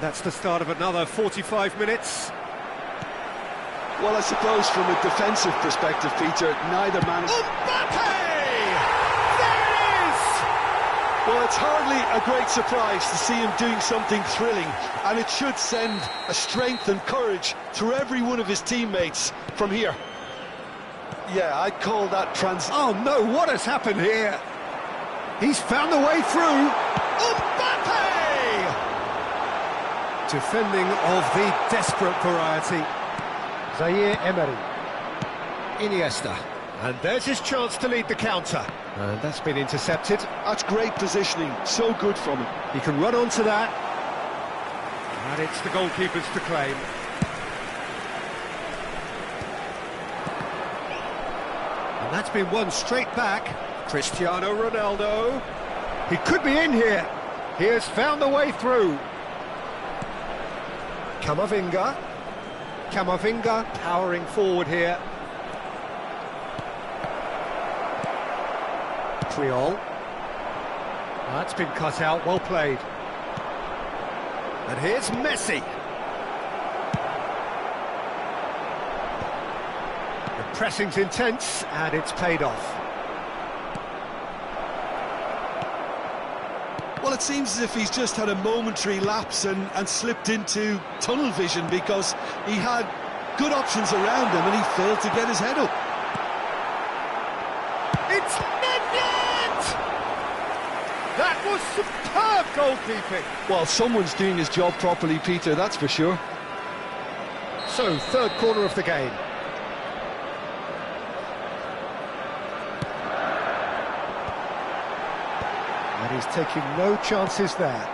And that's the start of another 45 minutes. Well, I suppose from a defensive perspective, Peter, neither man... Mbappe! There it is! Well, it's hardly a great surprise to see him doing something thrilling, and it should send a strength and courage through every one of his teammates from here. Yeah, I'd call that Oh no, what has happened here? He's found the way through. Mbappe! Defending of the desperate variety. Zaire Emery. Iniesta. And there's his chance to lead the counter. And that's been intercepted. That's great positioning, so good from him. He can run onto that. And it's the goalkeepers to claim. And that's been won straight back. Cristiano Ronaldo. He could be in here. He has found the way through. Camavinga. Camavinga powering forward here. Triol. That's been cut out, well played. And here's Messi. The pressing's intense, and it's paid off. Well, it seems as if he's just had a momentary lapse and slipped into tunnel vision, because he had good options around him and he failed to get his head up. It's net! That was superb goalkeeping. Well, someone's doing his job properly, Peter, that's for sure. So, third corner of the game. And he's taking no chances there.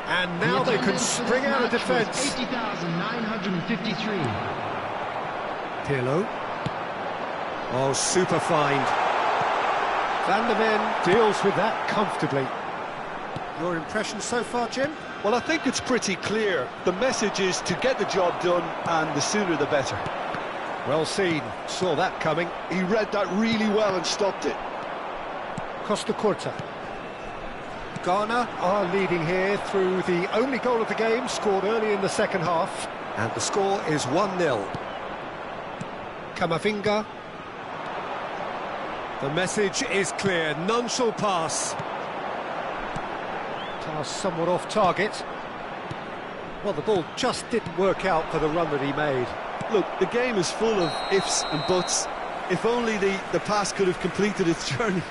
And now they can spring out of defence. 80,953. Pirlo. Oh, super find. Van der Ven deals with that comfortably. Your impression so far, Jim? Well, I think it's pretty clear. The message is to get the job done, and the sooner the better. Well seen. Saw that coming. He read that really well and stopped it. Costa Curta. Ghana are leading here through the only goal of the game, scored early in the second half. And the score is 1-0. Camavinga. The message is clear, none shall pass. Pass somewhat off target. Well, the ball just didn't work out for the run that he made. Look, the game is full of ifs and buts. If only the pass could have completed its journey.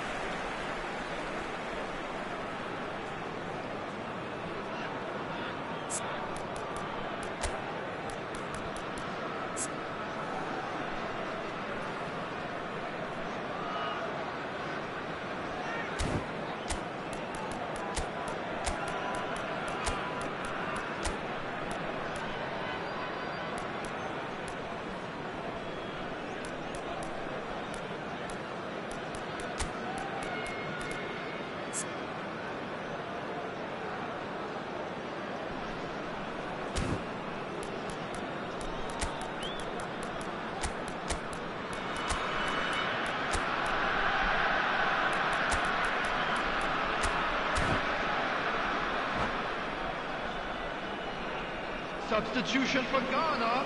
Substitution for Ghana,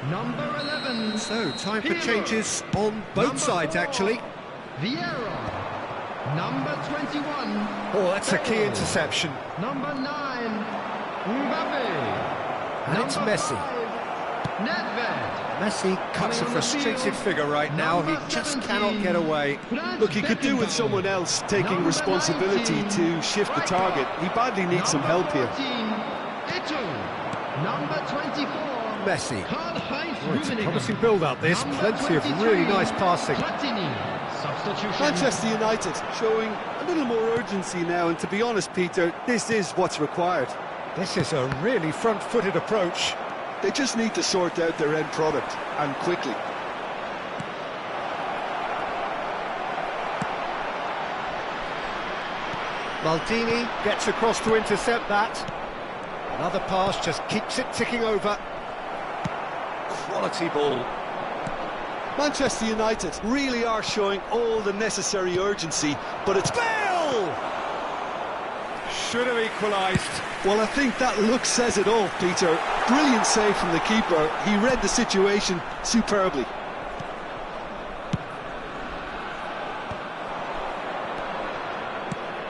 number 11. So, time for changes on both sides, actually. Vieira, number 21. Oh, that's a key interception. Number 9, Mbappe. And it's Messi. Nedved. Messi cuts a frustrated figure right now. He just cannot get away. Look, he could do with someone else taking responsibility to shift the target. He badly needs some help here. Number 24, Messi. Oh, it's a promising build-up, this. Plenty of really nice passing. Manchester United showing a little more urgency now, and to be honest, Peter, this is what's required. This is a really front-footed approach. They just need to sort out their end product, and quickly. Maldini gets across to intercept that. Another pass just keeps it ticking over. Quality ball. Manchester United really are showing all the necessary urgency, but it's... Bale! should have equalised. Well, I think that look says it all, Peter. Brilliant save from the keeper. He read the situation superbly.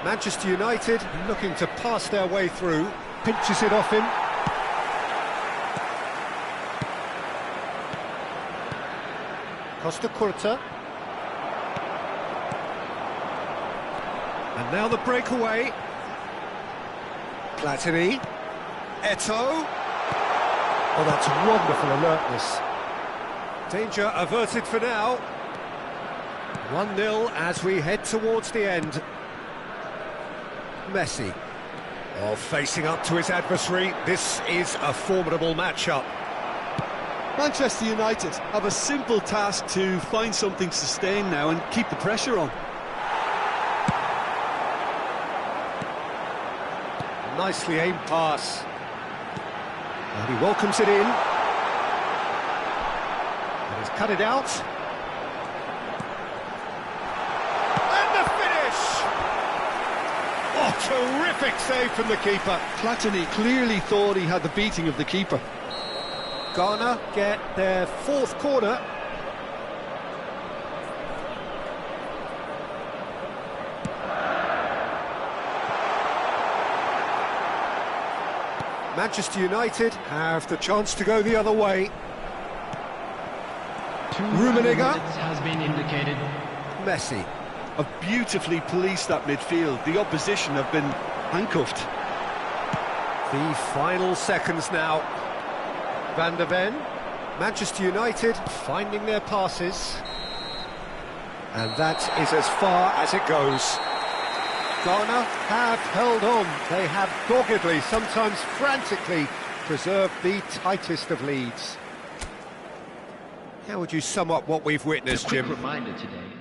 Manchester United looking to pass their way through. Pinches it off him. Costa Curta. And now the breakaway. Platini. Eto'o. Oh, that's wonderful alertness. Danger averted for now. 1-0 as we head towards the end. Messi. Oh, facing up to his adversary. This is a formidable matchup. Manchester United have a simple task to find something sustained now and keep the pressure on. Nicely aimed pass. And he welcomes it in. And he's cut it out. And the finish! Oh, terrific save from the keeper. Platini clearly thought he had the beating of the keeper. Ghana get their fourth corner. Manchester United have the chance to go the other way. Rummenigge has been indicated. Messi. Have beautifully policed that midfield. The opposition have been handcuffed. The final seconds now. Van der Ven. Manchester United finding their passes. And that is as far as it goes. Ghana have held on. They have doggedly, sometimes frantically, preserved the tightest of leads. How would you sum up what we've witnessed, A quick Jim? reminder today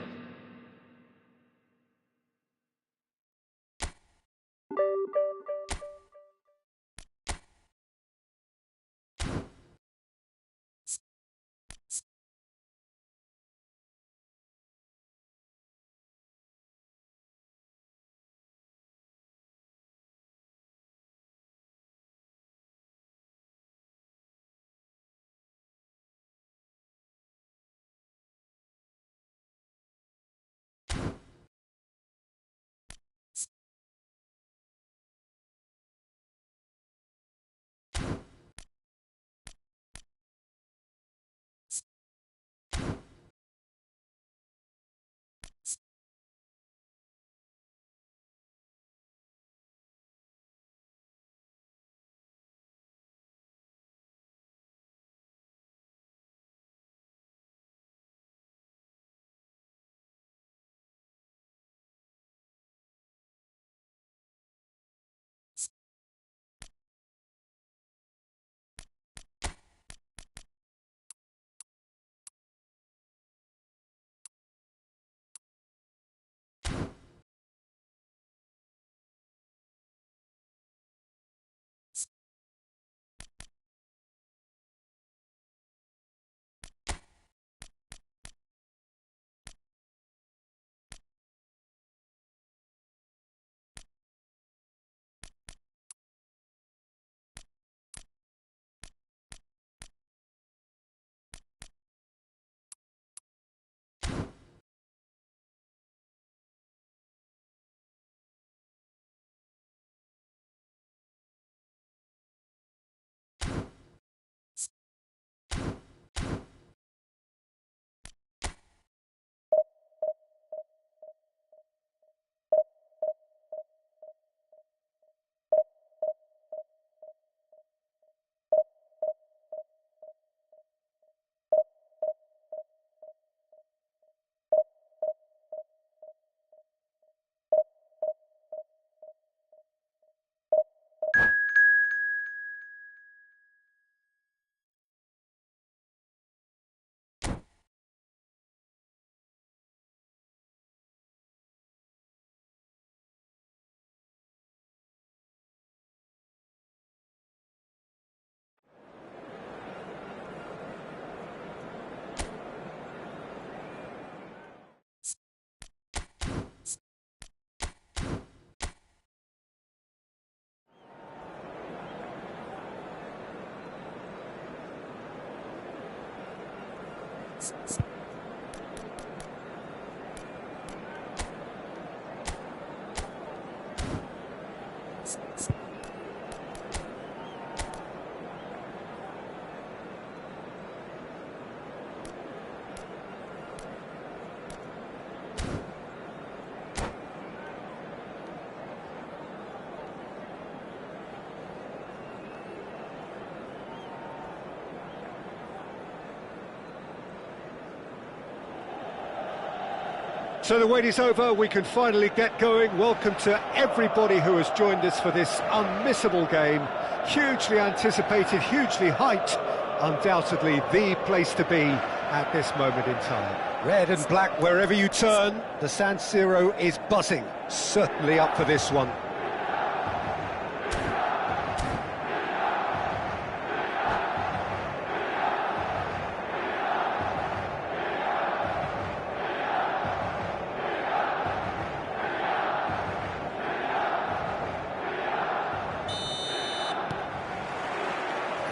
So the wait is over, we can finally get going. Welcome to everybody who has joined us for this unmissable game. Hugely anticipated, hugely hyped, undoubtedly the place to be at this moment in time. Red and black wherever you turn, the San Siro is buzzing. Certainly up for this one.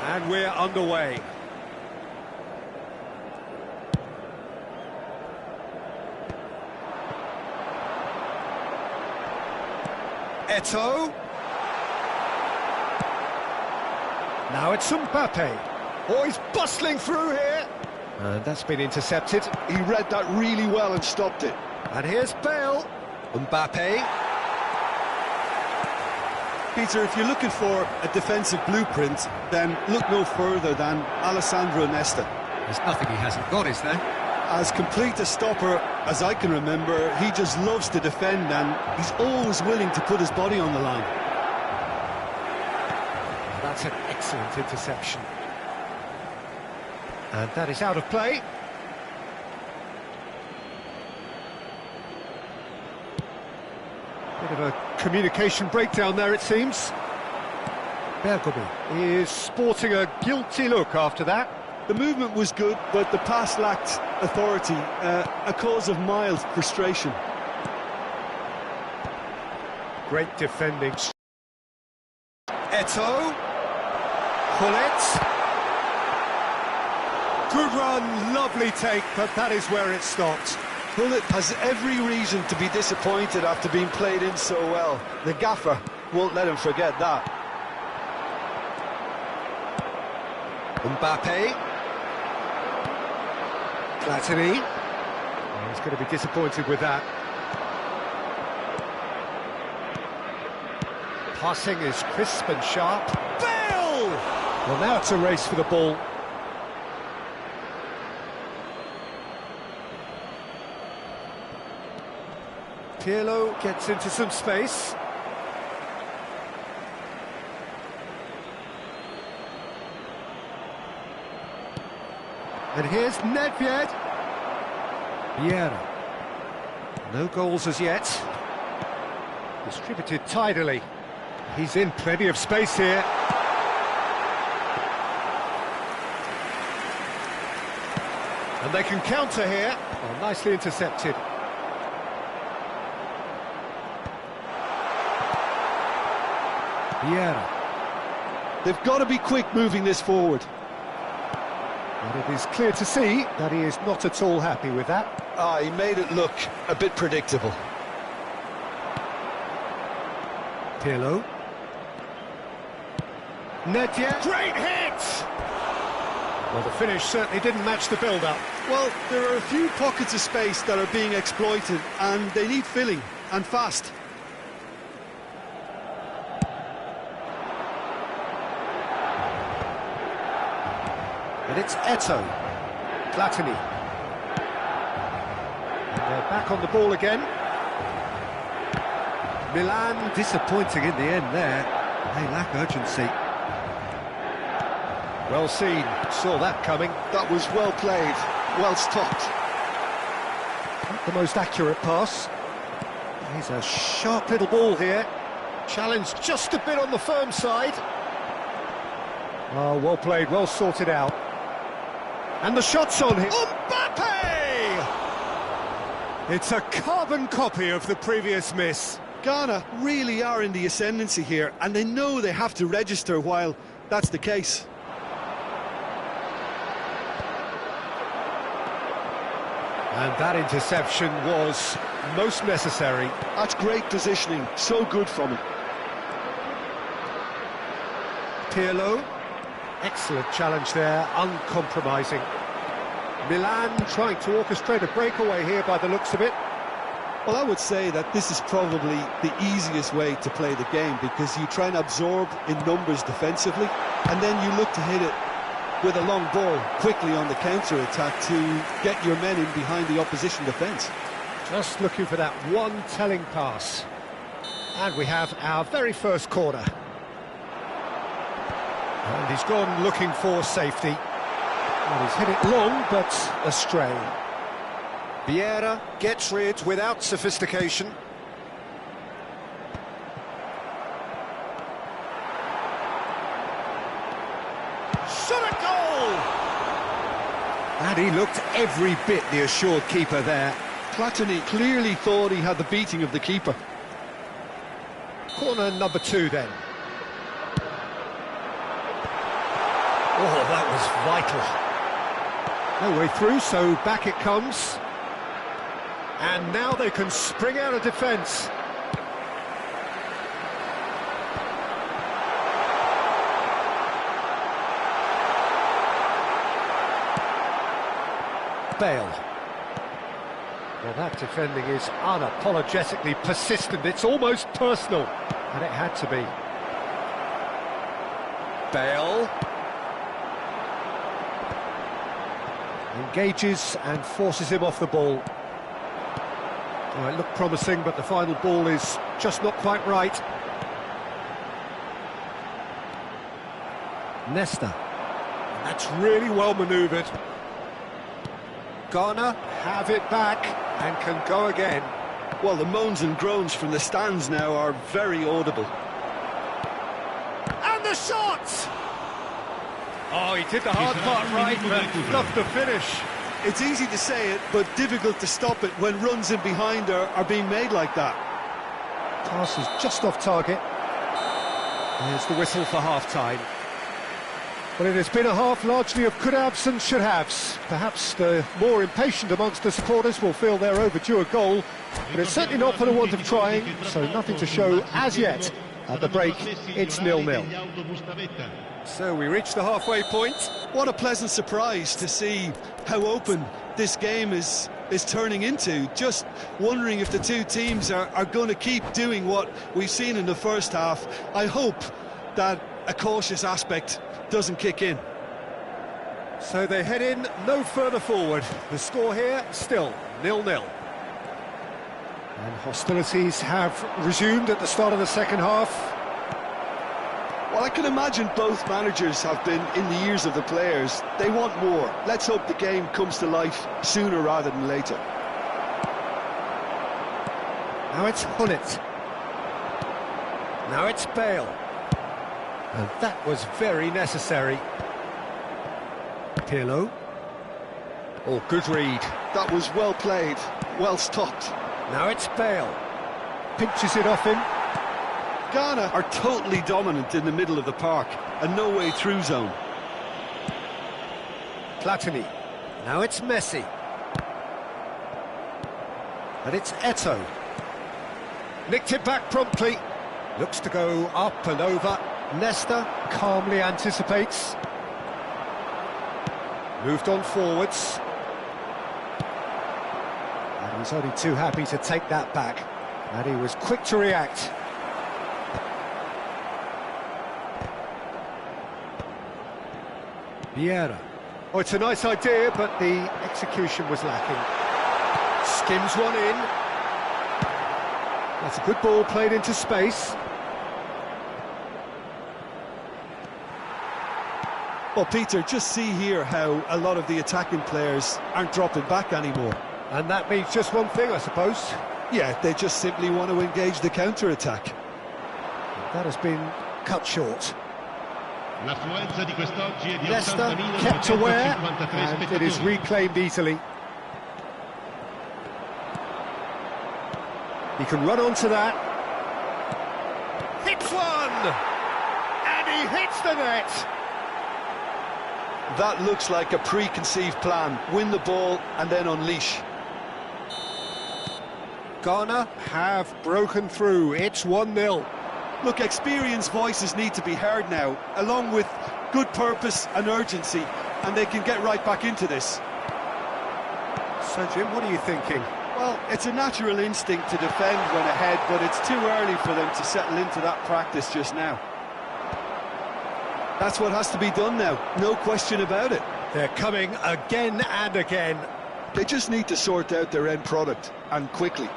And we're underway. Eto'o. Now it's Mbappe. Oh, he's bustling through here. And that's been intercepted. He read that really well and stopped it. And here's Bale. Mbappe. Peter, if you're looking for a defensive blueprint, then look no further than Alessandro Nesta. There's nothing he hasn't got, is there? As complete a stopper as I can remember, he just loves to defend and he's always willing to put his body on the line. That's an excellent interception. And that is out of play. Bit of a communication breakdown there, it seems. Bergomi is sporting a guilty look after that. The movement was good, but the pass lacked authority, a cause of mild frustration. Great defending. Eto'o. Pullet. Good run, lovely take, but that is where it stopped. Pullet has every reason to be disappointed after being played in so well. The gaffer won't let him forget that. Mbappe. Platini. Oh, he's going to be disappointed with that. Passing is crisp and sharp. Bale! Well, now it's a race for the ball. Pirlo gets into some space. And here's Nedved. Vieira. No goals as yet. Distributed tidily. He's in plenty of space here. And they can counter here. Oh, nicely intercepted. Vieira. They've got to be quick moving this forward. And it is clear to see that he is not at all happy with that. He made it look a bit predictable. Pirlo. Nedved. Great hit! Well, the finish certainly didn't match the build-up. Well, there are a few pockets of space that are being exploited, and they need filling, and fast. And it's Eto'o. Platini. And they're back on the ball again. Milan disappointing in the end there. They lack urgency. Well seen, saw that coming. That was well played, well stopped. Not the most accurate pass. He's a sharp little ball here. Challenged just a bit on the firm side. Oh, well played, well sorted out. And the shot's on him. Mbappe! It's a carbon copy of the previous miss. Ghana really are in the ascendancy here, and they know they have to register while that's the case. And that interception was most necessary. That's great positioning, so good from him. Pirlo, excellent challenge there, uncompromising. Milan trying to orchestrate a breakaway here by the looks of it. Well, I would say that this is probably the easiest way to play the game, because you try and absorb in numbers defensively, and then you look to hit it with a long ball quickly on the counter-attack to get your men in behind the opposition defence. Just looking for that one telling pass. And we have our very first corner. And he's gone looking for safety. Well, he's hit it long, but astray. Vieira gets rid without sophistication. Shot a goal! And he looked every bit the assured keeper there. Platini clearly thought he had the beating of the keeper. Corner number 2 then. Oh, that was vital. No way through, so back it comes. And now they can spring out of defence. Bale. Well, that defending is unapologetically persistent. It's almost personal. And it had to be. Bale. Engages and forces him off the ball. Oh, it looked promising, but the final ball is just not quite right. Nesta. That's really well manoeuvred. Ghana have it back and can go again. Well, the moans and groans from the stands now are very audible. And the shot! Oh, he did the hard part right, but not the finish. It's easy to say it, but difficult to stop it when runs in behind are being made like that. Pass is just off target. There's the whistle for half-time. Well, it has been a half largely of could-haves and should-haves. Perhaps the more impatient amongst the supporters will feel they're overdue a goal, but it's certainly not for the want of trying, so nothing to show as yet. At the break, it's 0-0. So we reach the halfway point. What a pleasant surprise to see how open this game is turning into. Just wondering if the two teams are going to keep doing what we've seen in the first half. I hope that a cautious aspect doesn't kick in. So they head in no further forward. The score here still 0-0. And hostilities have resumed at the start of the second half. Well, I can imagine both managers have been in the ears of the players. They want more. Let's hope the game comes to life sooner rather than later. Now it's Hullet. Now it's Bale. And that was very necessary. Pirlo. Oh, good read. That was well played, well stopped. Now it's Bale. Pinches it off him. Ghana are totally dominant in the middle of the park, and no way through zone. Platini. Now it's Messi. And it's Eto'o. Nicked it back promptly. Looks to go up and over. Nesta calmly anticipates. Moved on forwards. And he's only too happy to take that back. And he was quick to react. Vieira. Oh, it's a nice idea, but the execution was lacking. Skims one in. That's a good ball played into space. Well, Peter, just see here how a lot of the attacking players aren't dropping back anymore. And that means just one thing, I suppose. Yeah, they just simply want to engage the counter-attack. That has been cut short. Leicester kept aware, and it is reclaimed easily. He can run onto that. Hits one! And he hits the net! That looks like a preconceived plan. Win the ball and then unleash. Ghana have broken through. It's 1-0. Look, experienced voices need to be heard now, along with good purpose and urgency, and they can get right back into this. So, Jim, what are you thinking? Well, it's a natural instinct to defend when ahead, but it's too early for them to settle into that practice just now. That's what has to be done now, no question about it. They're coming again and again. They just need to sort out their end product, and quickly.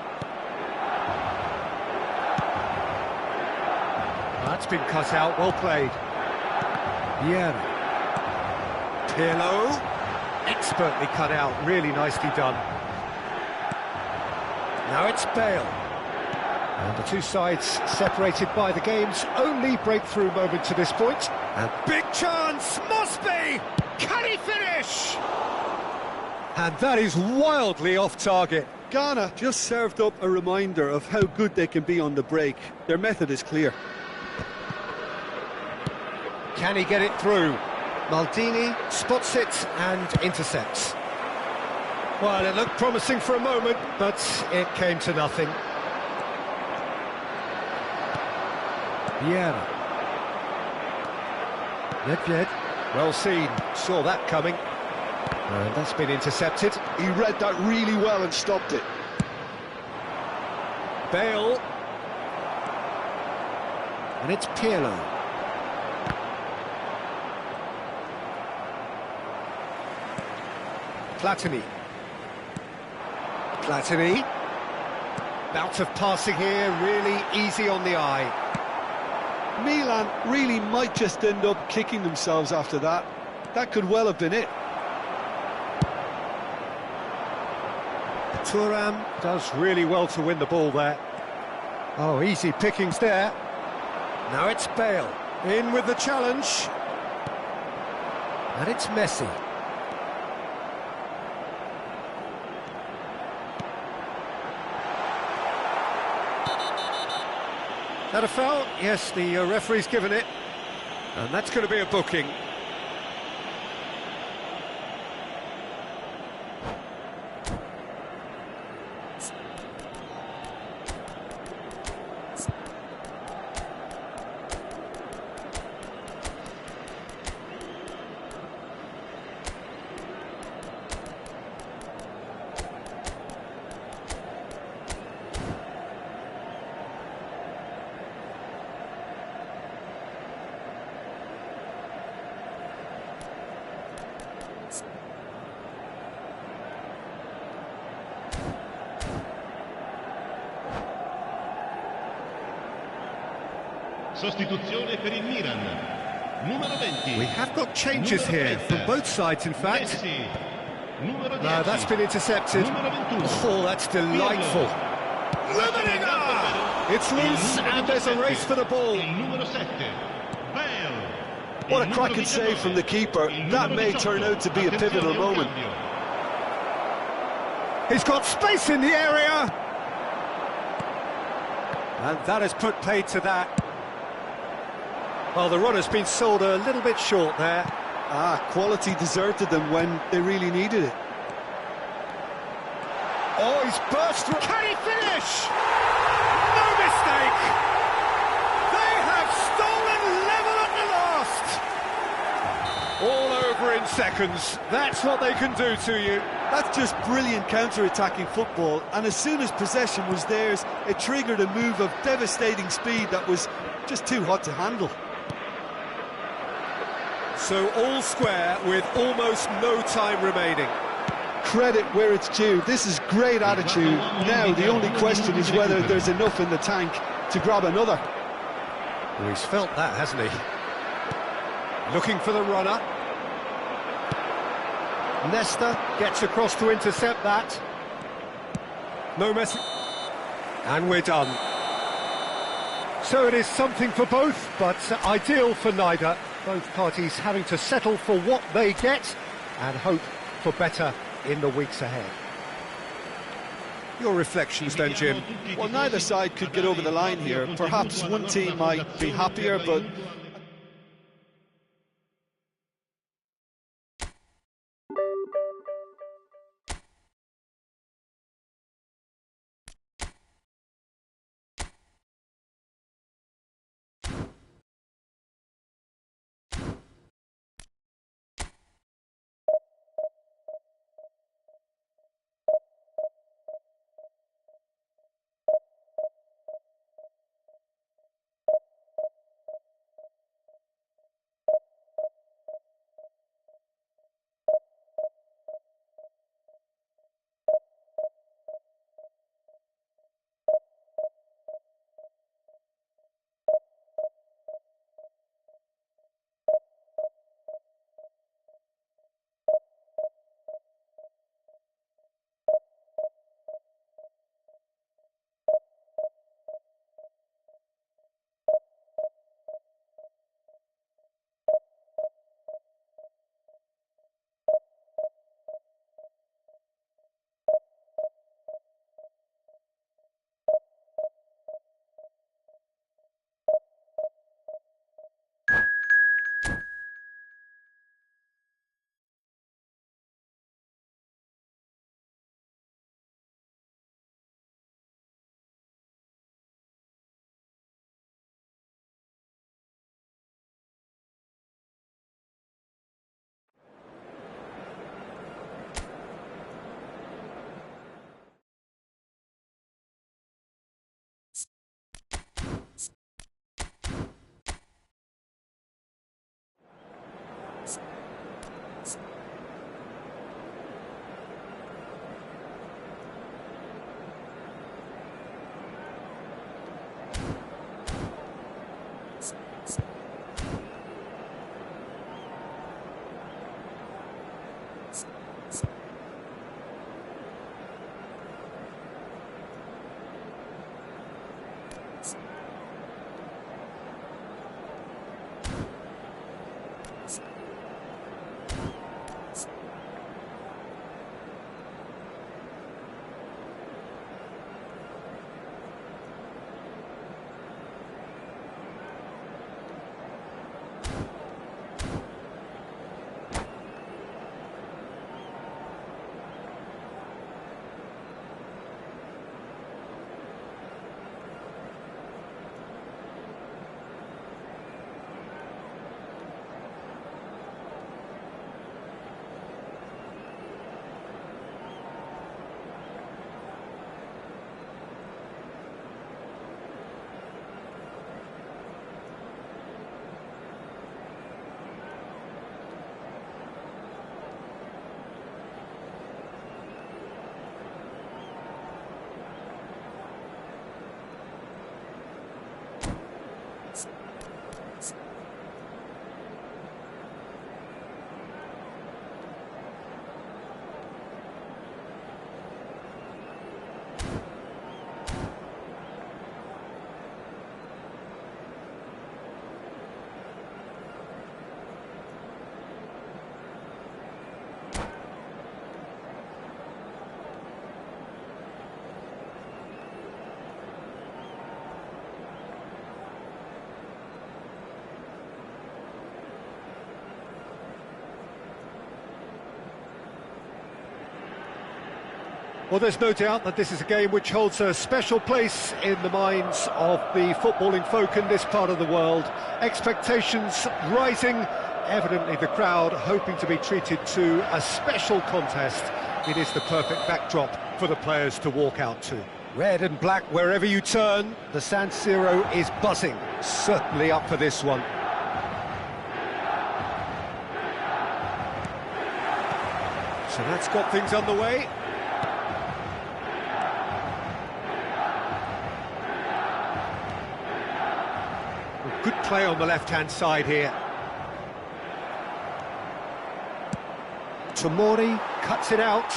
That's been cut out, well played. Yeah. Pirlo, expertly cut out, really nicely done. Now it's Bale. And the two sides separated by the game's only breakthrough moment to this point. And big chance, must be! Can he finish? And that is wildly off target. Ghana just served up a reminder of how good they can be on the break. Their method is clear. Can he get it through? Maldini spots it and intercepts. Well, it looked promising for a moment, but it came to nothing. Vieira. Nedved, well seen, saw that coming. And that's been intercepted. He read that really well and stopped it. Bale. And it's Pirlo. Platini. Bout of passing here, really easy on the eye. Milan really might just end up kicking themselves after that. That could well have been it. Thuram does really well to win the ball there. Oh, easy pickings there. Now it's Bale, in with the challenge. And it's Messi. That a foul? Yes, the referee's given it. And that's going to be a booking. Sostituzione per il Milan. Numero 20. We have got changes here from both sides, in fact. Messi. Numero 10. No, that's been intercepted. Oh, that's delightful. It's loose and there's a race for the ball. Numero 7. Bale. What a cracking save from the keeper. That may turn out to be a pivotal moment. He's got space in the area. And that has put paid to that. Well, the run has been sold a little bit short there. Quality deserted them when they really needed it. Oh, he's burst through. Can he finish? No mistake. They have stolen level at the last. All over in seconds. That's what they can do to you. That's just brilliant counter-attacking football, and as soon as possession was theirs, it triggered a move of devastating speed that was just too hot to handle. So all square with almost no time remaining. Credit where it's due. This is great attitude. Now the only question is whether there's enough in the tank to grab another. Well, he's felt that, hasn't he? Looking for the runner. Nesta gets across to intercept that. No mess. And we're done. So it is something for both, but ideal for neither. Both parties having to settle for what they get and hope for better in the weeks ahead. Your reflections then, Jim? Well, neither side could get over the line here. Perhaps one team might be happier, but Well, there's no doubt that this is a game which holds a special place in the minds of the footballing folk in this part of the world. Expectations rising, evidently the crowd hoping to be treated to a special contest. It is the perfect backdrop for the players to walk out to. Red and black wherever you turn, the San Siro is buzzing, certainly up for this one. So that's got things underway. Good play on the left-hand side here. Tomori cuts it out.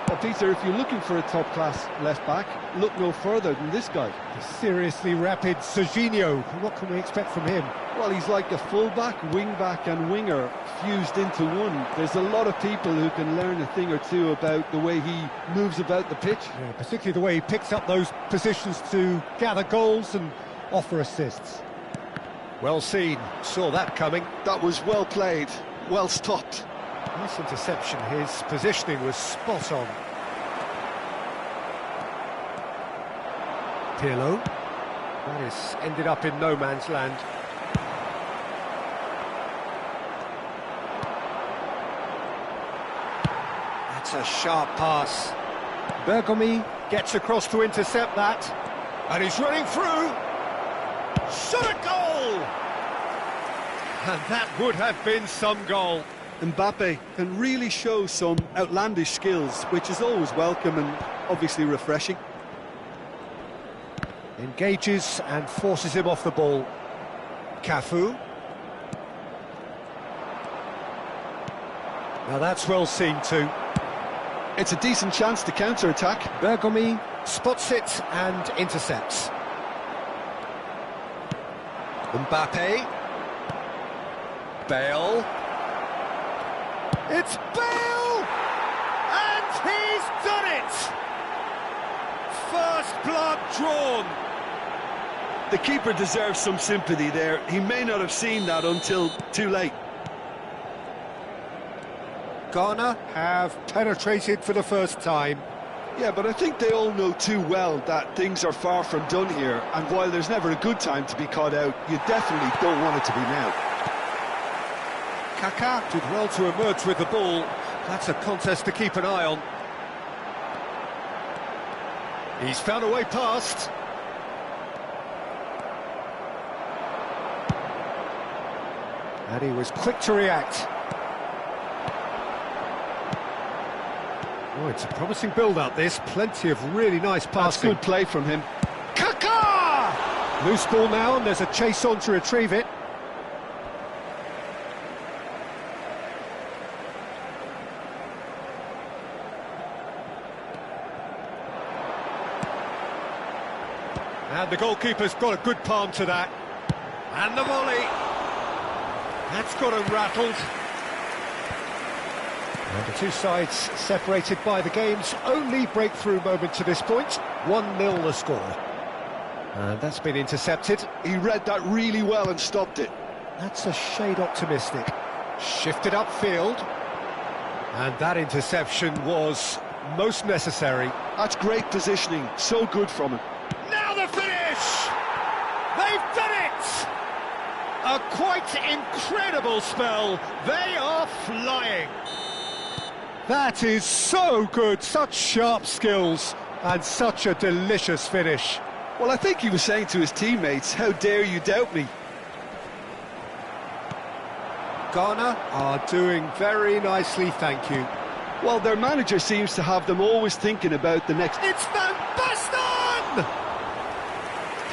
Well, Peter, if you're looking for a top-class left-back, look no further than this guy. Seriously rapid Serginho. What can we expect from him? Well, he's like a full-back, wing-back and winger fused into one. There's a lot of people who can learn a thing or two about the way he moves about the pitch. Yeah, particularly the way he picks up those positions to gather goals and offer assists. Well seen, saw that coming. That was well played, well stopped. Nice interception, his positioning was spot on. Pirlo. That is ended up in no man's land. That's a sharp pass. Bergomi gets across to intercept that. And he's running through. Shot a goal! And that would have been some goal. Mbappe can really show some outlandish skills, which is always welcome and obviously refreshing. Engages and forces him off the ball. Cafu. Now that's well seen too. It's a decent chance to counter-attack. Bergomi spots it and intercepts. Mbappe. Bale. It's Bale! And he's done it! First blood drawn. The keeper deserves some sympathy there. He may not have seen that until too late. Ghana have penetrated for the first time. Yeah, but I think they all know too well that things are far from done here, and while there's never a good time to be caught out, you definitely don't want it to be now. Kaká did well to emerge with the ball. That's a contest to keep an eye on. He's found a way past. And he was quick to react. Oh, it's a promising build-up, this. Plenty of really nice passing. That's good play from him. Kaká! Loose ball now, and there's a chase on to retrieve it. And the goalkeeper's got a good palm to that. And the volley. That's got him rattled. And the two sides separated by the game's only breakthrough moment to this point. 1-0 the score. And that's been intercepted. He read that really well and stopped it. That's a shade optimistic. Shifted upfield. And that interception was most necessary. That's great positioning, so good from him. Now the finish! They've done it! A quite incredible spell. They are flying. That is so good, such sharp skills, and such a delicious finish. Well, I think he was saying to his teammates, how dare you doubt me? Ghana are doing very nicely, thank you. Well, their manager seems to have them always thinking about the next... It's Van Basten!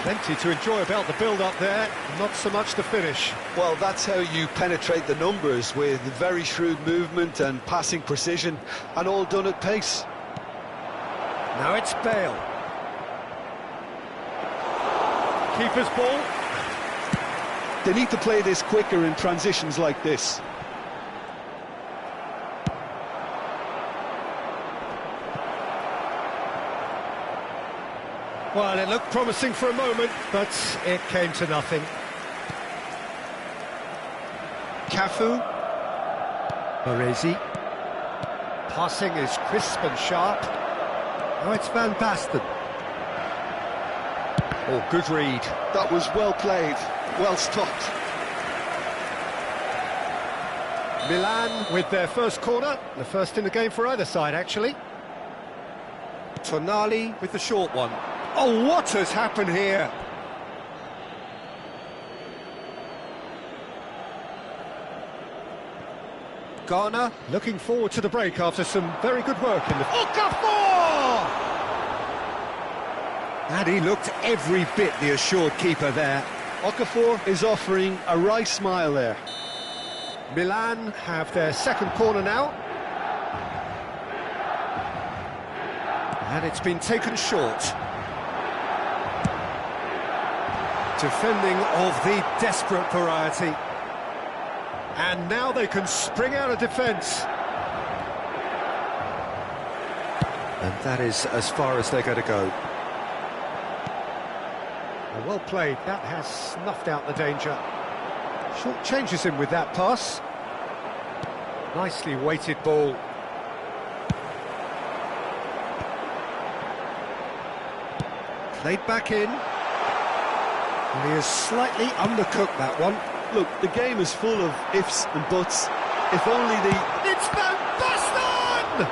Plenty to enjoy about the build-up there, not so much the finish. Well, that's how you penetrate the numbers, with very shrewd movement and passing precision, and all done at pace. Now it's Bale. Keeper's ball. They need to play this quicker in transitions like this. Well, it looked promising for a moment, but it came to nothing. Cafu. Baresi. Passing is crisp and sharp. Now it's Van Basten. Oh, good read. That was well played, well stopped. Milan with their first corner, the first in the game for either side, actually. Tonali with the short one. Oh, what has happened here? Ghana looking forward to the break after some very good work in the... Okafor! And he looked every bit the assured keeper there. Okafor is offering a wry smile there. Milan have their second corner now. And it's been taken short. Defending of the desperate variety. And now they can spring out of defence. And that is as far as they're going to go. Well played, that has snuffed out the danger. Short changes him with that pass. Nicely weighted ball. Played back in. And he has slightly undercooked that one. Look, the game is full of ifs and buts. If only the... It's Van Basten!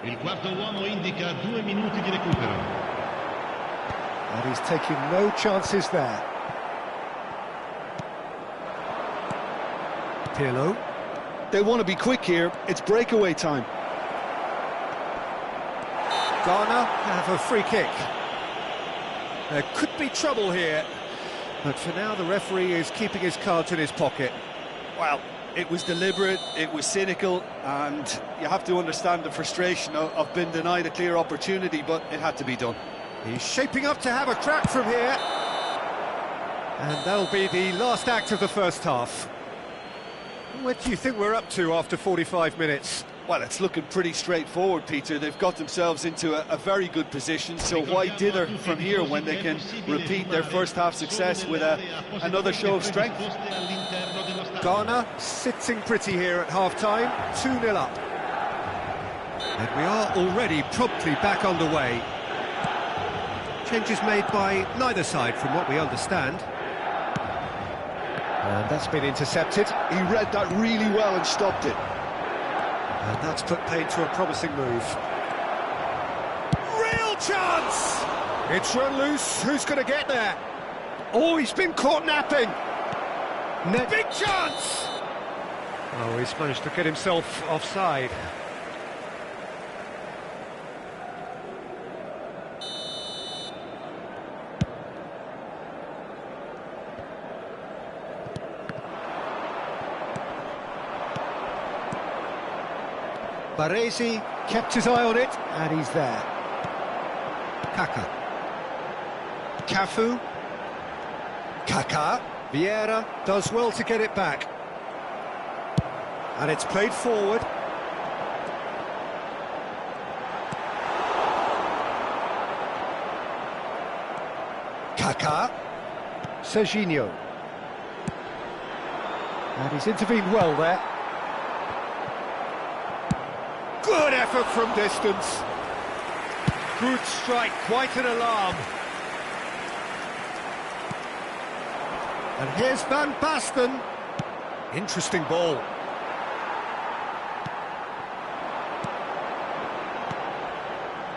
Il quarto uomo indica 2 minuti di recupero. And he's taking no chances there. Pirlo. They want to be quick here. It's breakaway time. Ghana have a free kick. There could be trouble here. But for now, the referee is keeping his cards in his pocket. Well, it was deliberate, it was cynical, and you have to understand the frustration of being denied a clear opportunity, but it had to be done. He's shaping up to have a crack from here. And that'll be the last act of the first half. What do you think we're up to after 45 minutes? Well, it's looking pretty straightforward, Peter. They've got themselves into a very good position, so why dither from here when they can repeat their first half success with another show of strength? Ghana sitting pretty here at half-time, 2-0 up. And we are already promptly back underway. Changes made by neither side from what we understand. And that's been intercepted. He read that really well and stopped it. And that's put paid to a promising move. Real chance! It's run loose. Who's going to get there? Oh, he's been caught napping. Big chance! Oh, he's managed to get himself offside. Baresi kept his eye on it, and he's there. Kaka. Cafu. Kaka. Vieira does well to get it back. And it's played forward. Kaka. Serginho. And he's intervened well there. Good effort from distance. Good strike, quite an alarm. And here's Van Basten. Interesting ball.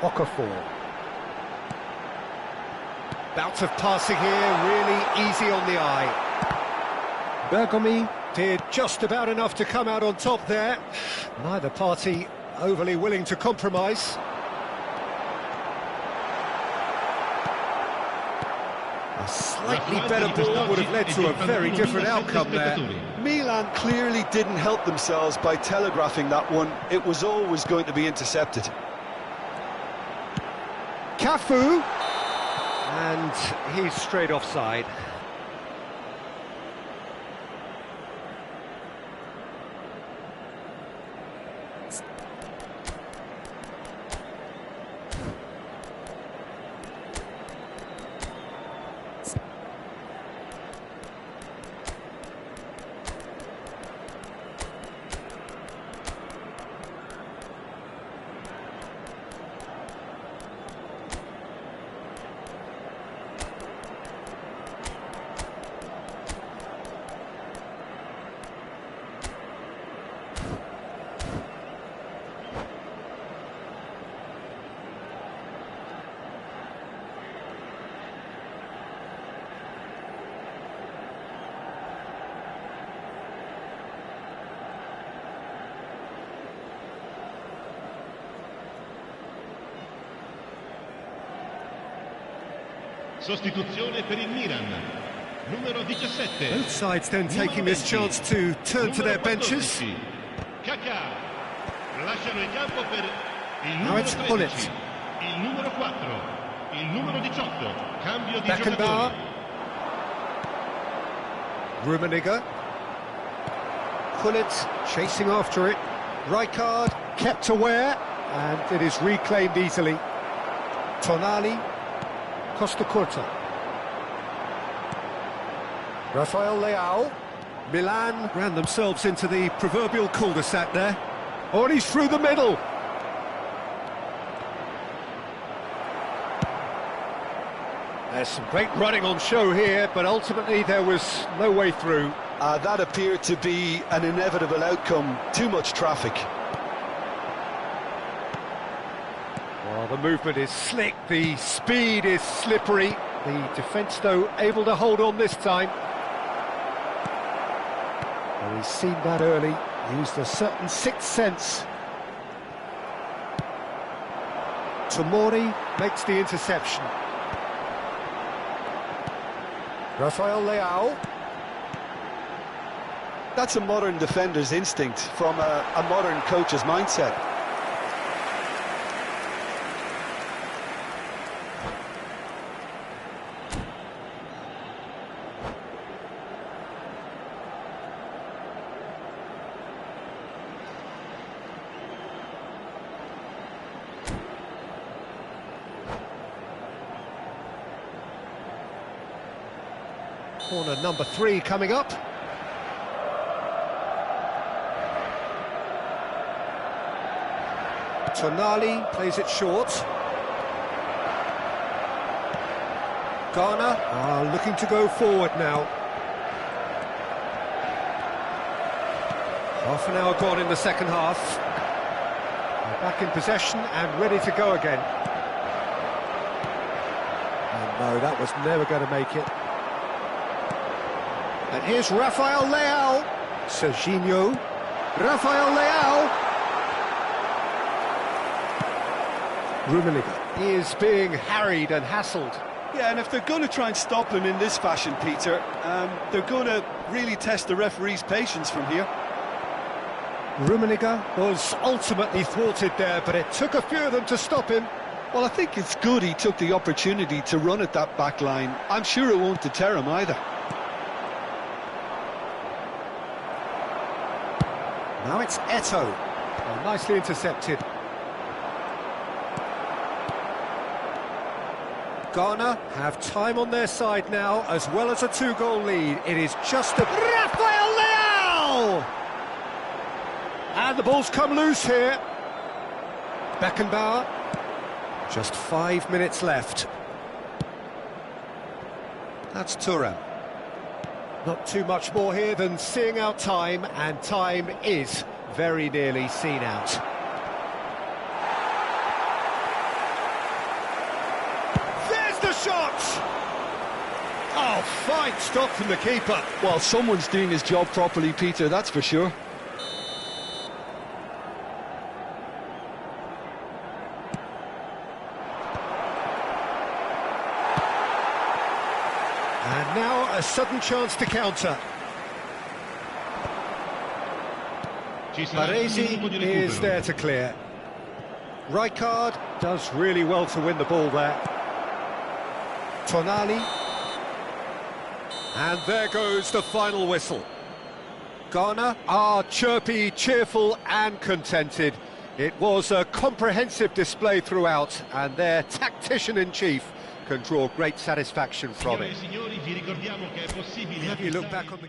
Okafor. Bout of passing here, really easy on the eye. Bergomi did just about enough to come out on top there. Neither party overly willing to compromise. A slightly better ball would have led to a very different outcome there. Milan clearly didn't help themselves by telegraphing that one. It was always going to be intercepted. Cafu, and he's straight offside. Sostituzione per il Milan. Numero 17. Both sides then taking this chance to turn to their benches. Kaká. Lasciano il campo per il Now numero it's 13. Bullet. Il numero 4. Il numero 18. Cambio di Beckenbauer. giocatori. Rummenigge. Gullit chasing after it. Rijkaard kept aware, and it is reclaimed easily. Tonali. Costa Curta. Rafael Leao. Milan ran themselves into the proverbial cul-de-sac there. Oh, and he's through the middle. There's some great running on show here, but ultimately there was no way through. That appeared to be an inevitable outcome. Too much traffic. Well, the movement is slick, the speed is slippery. The defence, though, able to hold on this time. Well, he's seen that early, used a certain sixth sense. Tomori makes the interception. Rafael Leao. That's a modern defender's instinct from a modern coach's mindset. Corner number 3 coming up. Tonali plays it short. Ghana are looking to go forward now. Half an hour gone in the second half. They're back in possession and ready to go again. And no, that was never going to make it. And here's Rafael Leao. Serginho. Rafael Leao. Rummenigge is being harried and hassled. Yeah, and if they're going to try and stop him in this fashion, Peter, they're going to really test the referee's patience from here. Rummenigge was ultimately thwarted there, but it took a few of them to stop him. Well, I think it's good he took the opportunity to run at that back line. I'm sure it won't deter him either. Now it's Eto'o. Well, nicely intercepted. Ghana have time on their side now, as well as a 2-goal lead. It is just a... Rafael Leao! And the ball's come loose here. Beckenbauer. Just 5 minutes left. That's Thuram. Not too much more here than seeing out time, and time is very nearly seen out. There's the shot! Oh, fine stop from the keeper. Well, someone's doing his job properly, Peter, that's for sure. And now a sudden chance to counter. Baresi is there to clear. Rijkaard does really well to win the ball there. Tonali. And there goes the final whistle. Ghana are chirpy, cheerful and contented. It was a comprehensive display throughout, and their tactician-in-chief can draw great satisfaction from it. Have you look back on the...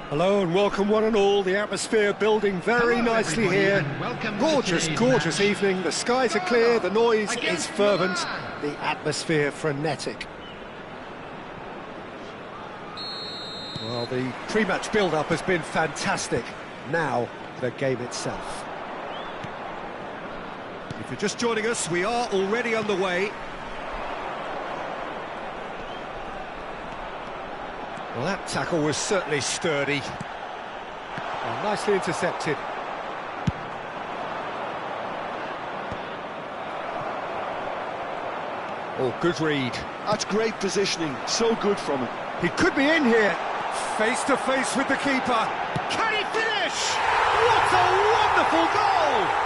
Hello and welcome one and all. The atmosphere building very Hello, nicely everybody, here. and welcome to Gorgeous, today's gorgeous match. evening. The skies are clear, the noise is Against fervent, Milan. the atmosphere frenetic. Well, the pre-match build-up has been fantastic. Now, the game itself. If you're just joining us, we are already underway. Well, that tackle was certainly sturdy. Oh, nicely intercepted. Oh, good read. That's great positioning, so good from him. He could be in here. Face to face with the keeper. Can he finish? What a wonderful goal!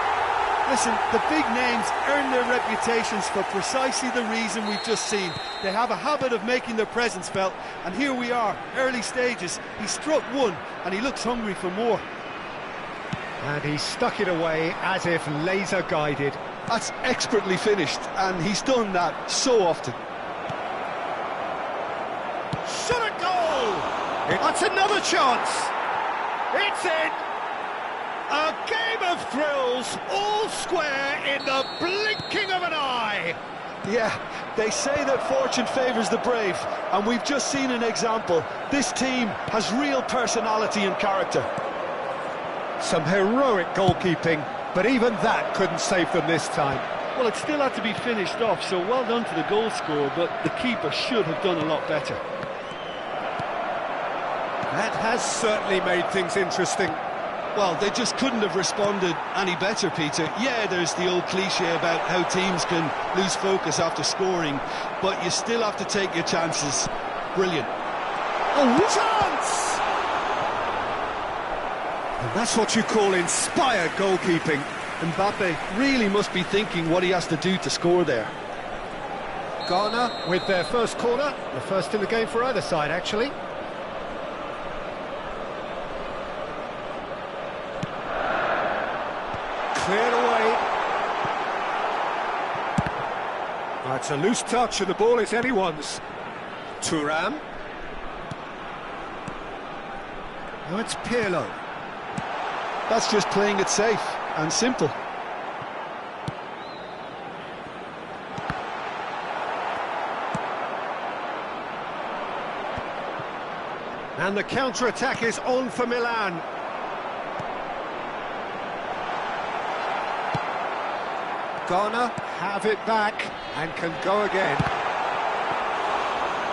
Listen, the big names earn their reputations for precisely the reason we've just seen. They have a habit of making their presence felt, and here we are, early stages. He struck one, and he looks hungry for more. And he stuck it away as if laser guided. That's expertly finished, and he's done that so often. Shot a goal! That's another chance! It's in! A game of thrills, all square in the blinking of an eye! Yeah, they say that fortune favours the brave, and we've just seen an example. This team has real personality and character. Some heroic goalkeeping, but even that couldn't save them this time. Well, it still had to be finished off, so well done to the goal scorer, but the keeper should have done a lot better. That has certainly made things interesting. Well, they just couldn't have responded any better, Peter. Yeah, there's the old cliche about how teams can lose focus after scoring, but you still have to take your chances. Brilliant. Oh, chance! And that's what you call inspired goalkeeping. Mbappe really must be thinking what he has to do to score there. Ghana with their first corner, the first in the game for either side, actually. Cleared away. It's a loose touch and the ball is anyone's. Thuram. Now it's Pirlo. That's just playing it safe and simple. And the counter-attack is on for Milan. Ghana have it back and can go again.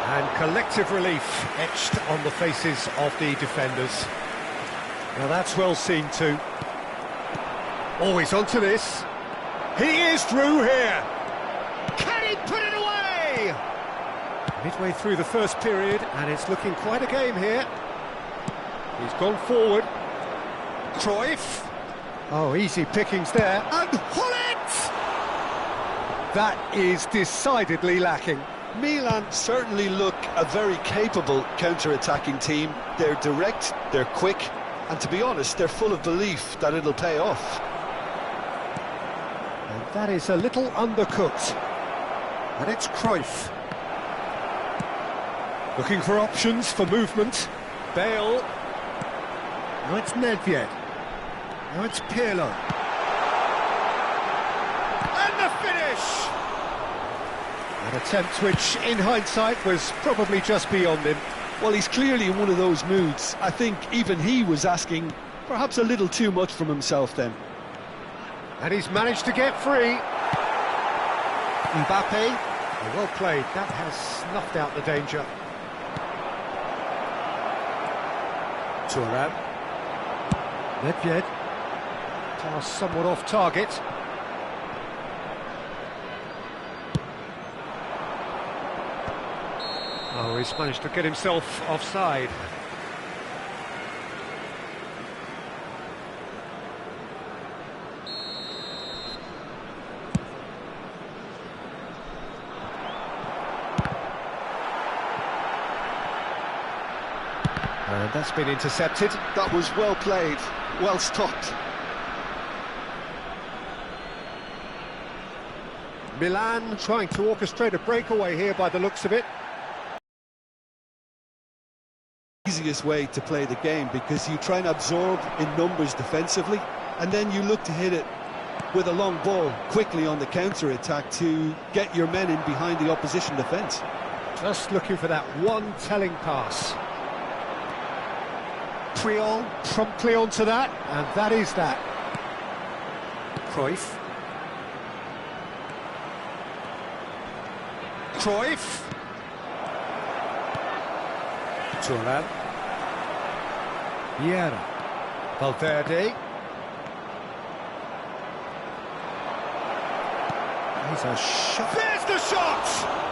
And collective relief etched on the faces of the defenders. Now that's well seen too. Always onto this. He is through here. Can he put it away? Midway through the first period, and it's looking quite a game here. He's gone forward. Cruyff. Oh, easy pickings there. And Hullet! That is decidedly lacking. Milan certainly look a very capable counter-attacking team. They're direct, they're quick, and to be honest, they're full of belief that it'll pay off. And that is a little undercooked. And it's Cruyff. Looking for options for movement. Bale. Now it's Nedved. Now it's Pirlo. And the finish! An attempt which, in hindsight, was probably just beyond him. Well, he's clearly in one of those moods. I think even he was asking perhaps a little too much from himself then. And he's managed to get free. Mbappe. Oh, well played. That has snuffed out the danger. Thuram. Nedved. Pass somewhat off target. Oh, he's managed to get himself offside. And that's been intercepted. That was well played, well stopped. Milan trying to orchestrate a breakaway here by the looks of it. easiest way to play the game, because you try and absorb in numbers defensively, and then you look to hit it with a long ball quickly on the counter-attack to get your men in behind the opposition defence. Just looking for that one telling pass. Triol promptly onto that, and that is that. Cruyff. Cruyff. Turan. Vieira. Valverde. There's a shot. There's the shot!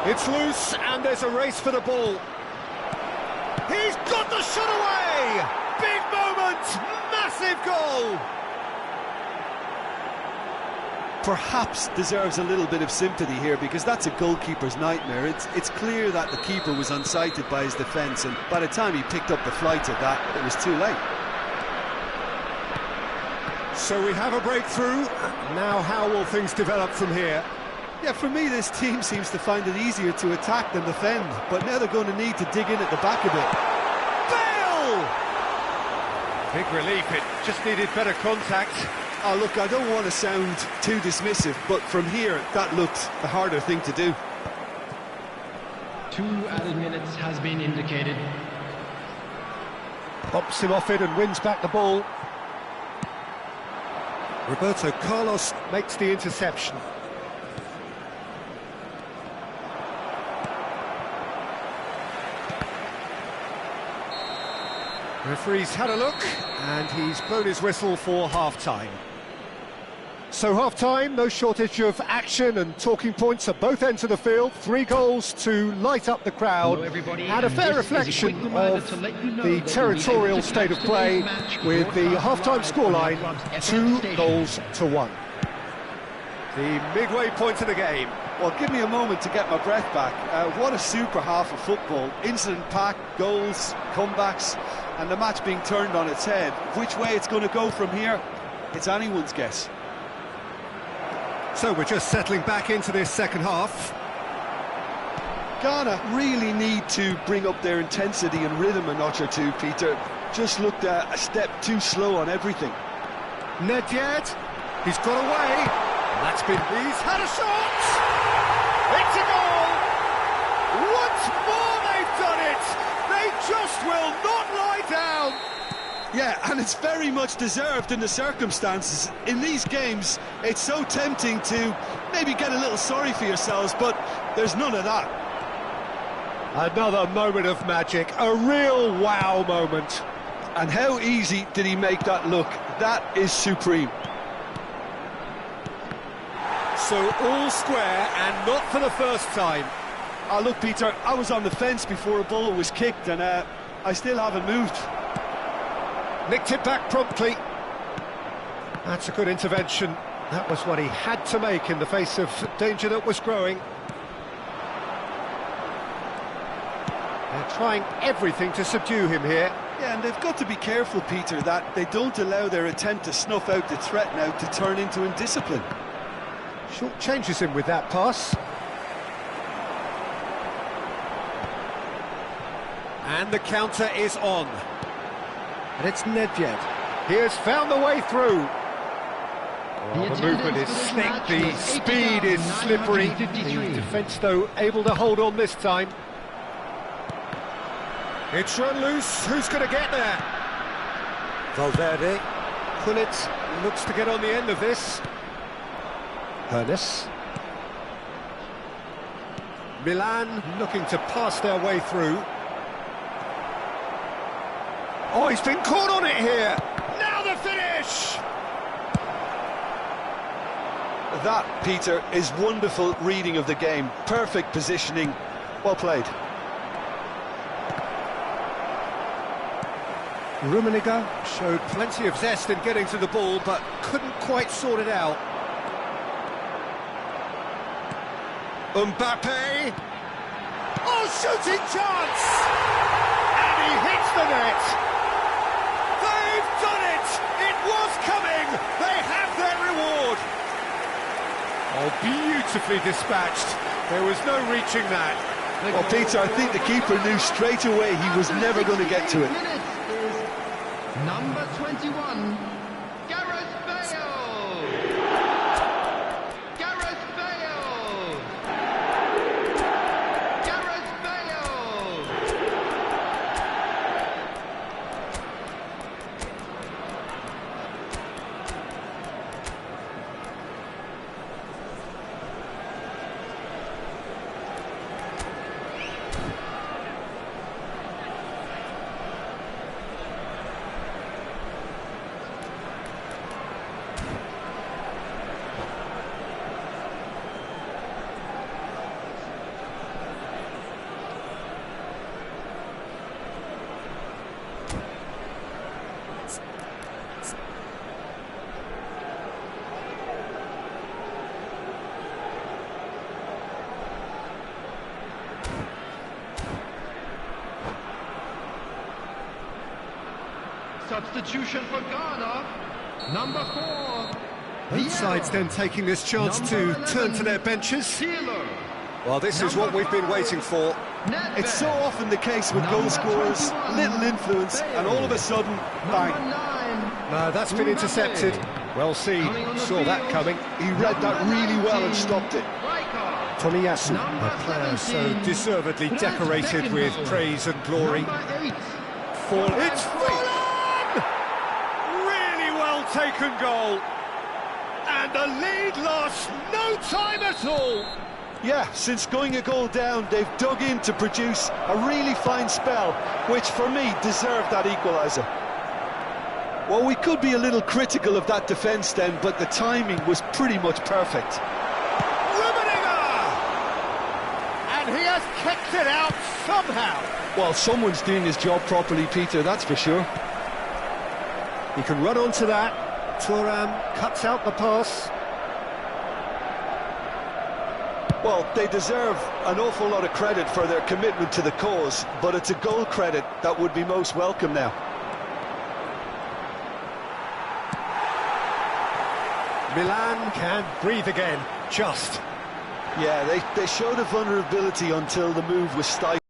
It's loose, and there's a race for the ball. He's got the shot away! Big moment! Massive goal! Perhaps deserves a little bit of sympathy here, because that's a goalkeeper's nightmare. It's clear that the keeper was unsighted by his defence, and by the time he picked up the flight of that, it was too late. So we have a breakthrough. Now how will things develop from here? Yeah, for me, this team seems to find it easier to attack than defend, but now they're going to need to dig in at the back a bit. Bale! Big relief, it just needed better contact. Oh, look, I don't want to sound too dismissive, but from here, that looked a harder thing to do. 2 added minutes has been indicated. Pops him off it and wins back the ball. Roberto Carlos makes the interception. Referee's had a look, and he's blown his whistle for half-time. So half-time, no shortage of action and talking points at both ends of the field. 3 goals to light up the crowd, and a fair reflection of the territorial state of play, with the half-time scoreline 2-1. The midway point of the game. Well, give me a moment to get my breath back. What a super half of football. Incident-packed, goals, comebacks, and the match being turned on its head. Which way it's going to go from here, it's anyone's guess. So we're just settling back into this second half. Ghana really need to bring up their intensity and rhythm a notch or two, Peter. Just looked a step too slow on everything. Nedjed, he's got away. That's been... He's had a shot! It's a goal! Once more they've done it! They just will not lie down! Yeah, and it's very much deserved in the circumstances. In these games, it's so tempting to maybe get a little sorry for yourselves, but there's none of that. Another moment of magic, a real wow moment. And how easy did he make that look? That is supreme. So all square, and not for the first time. Oh, look, Peter, I was on the fence before a ball was kicked, and I still haven't moved. Nicked it back promptly. That's a good intervention. That was what he had to make in the face of danger that was growing. They're trying everything to subdue him here. Yeah, and they've got to be careful, Peter, that they don't allow their attempt to snuff out the threat now to turn into indiscipline. Short changes him with that pass. And the counter is on. And it's Nedjed. He has found the way through. Oh, the movement is slick, the speed is slippery. The defence, though, able to hold on this time. It's run loose. Who's going to get there? Valverde. Gullit looks to get on the end of this. Ernest. Milan looking to pass their way through. Oh, he's been caught on it here. Now the finish! That, Peter, is wonderful reading of the game. Perfect positioning. Well played. Rummenigge showed plenty of zest in getting to the ball, but couldn't quite sort it out. Mbappe! Oh, shooting chance! And he hits the net! They've done it! It was coming! They have their reward! Oh, beautifully dispatched. There was no reaching that. Well, Peter, I think the keeper knew straight away he was never going to get to it. Number 21, Gareth Bale! Gareth Bale! Gareth Bale! Substitution for Ghana, number 4. Both sides then taking this chance to turn to their benches. Well, this is what we've been waiting for. It's so often the case with goal scorers, little influence, and all of a sudden, bang. No, that's been intercepted. Well seen, saw that coming. He read that really well and stopped it. Tomiyasu, a player so deservedly decorated with praise and glory. It's Fuller! Really well taken goal. And the lead lost no time at all. Yeah, since going a goal down, they've dug in to produce a really fine spell, which for me deserved that equaliser. Well, we could be a little critical of that defence then, but the timing was pretty much perfect. And he has kicked it out somehow. Well, someone's doing his job properly, Peter, that's for sure. He can run onto that. Thuram cuts out the pass. Well, they deserve an awful lot of credit for their commitment to the cause, but it's a goal credit that would be most welcome now. Milan can breathe again, just. Yeah, they showed a vulnerability until the move was stifled.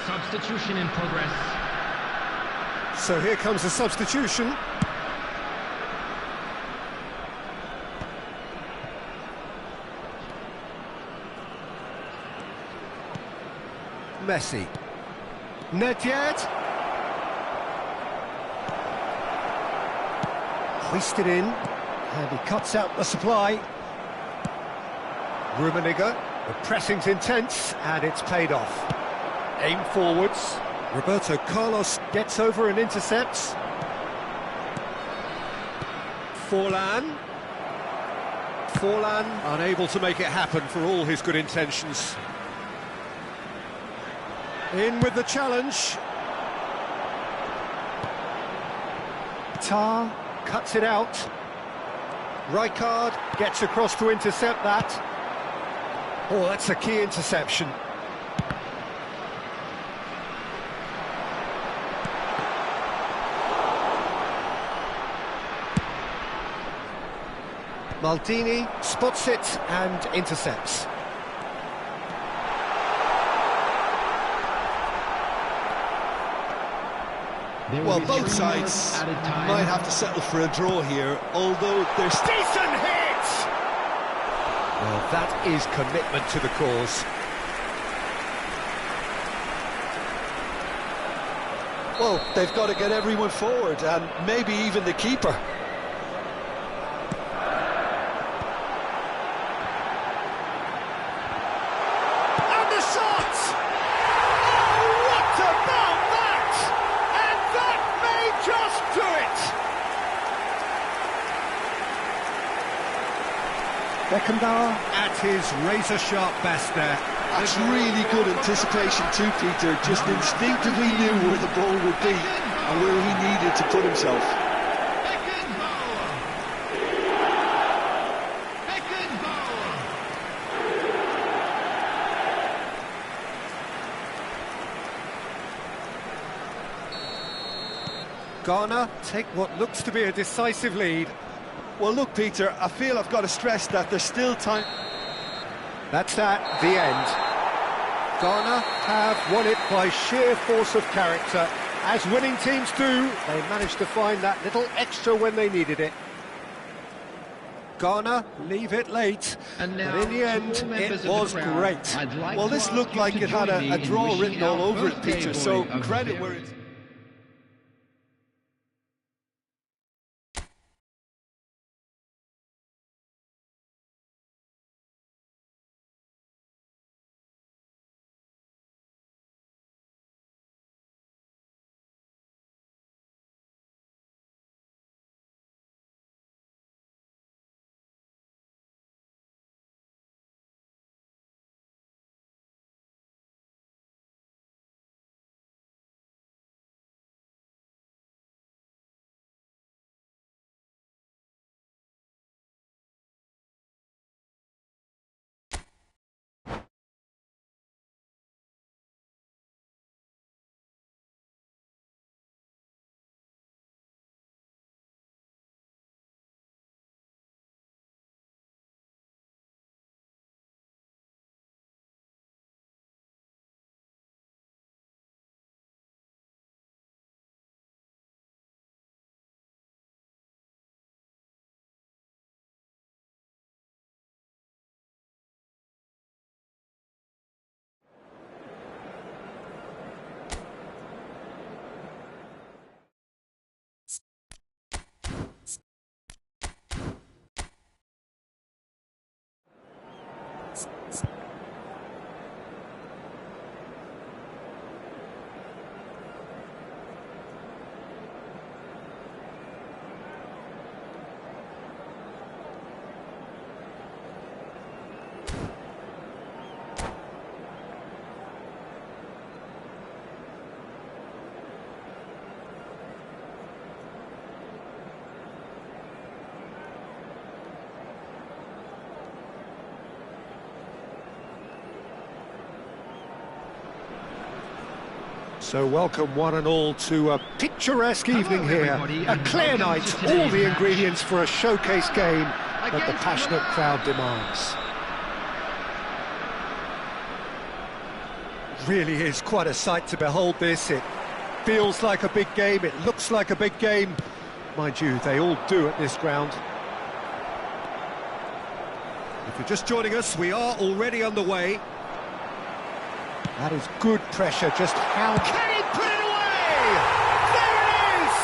Substitution in progress. So here comes a substitution. Messi. Nedved. Hoisted in, and he cuts out the supply. Rummenigge, the pressing's intense, and it's paid off. Aim forwards. Roberto Carlos gets over and intercepts. Forlan. Forlan unable to make it happen for all his good intentions. In with the challenge. Tar cuts it out. Rijkaard gets across to intercept that. Oh, that's a key interception. Maldini spots it and intercepts. Well, both sides might have to settle for a draw here, although there's... Decent hit! Well, that is commitment to the cause. Well, they've got to get everyone forward, and maybe even the keeper. Beckenbauer at his razor-sharp best there. That's really good anticipation too, Peter. Just instinctively knew where the ball would be and where he needed to put himself. Ghana take what looks to be a decisive lead. Well, look, Peter, I feel I've got to stress that there's still time. That's at the end. Ghana have won it by sheer force of character. As winning teams do, they managed to find that little extra when they needed it. Ghana leave it late, but in the end, it was great. Well, this looked like it had a draw written all over it, Peter, so credit where it's... So welcome one and all to a picturesque evening here. A clear night, all the ingredients for a showcase game that the passionate crowd demands. Really is quite a sight to behold this. It feels like a big game, it looks like a big game. Mind you, they all do at this ground. If you're just joining us, we are already underway. That is good pressure, just how can he put it away? There it is!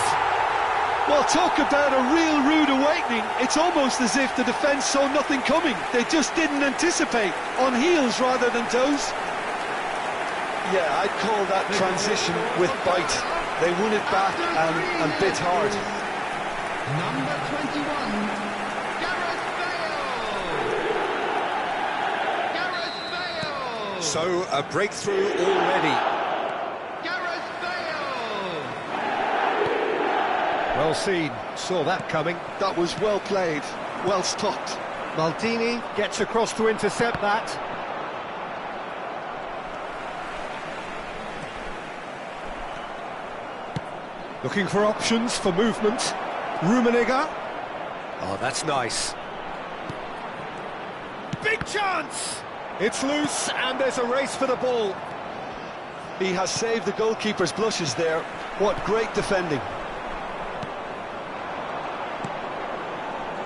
Well, talk about a real rude awakening. It's almost as if the defence saw nothing coming. They just didn't anticipate, on heels rather than toes. Yeah, I'd call that transition with bite. They won it back and bit hard. Number 21. So, a breakthrough already. Well seen, saw that coming. That was well played, well stopped. Maldini gets across to intercept that. Looking for options for movement. Rummenigge. Oh, that's nice. Big chance! It's loose, and there's a race for the ball. He has saved the goalkeeper's blushes there. What great defending.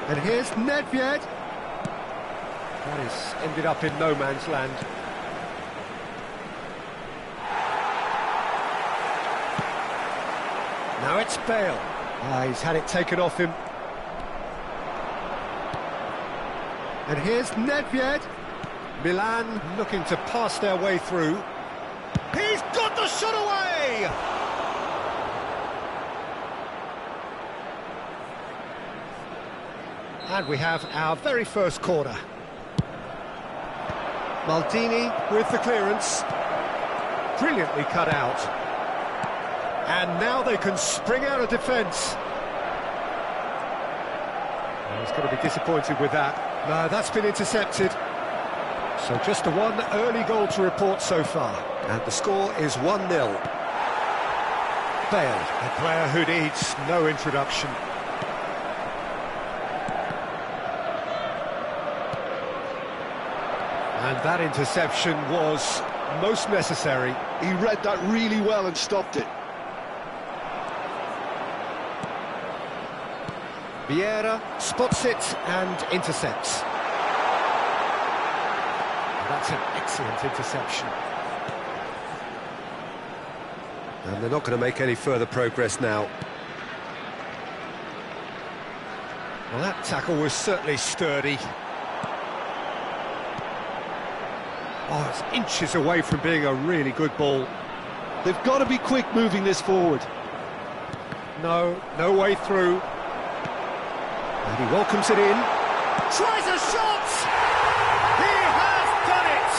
And here's Nedved. That is ended up in no man's land. Now it's Bale. He's had it taken off him. And here's Nedved. Milan looking to pass their way through. He's got the shot away! And we have our very first corner. Maldini with the clearance. Brilliantly cut out. And now they can spring out of defence. He's going to be disappointed with that. No, that's been intercepted. So just one early goal to report so far. And the score is 1-0. Bale, a player who needs no introduction. And that interception was most necessary. He read that really well and stopped it. Vieira spots it and intercepts. That's an excellent interception. And they're not going to make any further progress now. Well, that tackle was certainly sturdy. Oh, it's inches away from being a really good ball. They've got to be quick moving this forward. No way through. And he welcomes it in. Tries a shot! He has done it!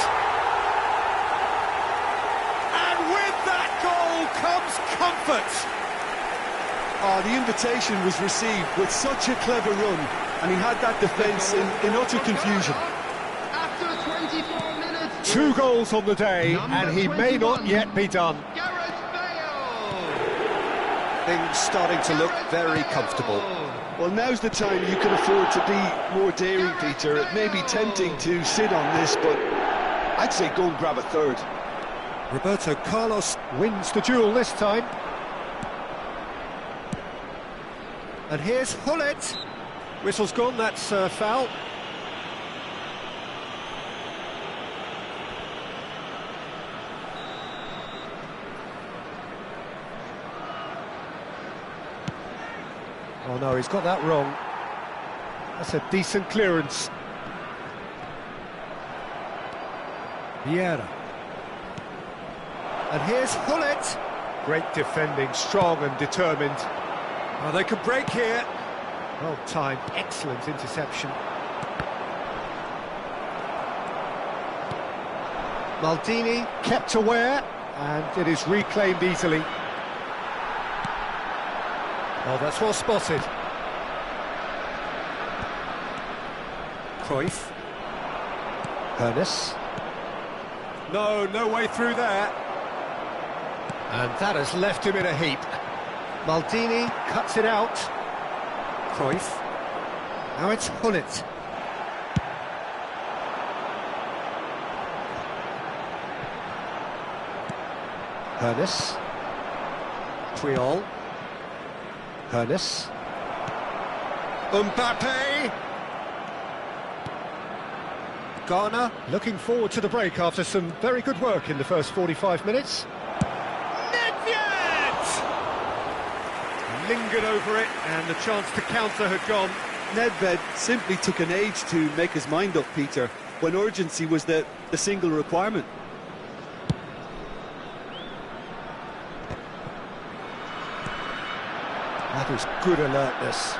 And with that goal comes comfort. Oh, the invitation was received with such a clever run, and he had that defence in utter confusion. After 24 minutes... 2 goals on the day, and he may not yet be done. Things starting to look very comfortable. Well, now's the time you can afford to be more daring, Peter. It may be tempting to sit on this, but I'd say go and grab a third. Roberto Carlos wins the duel this time. And here's Hullet. Whistle's gone, that's foul. Oh no, he's got that wrong. That's a decent clearance. Vieira. And here's Hullet. Great defending, strong and determined. Oh, they could break here. Well timed, excellent interception. Maldini kept aware, and it is reclaimed easily. Oh, that's well spotted. Cruyff. Ernest. No way through there. And that has left him in a heap. Maldini cuts it out. Cruyff. Now it's Hullet. Ernest. Triol. Ernest. Mbappe. Garner looking forward to the break after some very good work in the first 45 minutes. Nedved! Lingered over it, and the chance to counter had gone. Nedved simply took an age to make his mind up, Peter, when urgency was the single requirement. That was good alertness.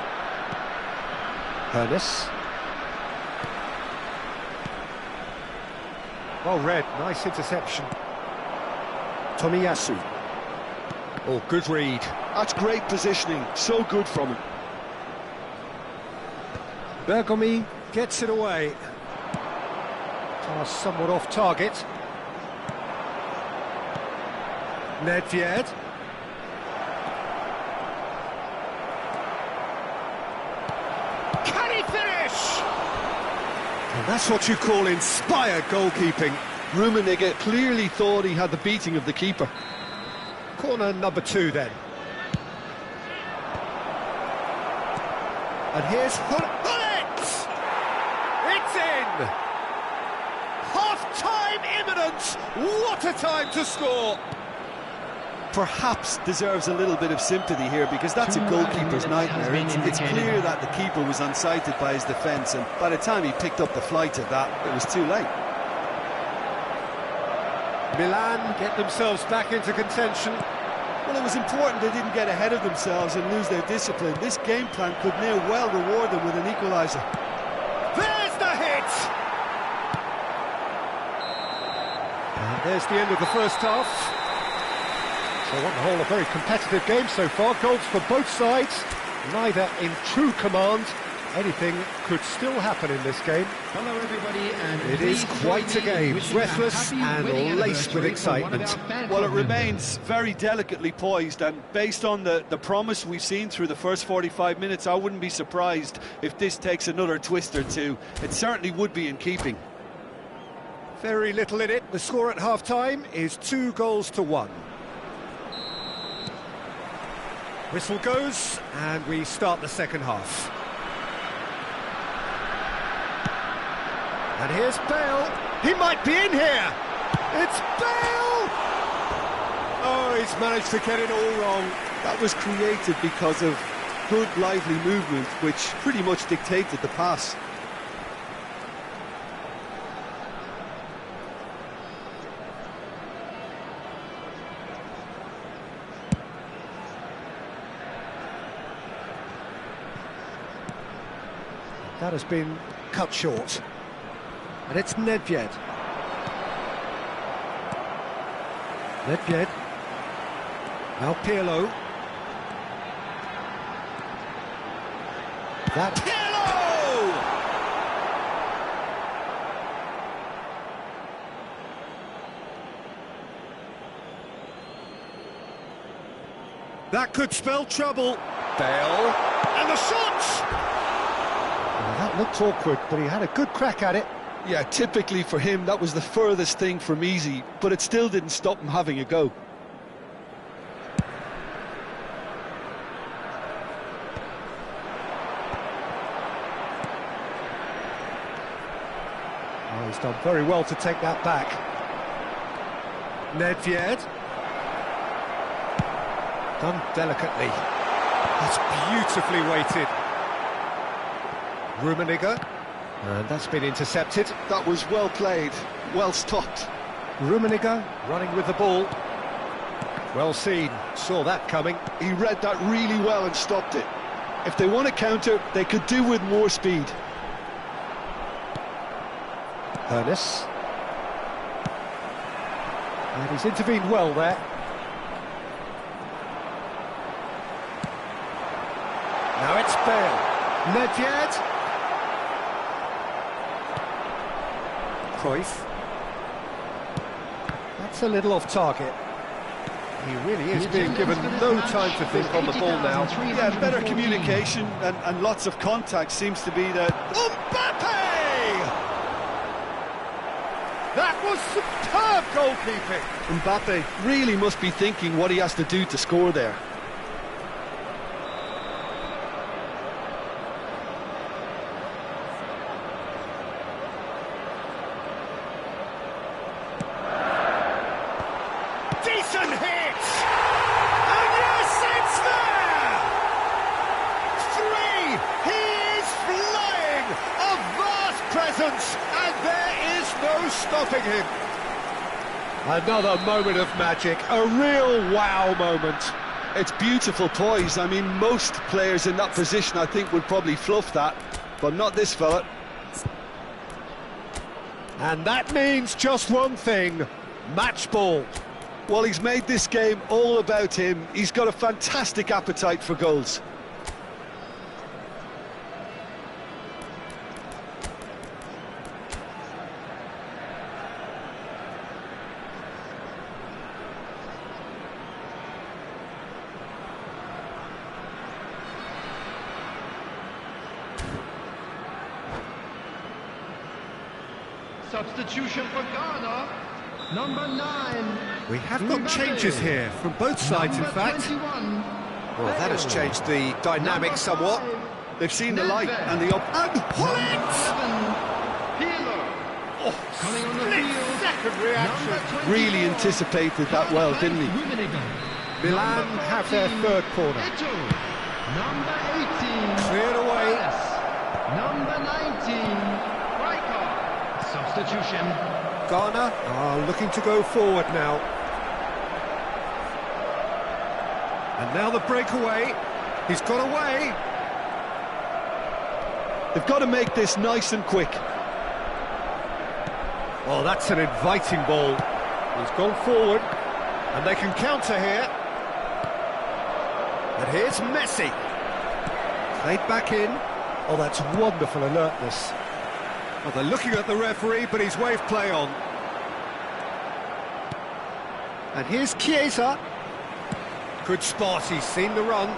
Ernest. Well read, nice interception. Tomiyasu. Oh, good read. That's great positioning, so good from him. Bergomi gets it away. Pass somewhat off target. Nedved. Can he finish? And that's what you call inspired goalkeeping. Rummenigge clearly thought he had the beating of the keeper. Corner number 2 then. And here's Hullet! It's in! Half-time imminent! What a time to score! Perhaps deserves a little bit of sympathy here, because that's a goalkeeper's nightmare. It's clear that the keeper was unsighted by his defence, and by the time he picked up the flight of that, it was too late. Milan get themselves back into contention. Well, it was important they didn't get ahead of themselves and lose their discipline. This game plan could near well reward them with an equaliser. There's the hit! And there's the end of the first half. So on the whole, a very competitive game so far. Goals for both sides, neither in true command, Anything could still happen in this game. Hello everybody, and It is quite a game, breathless and laced with anniversary excitement. from one of our fan Well, it club members. remains very delicately poised, and based on the promise we've seen through the first 45 minutes, I wouldn't be surprised if this takes another twist or two. It certainly would be in keeping. Very little in it. The score at half-time is 2-1. Whistle goes, and we start the second half. And here's Bale. He might be in here. It's Bale! Oh, he's managed to get it all wrong. That was created because of good, lively movement, which pretty much dictated the pass. That has been cut short. And it's Nedved. Nedved. Now Pirlo. That... Pirlo! That could spell trouble. Bale. And the shot! That looked awkward, but he had a good crack at it. Yeah, typically for him, that was the furthest thing from easy, but it still didn't stop him having a go. Oh, he's done very well to take that back. Nedved. Done delicately. That's beautifully weighted. Rummenigge. And that's been intercepted. That was well played, well stopped. Rummenigge running with the ball. Well seen, saw that coming. He read that really well and stopped it. If they want to counter, they could do with more speed. Ernest. And he's intervened well there. Now it's Bale. Nedved. Cruyff. That's a little off target. He really is being given no time to think on the ball now. Yeah, better communication and lots of contact seems to be the... Mbappe! That was superb goalkeeping. Mbappe really must be thinking what he has to do to score there. Decent hit! And yes, it's there! 3! He is flying! A vast presence, and there is no stopping him. Another moment of magic, a real wow moment. It's beautiful poise. I mean, most players in that position, I think, would probably fluff that, but not this fella. And that means just one thing, match ball. Well, he's made this game all about him. He's got a fantastic appetite for goals. Substitution for Ghana, number 9. We have got changes here from both sides, in fact. 21. Well, that has changed the dynamic somewhat. They've seen the light and the... And Hullet! 7, Pirlo. Oh, Coming on the field, second reaction. number 21. Really anticipated that well, didn't he? Rummenigge. Milan Number have their 14, third corner. Eto'o. Number 18. Cleared away. Yes. Number 19. Rijkaard. Substitution. Ghana are looking to go forward now. And now the breakaway. He's got away. They've got to make this nice and quick. Well, that's an inviting ball. He's gone forward, and they can counter here. And here's Messi. Played back in. Oh, that's wonderful alertness. Well, they're looking at the referee, but he's waved play on. And here's Chiesa. Good spot, he's seen the run.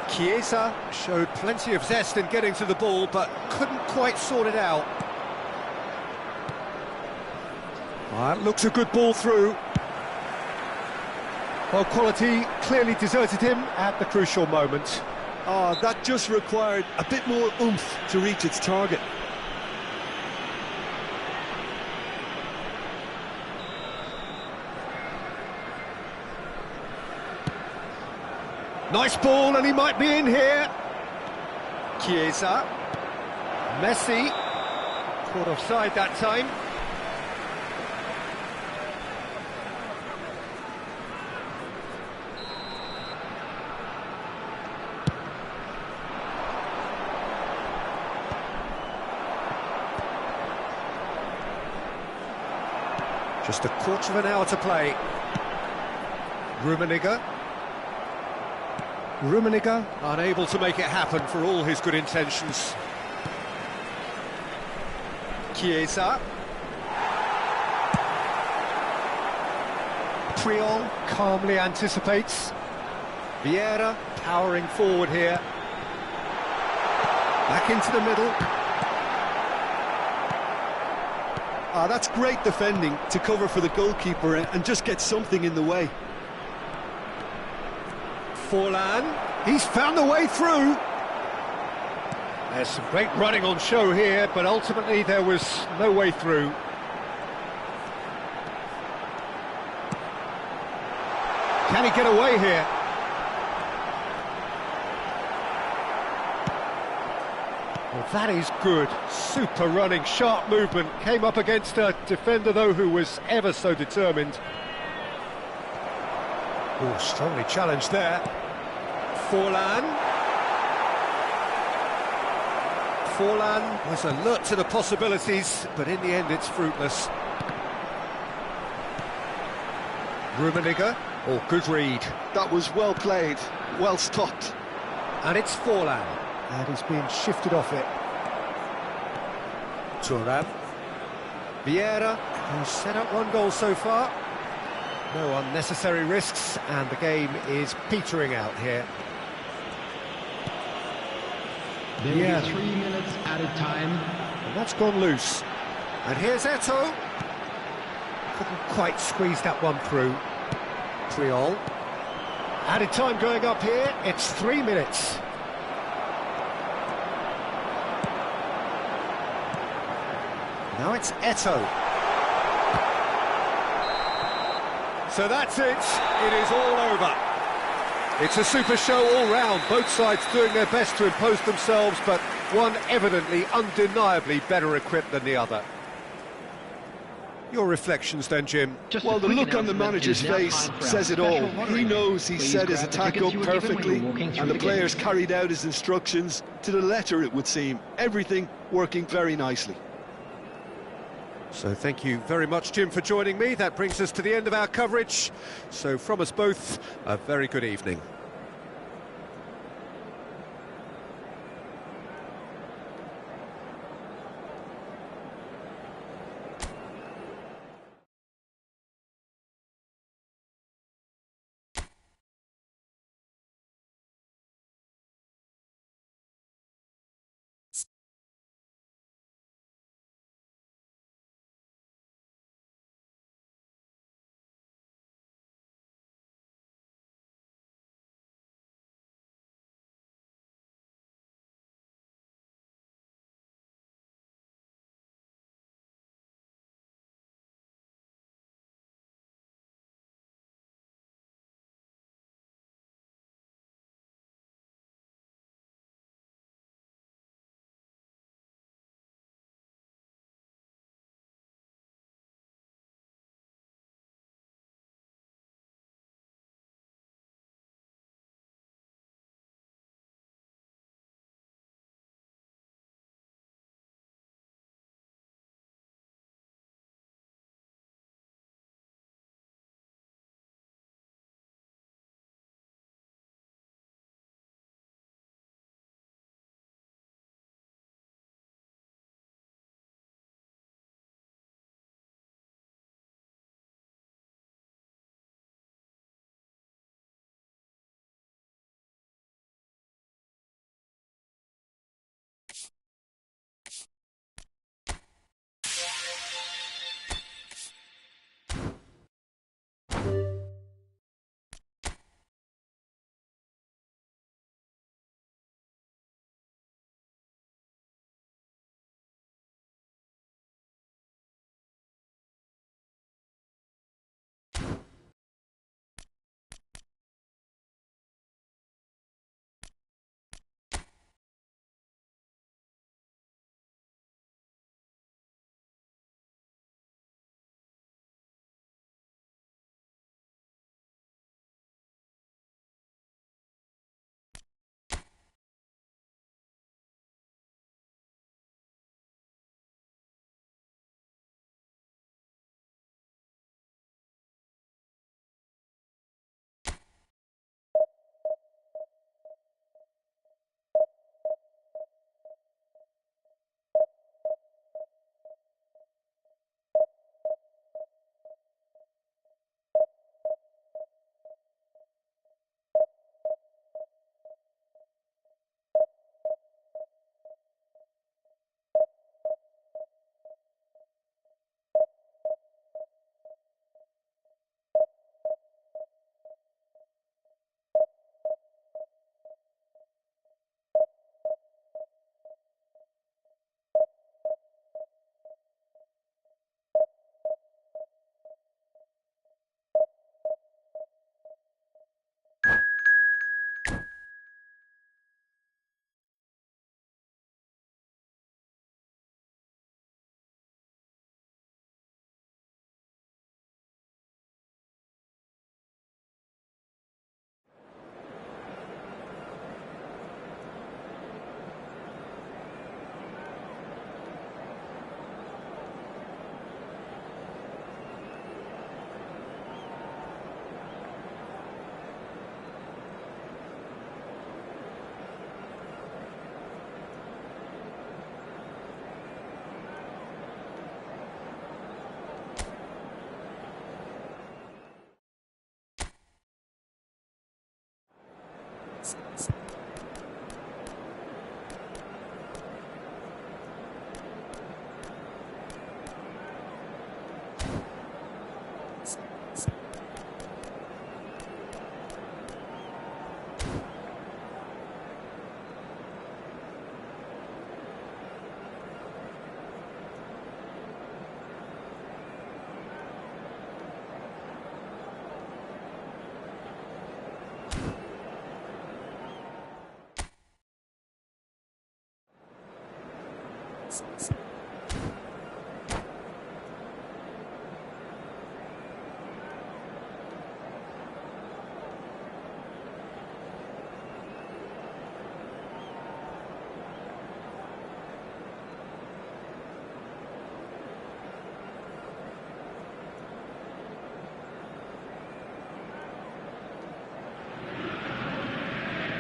Chiesa showed plenty of zest in getting to the ball, but couldn't quite sort it out. That looks a good ball through. Well, quality clearly deserted him at the crucial moment. Oh, that just required a bit more oomph to reach its target. Nice ball, and he might be in here. Chiesa. Messi. Caught offside that time. Just a quarter of an hour to play. Rummenigge unable to make it happen for all his good intentions. Chiesa. Puyol calmly anticipates. Vieira powering forward here. Back into the middle. That's great defending to cover for the goalkeeper and just get something in the way. Forlan, he's found the way through. There's some great running on show here, but ultimately there was no way through. Can he get away here? Well, that is good. Super running, sharp movement. Came up against a defender, though, who was ever so determined. Oh, strongly challenged there. Forlan was alert to the possibilities, but in the end it's fruitless. Rummenigge, oh, good read. That was well played, well stopped. And it's Forlan, and he's being shifted off it. Thuram. Vieira, who's set up one goal so far. No unnecessary risks, and the game is petering out here. There will be 3 minutes added time. And that's gone loose. And here's Eto'o. Couldn't quite squeeze that one through. Puyol. Added time going up here. It's 3 minutes. Now it's Eto'o. So that's it. It is all over. It's a super show all round, both sides doing their best to impose themselves, but one evidently, undeniably better equipped than the other. Your reflections then, Jim? Well, the look on the manager's face says it all. He knows he set his attack up perfectly, and the players carried out his instructions to the letter, it would seem. Everything working very nicely. So thank you very much, Jim, for joining me. That brings us to the end of our coverage. So from us both, a very good evening.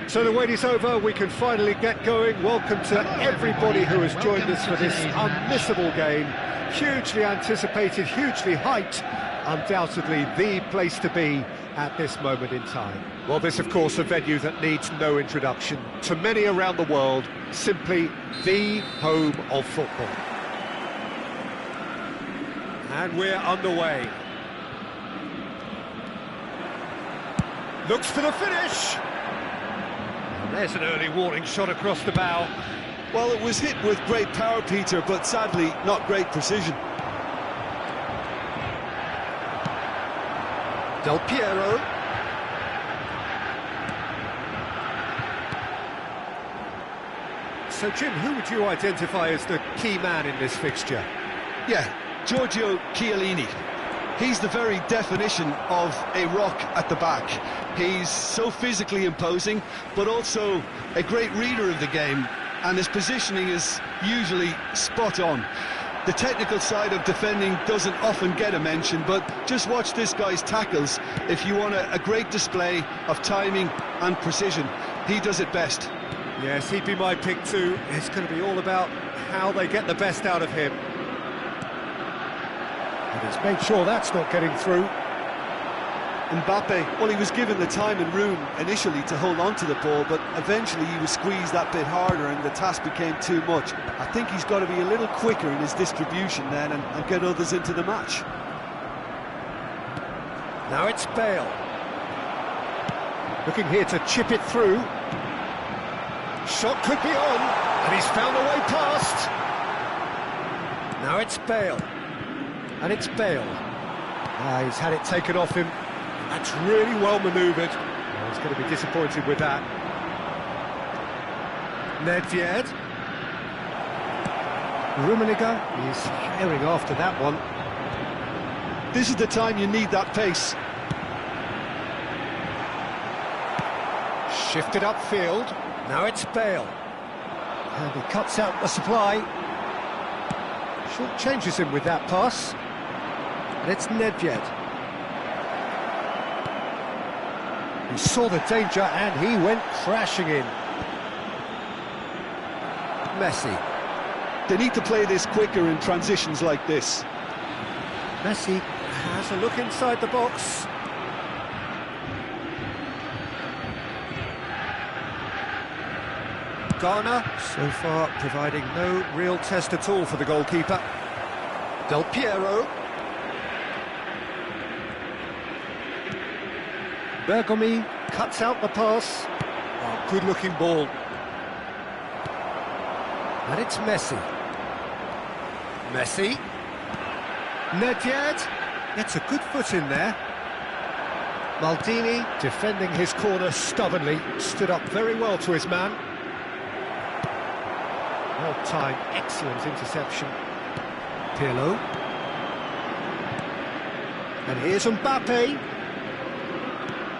So the wait is over, we can finally get going. Welcome to everybody who has joined us for this unmissable game. Hugely anticipated, hugely hyped, undoubtedly the place to be at this moment in time. Well, this, of course, a venue that needs no introduction. To many around the world, simply the home of football. And we're underway. Looks for the finish. There's an early warning shot across the bow. Well, it was hit with great power, Peter, but sadly, not great precision. Del Piero. So, Jim, who would you identify as the key man in this fixture? Yeah, Giorgio Chiellini. He's the very definition of a rock at the back. He's so physically imposing, but also a great reader of the game, and his positioning is usually spot on. The technical side of defending doesn't often get a mention, but just watch this guy's tackles if you want a great display of timing and precision. He does it best. Yes, he'd be my pick too. It's going to be all about how they get the best out of him. And he's made sure that's not getting through. Mbappe, well, he was given the time and room initially to hold on to the ball, but eventually he was squeezed that bit harder and the task became too much. I think he's got to be a little quicker in his distribution then and get others into the match. Now it's Bale. Looking here to chip it through. Shot could be on, and he's found a way past. Now it's Bale. And it's Bale. He's had it taken off him. That's really well manoeuvred. Oh, he's going to be disappointed with that. Nedved. Rummenigge. He's herring after that one. This is the time you need that pace. Shifted upfield. Now it's Bale. And he cuts out the supply. Short changes him with that pass. And it's Nedved. He saw the danger and he went crashing in. Messi. They need to play this quicker in transitions like this. Messi has a look inside the box. Ghana, so far, providing no real test at all for the goalkeeper. Del Piero. Bergomi cuts out the pass. Oh, good-looking ball. And it's Messi. Messi. Nedved gets a good foot in there. Maldini, defending his corner stubbornly, stood up very well to his man. Well-timed, excellent interception. Pirlo. And here's Mbappe.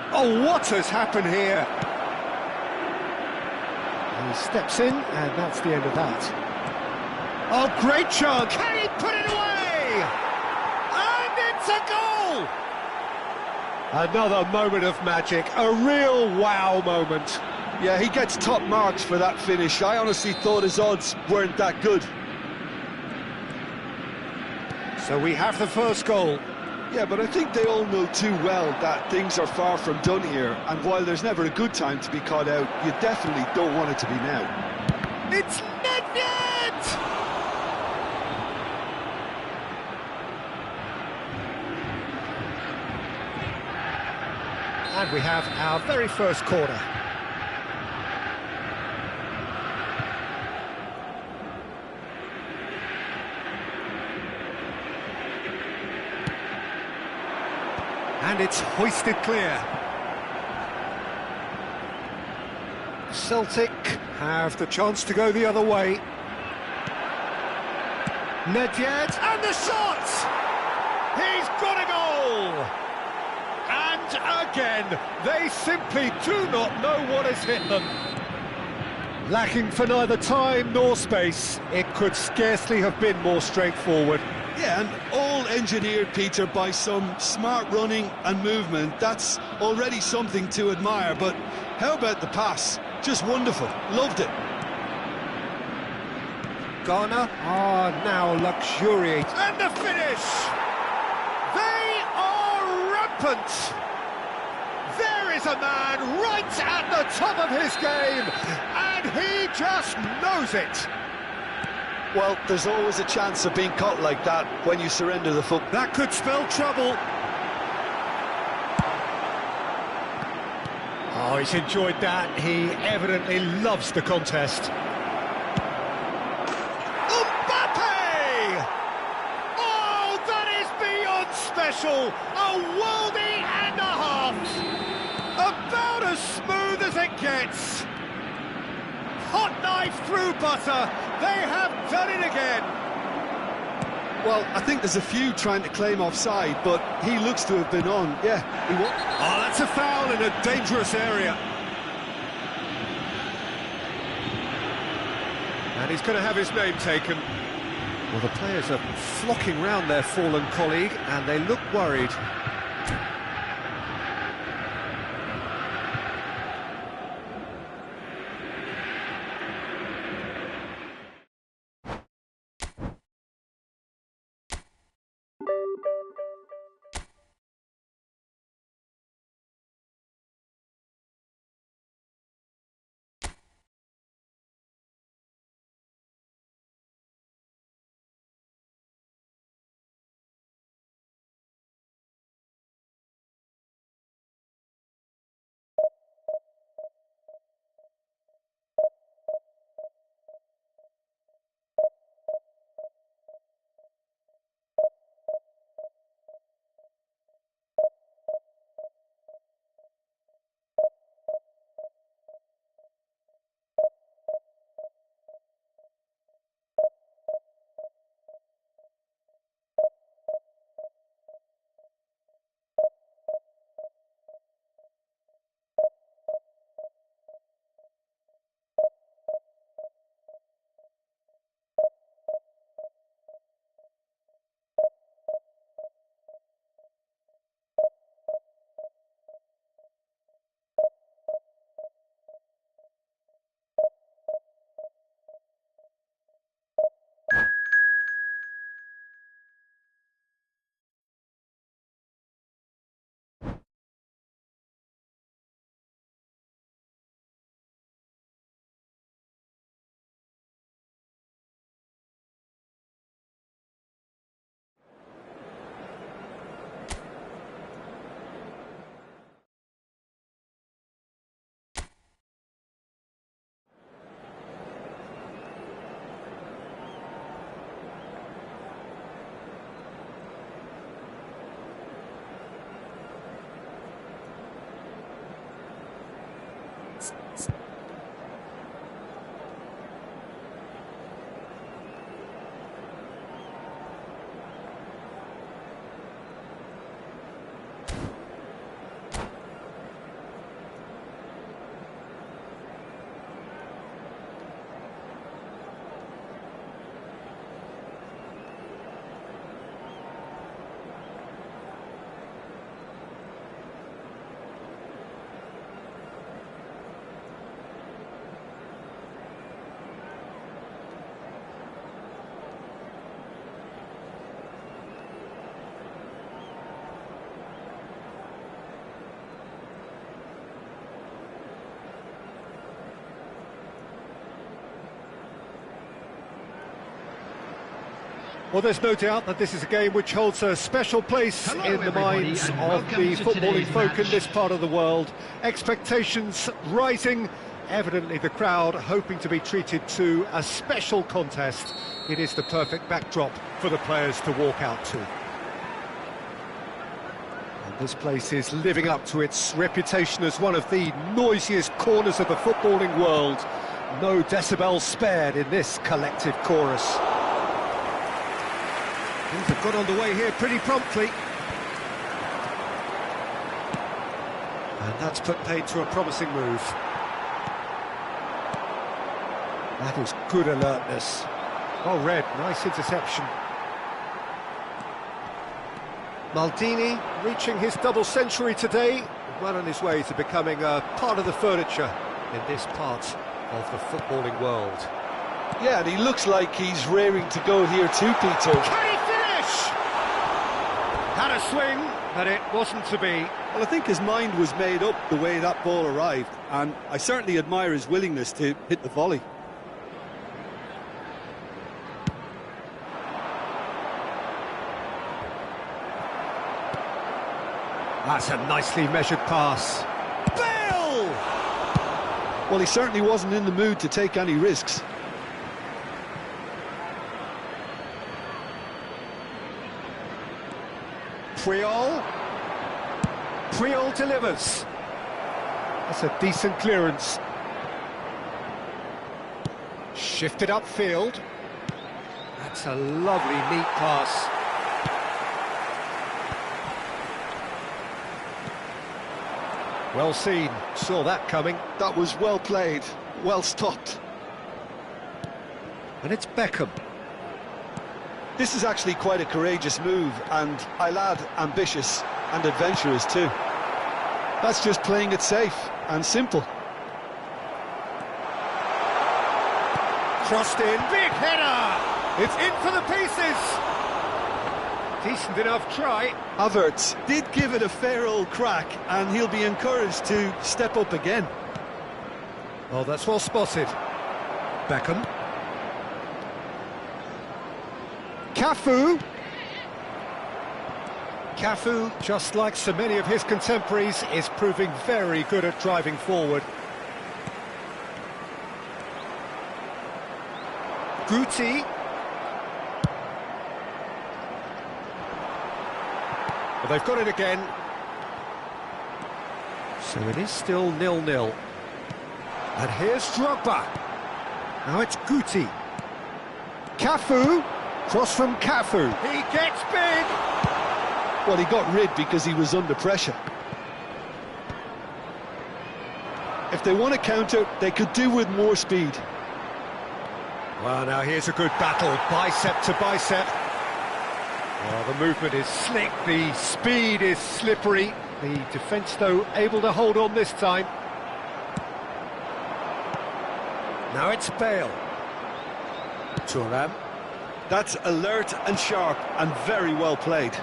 Oh, what has happened here? And he steps in, and that's the end of that. Oh, great chance! Can he put it away? And it's a goal! Another moment of magic, a real wow moment. Yeah, he gets top marks for that finish. I honestly thought his odds weren't that good. So we have the first goal. Yeah, but I think they all know too well that things are far from done here, and while there's never a good time to be caught out, you definitely don't want it to be now. It's Nedved! And we have our very first corner. And it's hoisted clear. Celtic have the chance to go the other way. Nedved, and the shot! He's got a goal! And again, they simply do not know what has hit them. Lacking for neither time nor space, it could scarcely have been more straightforward. Yeah, and all engineered, Peter, by some smart running and movement. That's already something to admire, but how about the pass? Just wonderful. Loved it. Ghana are now luxuriate. And the finish! They are rampant! There is a man right at the top of his game, and he just knows it. Well, there's always a chance of being caught like that when you surrender the foot. That could spell trouble. Oh, he's enjoyed that. He evidently loves the contest. Mbappe! Oh, that is beyond special. A worldie and a half. About as smooth as it gets. Hot knife through butter. They have done it again. Well, I think there's a few trying to claim offside, but he looks to have been on. Yeah, he was. Oh, that's a foul in a dangerous area. And he's going to have his name taken. Well, the players are flocking round their fallen colleague, and they look worried. Well, there's no doubt that this is a game which holds a special place in the minds of the footballing folk in this part of the world. Expectations rising, evidently the crowd hoping to be treated to a special contest. It is the perfect backdrop for the players to walk out to. And this place is living up to its reputation as one of the noisiest corners of the footballing world. No decibels spared in this collective chorus. Things have got underway here pretty promptly. And that's put paid to a promising move. That is good alertness. Oh, Red, nice interception. Maldini reaching his double century today, well on his way to becoming a part of the furniture in this part of the footballing world. Yeah, and he looks like he's raring to go here too, Peter. Can he finish? Had a swing, but it wasn't to be. Well, I think his mind was made up the way that ball arrived, and I certainly admire his willingness to hit the volley. That's a nicely measured pass. Bale! Well, he certainly wasn't in the mood to take any risks. Puyol delivers. That's a decent clearance. Shifted upfield. That's a lovely, neat pass. Well seen, saw that coming. That was well played, well stopped. And it's Beckham. This is actually quite a courageous move, and I'll add ambitious and adventurous too. That's just playing it safe and simple. Crossed in, big header! It's in for the pieces! Decent enough try. Havertz did give it a fair old crack, and he'll be encouraged to step up again. Oh, that's well spotted. Beckham. Cafu, just like so many of his contemporaries, is proving very good at driving forward. Guti. Well, they've got it again. So it is still 0-0. And here's Drogba. Now it's Guti. Cafu. Cross from Cafu. He gets big. Well, he got rid because he was under pressure. If they want to counter, they could do with more speed. Well, now here's a good battle, bicep to bicep. Well, the movement is slick, the speed is slippery. The defence, though, able to hold on this time. Now it's Bale. Thuram. That's alert and sharp and very well played.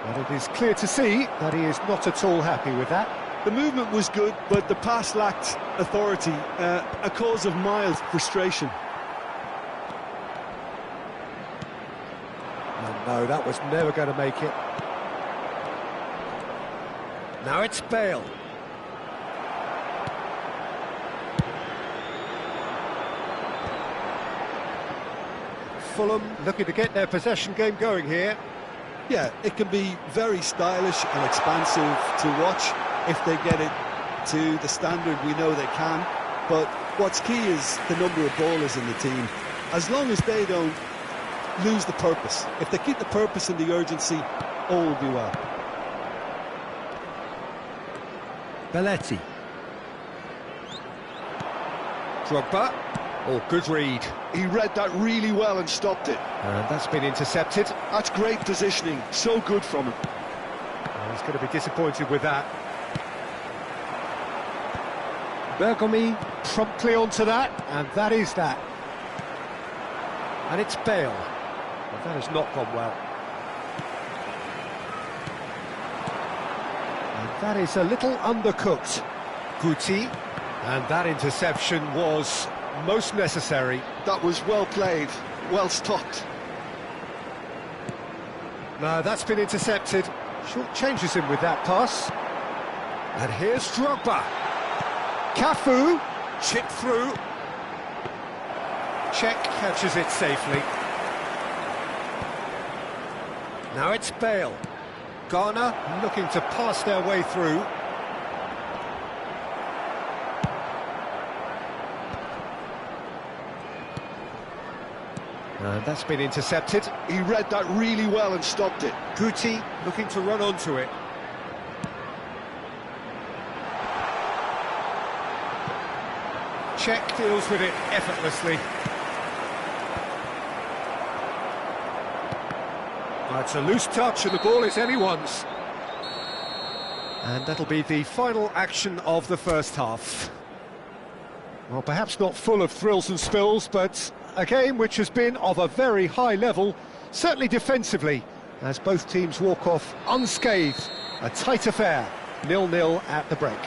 But it is clear to see that he is not at all happy with that. The movement was good, but the pass lacked authority, a cause of mild frustration. Oh, no, that was never going to make it. Now it's Bale. Fulham looking to get their possession game going here. Yeah, it can be very stylish and expansive to watch if they get it to the standard we know they can. But what's key is the number of ballers in the team. As long as they don't lose the purpose, if they keep the purpose and the urgency, all will be well. Belletti. Drogba. Oh, good read. He read that really well and stopped it. And that's been intercepted. That's great positioning, so good from him. Oh, he's going to be disappointed with that. Bergomi promptly onto that, and that is that. And it's Bale. Well, that has not gone well. And that is a little undercooked. Guti. And that interception was most necessary. That was well played, well stopped. No, that's been intercepted. Short changes him with that pass. And here's Drogba. Cafu, chip through. Czech catches it safely. Now it's Bale. Ghana looking to pass their way through. And that's been intercepted. He read that really well and stopped it. Guti looking to run onto it. Czech deals with it effortlessly. It's a loose touch and the ball is anyone's. And that'll be the final action of the first half. Well, perhaps not full of thrills and spills, but a game which has been of a very high level, certainly defensively, as both teams walk off unscathed. A tight affair, 0-0 at the break.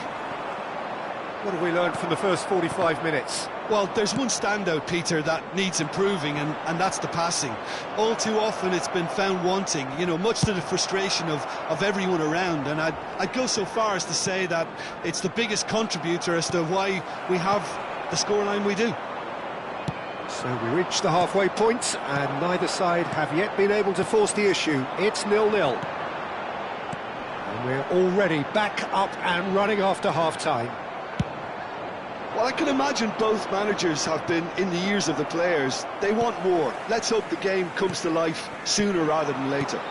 What have we learned from the first 45 minutes? Well, there's one standout, Peter, that needs improving, and that's the passing. All too often it's been found wanting, you know, much to the frustration of everyone around, and I'd go so far as to say that it's the biggest contributor as to why we have the scoreline we do. So we reach the halfway point, and neither side have yet been able to force the issue. It's 0-0. And we're already back up and running after half-time. Well, I can imagine both managers have been in the ears of the players. They want more. Let's hope the game comes to life sooner rather than later.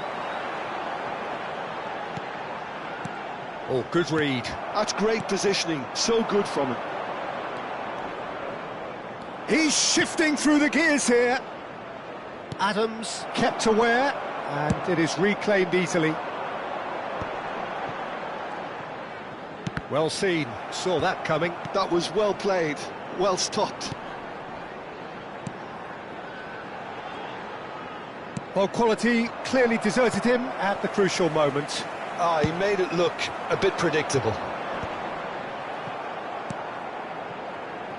Oh, good read. That's great positioning. So good from him. He's shifting through the gears here. Adams kept aware, and it is reclaimed easily. Well seen, saw that coming. That was well played, well stopped. Well, quality clearly deserted him at the crucial moment. He made it look a bit predictable.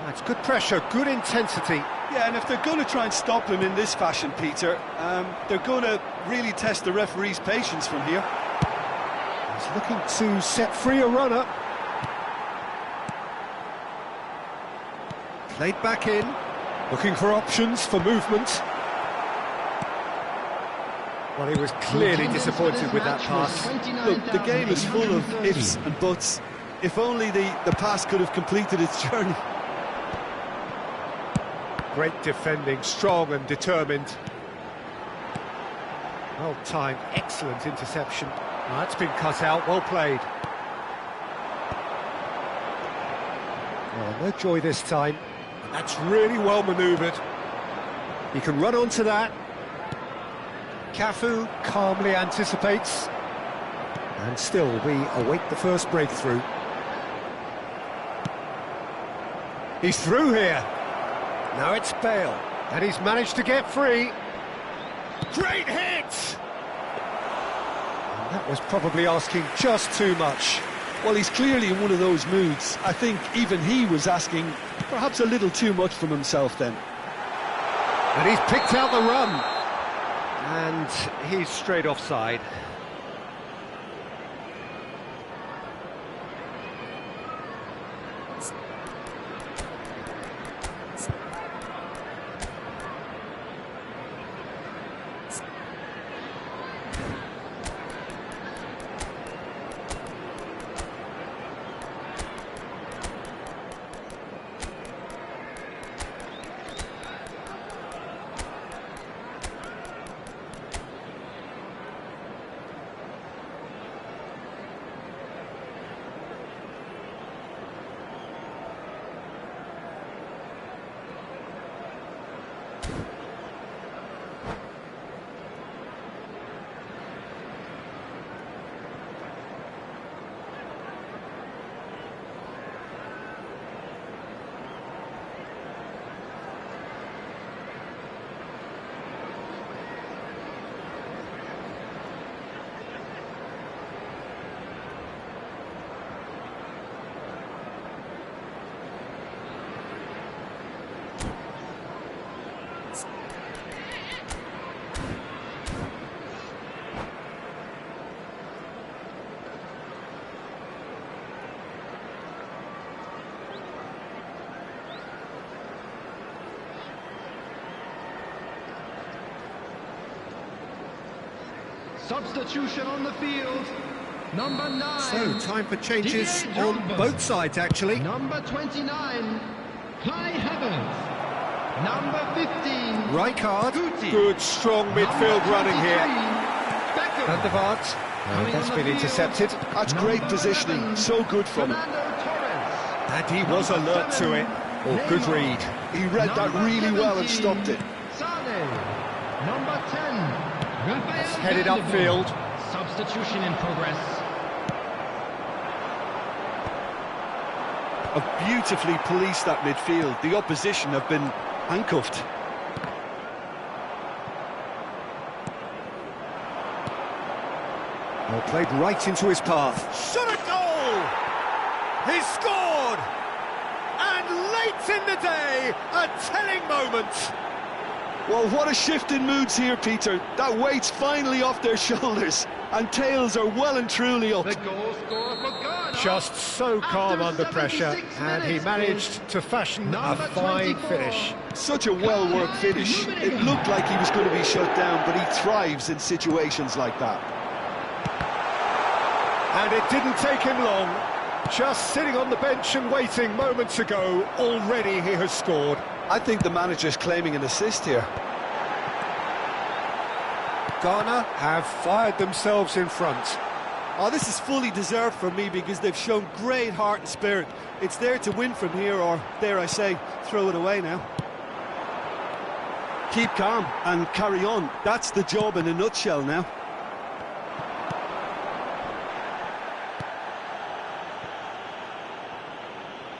That's good pressure, good intensity. Yeah, and if they're going to try and stop him in this fashion, Peter, they're going to really test the referee's patience from here. He's looking to set free a runner. Played back in, looking for options for movement. Well, he was clearly disappointed with that pass. Look, the game is full of ifs and buts. If only the pass could have completed its journey. Great defending, strong and determined. Well timed, excellent interception. Well, that's been cut out, well played. Well, no joy this time. That's really well manoeuvred. He can run onto that. Cafu calmly anticipates. And still we await the first breakthrough. He's through here. Now it's Bale. And he's managed to get free. Great hit! And that was probably asking just too much. Well, he's clearly in one of those moods. I think even he was asking perhaps a little too much from himself then. And he's picked out the run. And he's straight offside. Substitution on the field. Number 9. So, time for changes on both sides, actually. Number 29, Kai Havertz. Number 15. Rijkaard. Guti. Good, strong midfield Number running here. 23, Beckham. Van der Vaart. Coming That's on been the field. intercepted. That's Number great positioning, 11, so good from him. Fernando Torres. And he was Number alert to 7, it. Oh, good Neymar. read. He read that Number really well and 17, stopped it. Sane. Number 10, Rafael Headed Van der upfield. Vaart. Substitution in progress. Have beautifully policed that midfield. The opposition have been handcuffed. Well, played right into his path. Shot a goal! He scored! And late in the day, a telling moment. Well, what a shift in moods here, Peter. That weight's finally off their shoulders, and tails are well and truly up. The goal scorer for Ghana. Just so calm After under pressure, 76 and he minutes managed to fashion a number fine 24. finish. Such a well-worked finish. It looked like he was going to be shut down, but he thrives in situations like that. And it didn't take him long. Just sitting on the bench and waiting moments ago, already he has scored. I think the manager's claiming an assist here. Ghana have fired themselves in front. Oh, this is fully deserved for me because they've shown great heart and spirit. It's there to win from here, or dare I say, throw it away now. Keep calm and carry on. That's the job in a nutshell now.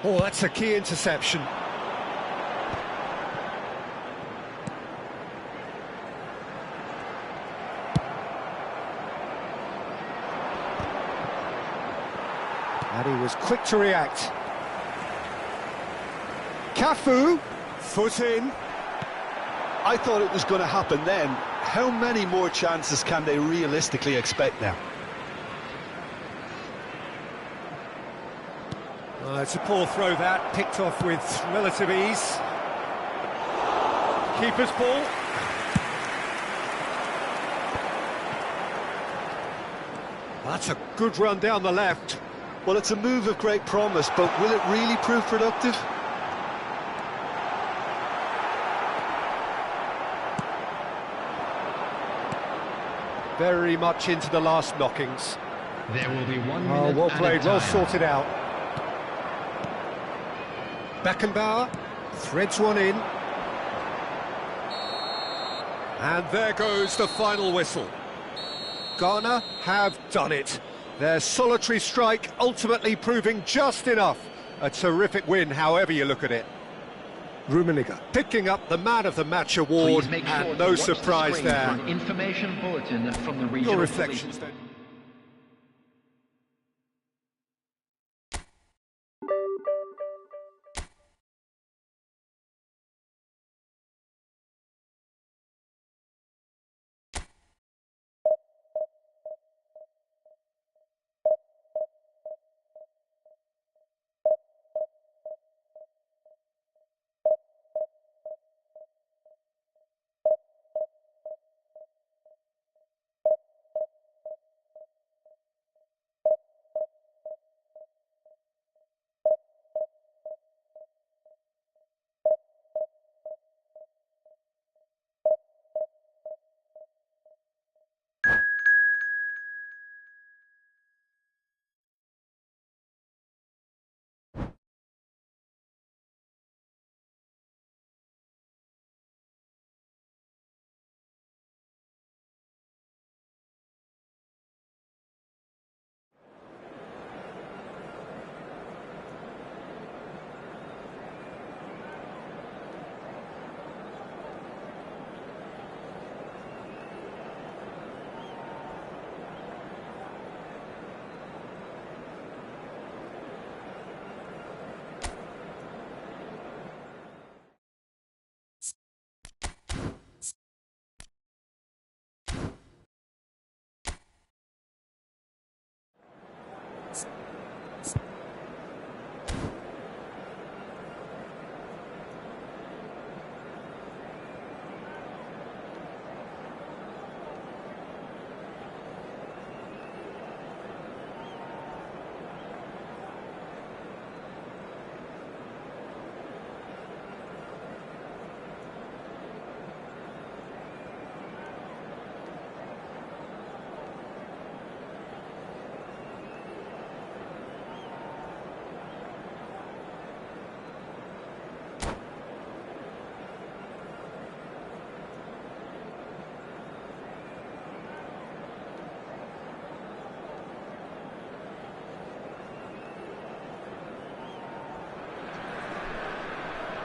Oh, that's a key interception. And he was quick to react. Cafu, foot in. I thought it was going to happen then. How many more chances can they realistically expect now? It's a poor throw that, picked off with relative ease. Keeper's ball. That's a good run down the left. Well, it's a move of great promise, but will it really prove productive? Very much into the last knockings. There will be 1 Oh, minute well added played, well time. sorted out. Beckenbauer threads one in. And there goes the final whistle. Ghana have done it. Their solitary strike ultimately proving just enough. A terrific win, however you look at it. Rummenigge picking up the Man of the Match award, Please make sure and to no watch the surprise screen there. for an information bulletin from the regional Your police. reflections then?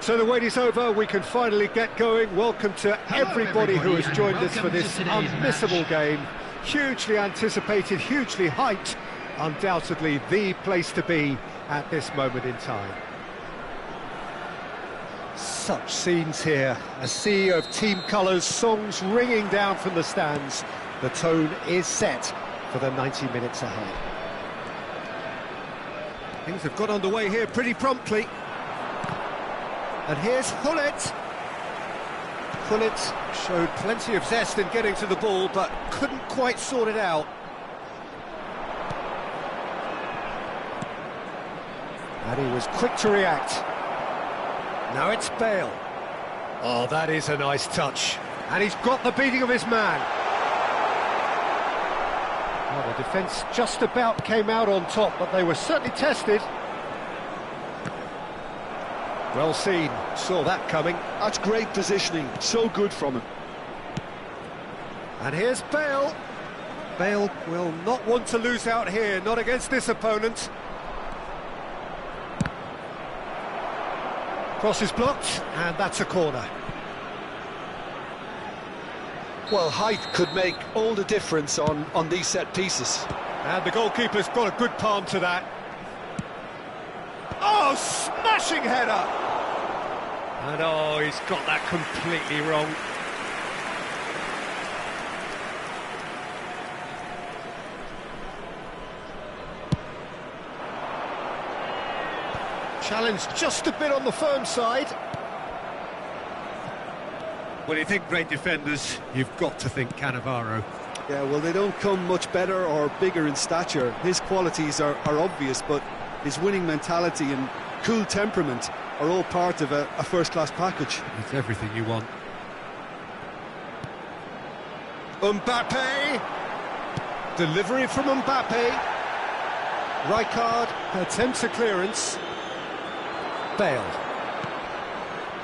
So the wait is over, we can finally get going. Welcome to everybody who has joined us for this unmissable game. Hugely anticipated, hugely hyped, undoubtedly the place to be at this moment in time. Such scenes here, a sea of team colours, songs ringing down from the stands. The tone is set for the 90 minutes ahead. Things have got underway here pretty promptly. And here's Hullet. Hullet showed plenty of zest in getting to the ball, but couldn't quite sort it out. And he was quick to react. Now it's Bale. Oh, that is a nice touch. And he's got the beating of his man. Well, the defence just about came out on top, but they were certainly tested. Well seen, saw that coming. That's great positioning, so good from him. And here's Bale. Bale will not want to lose out here, not against this opponent. Cross is blocked, and that's a corner. Well, height could make all the difference on these set pieces. And the goalkeeper's got a good palm to that. Oh, smashing header! And oh, he's got that completely wrong. Challenge just a bit on the firm side. When you think great defenders, you've got to think Cannavaro. Yeah, well, they don't come much better or bigger in stature. His qualities are obvious, but his winning mentality and cool temperament are all part of a first-class package. It's everything you want. Mbappe! Delivery from Mbappe. Rijkaard attempts a clearance. Bale.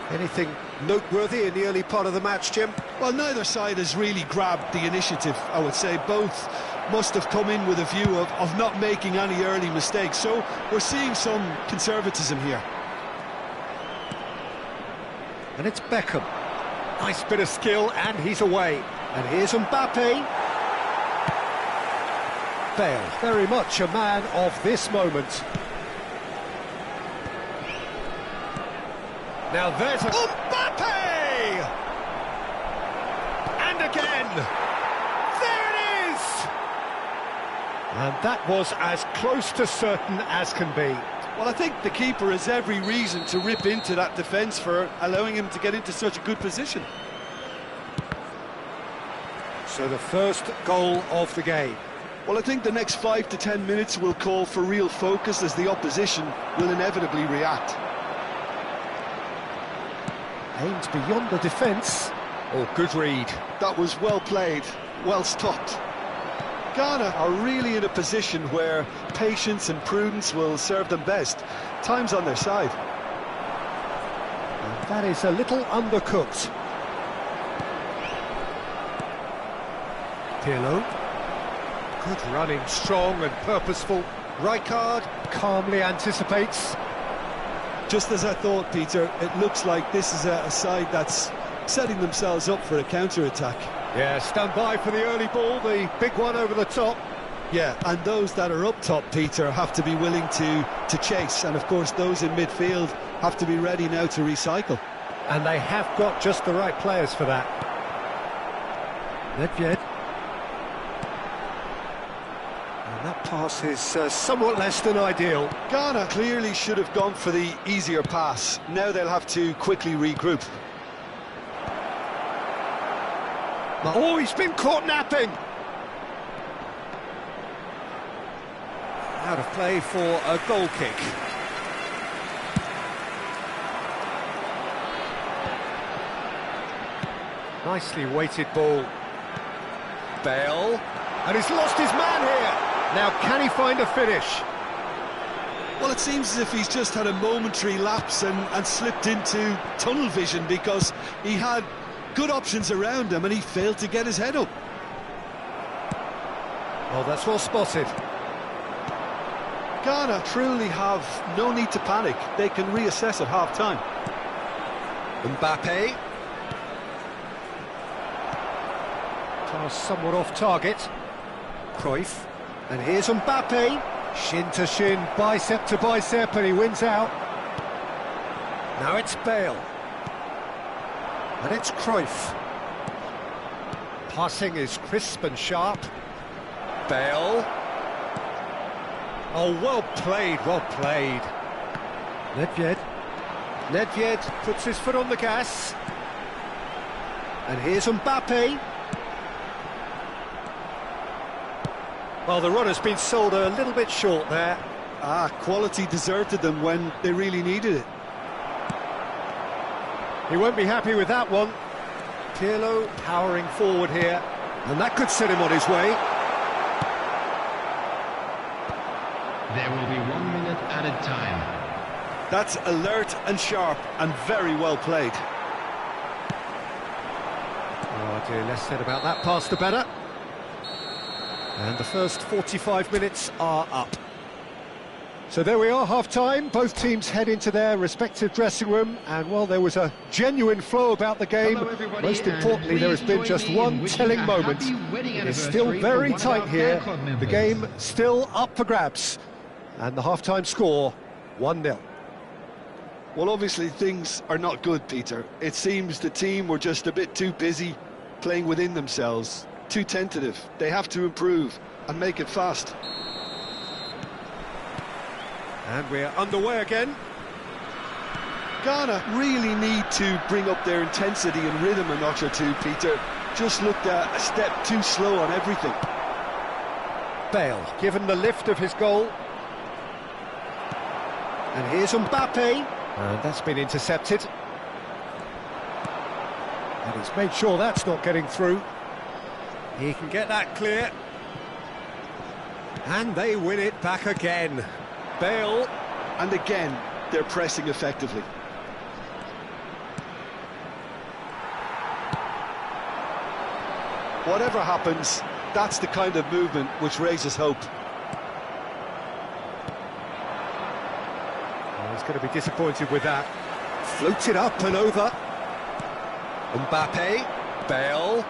Anything noteworthy in the early part of the match, Jim? Well, neither side has really grabbed the initiative, I would say. Both must have come in with a view of not making any early mistakes, so we're seeing some conservatism here. And it's Beckham. Nice bit of skill, and he's away. And here's Mbappe. Bale, very much a man of this moment. Now there's a... Mbappe! And again! There it is! And that was as close to certain as can be. Well, I think the keeper has every reason to rip into that defence for allowing him to get into such a good position. So the first goal of the game. Well, I think the next 5 to 10 minutes will call for real focus as the opposition will inevitably react. Aimed beyond the defence. Oh, good read. That was well played, well stopped. Ghana are really in a position where patience and prudence will serve them best. Time's on their side. And that is a little undercooked. Pirlo. Good running, strong and purposeful. Rijkaard calmly anticipates. Just as I thought, Peter, it looks like this is a side that's setting themselves up for a counter-attack. Yeah, stand by for the early ball, the big one over the top. Yeah, and those that are up top, Peter, have to be willing to chase. And, of course, those in midfield have to be ready now to recycle. And they have got just the right players for that. Nedved. And that pass is somewhat less than ideal. Ghana clearly should have gone for the easier pass. Now they'll have to quickly regroup. Oh, he's been caught napping. Out of play for a goal kick. Nicely weighted ball. Bale. And he's lost his man here. Now, can he find a finish? Well, it seems as if he's just had a momentary lapse and slipped into tunnel vision, because he had good options around him and he failed to get his head up. Well, that's well spotted. Ghana truly have no need to panic. They can reassess at half-time. Mbappe. Pass somewhat off target. Cruyff. And here's Mbappe. Shin to shin, bicep to bicep, and he wins out. Now it's Bale. And it's Cruyff. Passing is crisp and sharp. Bale. Oh, well played, well played. Nedved. Nedved puts his foot on the gas. And here's Mbappe. Well, the run has been sold a little bit short there. Quality deserted them when they really needed it. He won't be happy with that one. Pirlo powering forward here, and that could set him on his way. There will be 1 minute added time. That's alert and sharp and very well played. Oh dear, less said about that pass the better. And the first 45 minutes are up. So there we are, half-time. Both teams head into their respective dressing room, and well, there was a genuine flow about the game. Most importantly, there has been just one telling moment. It is still very tight here. The game still up for grabs. And the half-time score, 1-0. Well, obviously things are not good, Peter. It seems the team were just a bit too busy playing within themselves. Too tentative. They have to improve and make it fast. And we're underway again. Ghana really need to bring up their intensity and rhythm a notch or two, Peter. Just looked a step too slow on everything. Bale, given the lift of his goal. And here's Mbappe. And that's been intercepted. And he's made sure that's not getting through. He can get that clear. And they win it back again. Bale. And again, they're pressing effectively. Whatever happens, that's the kind of movement which raises hope. Well, he's going to be disappointed with that. Floated up and over. Mbappe. Bale.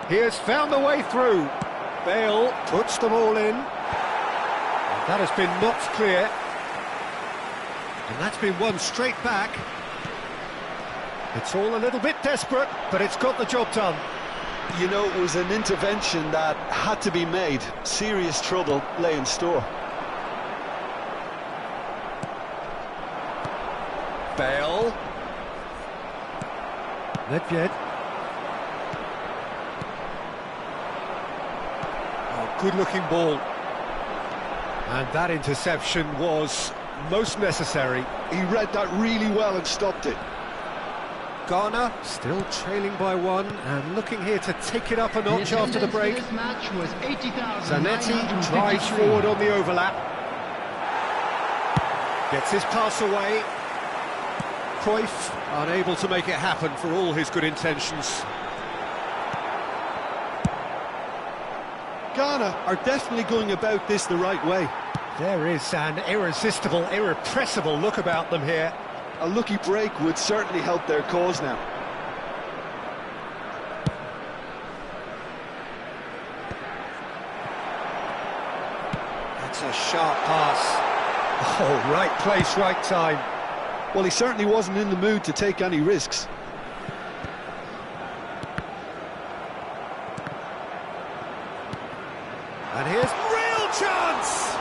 He has found the way through. Bale puts them all in. And that has been knocked clear. And that's been won straight back. It's all a little bit desperate, but it's got the job done. You know, it was an intervention that had to be made. Serious trouble lay in store. Bale. Nedved. Good-looking ball. And that interception was most necessary. He read that really well and stopped it. Ghana still trailing by one and looking here to take it up a notch after the break. Zanetti drives forward on the overlap. Gets his pass away. Cruyff unable to make it happen for all his good intentions. Ghana are definitely going about this the right way. There is an irresistible, irrepressible look about them here. A lucky break would certainly help their cause now. That's a sharp pass. Oh, right place, right time. Well, he certainly wasn't in the mood to take any risks. And here's real chance!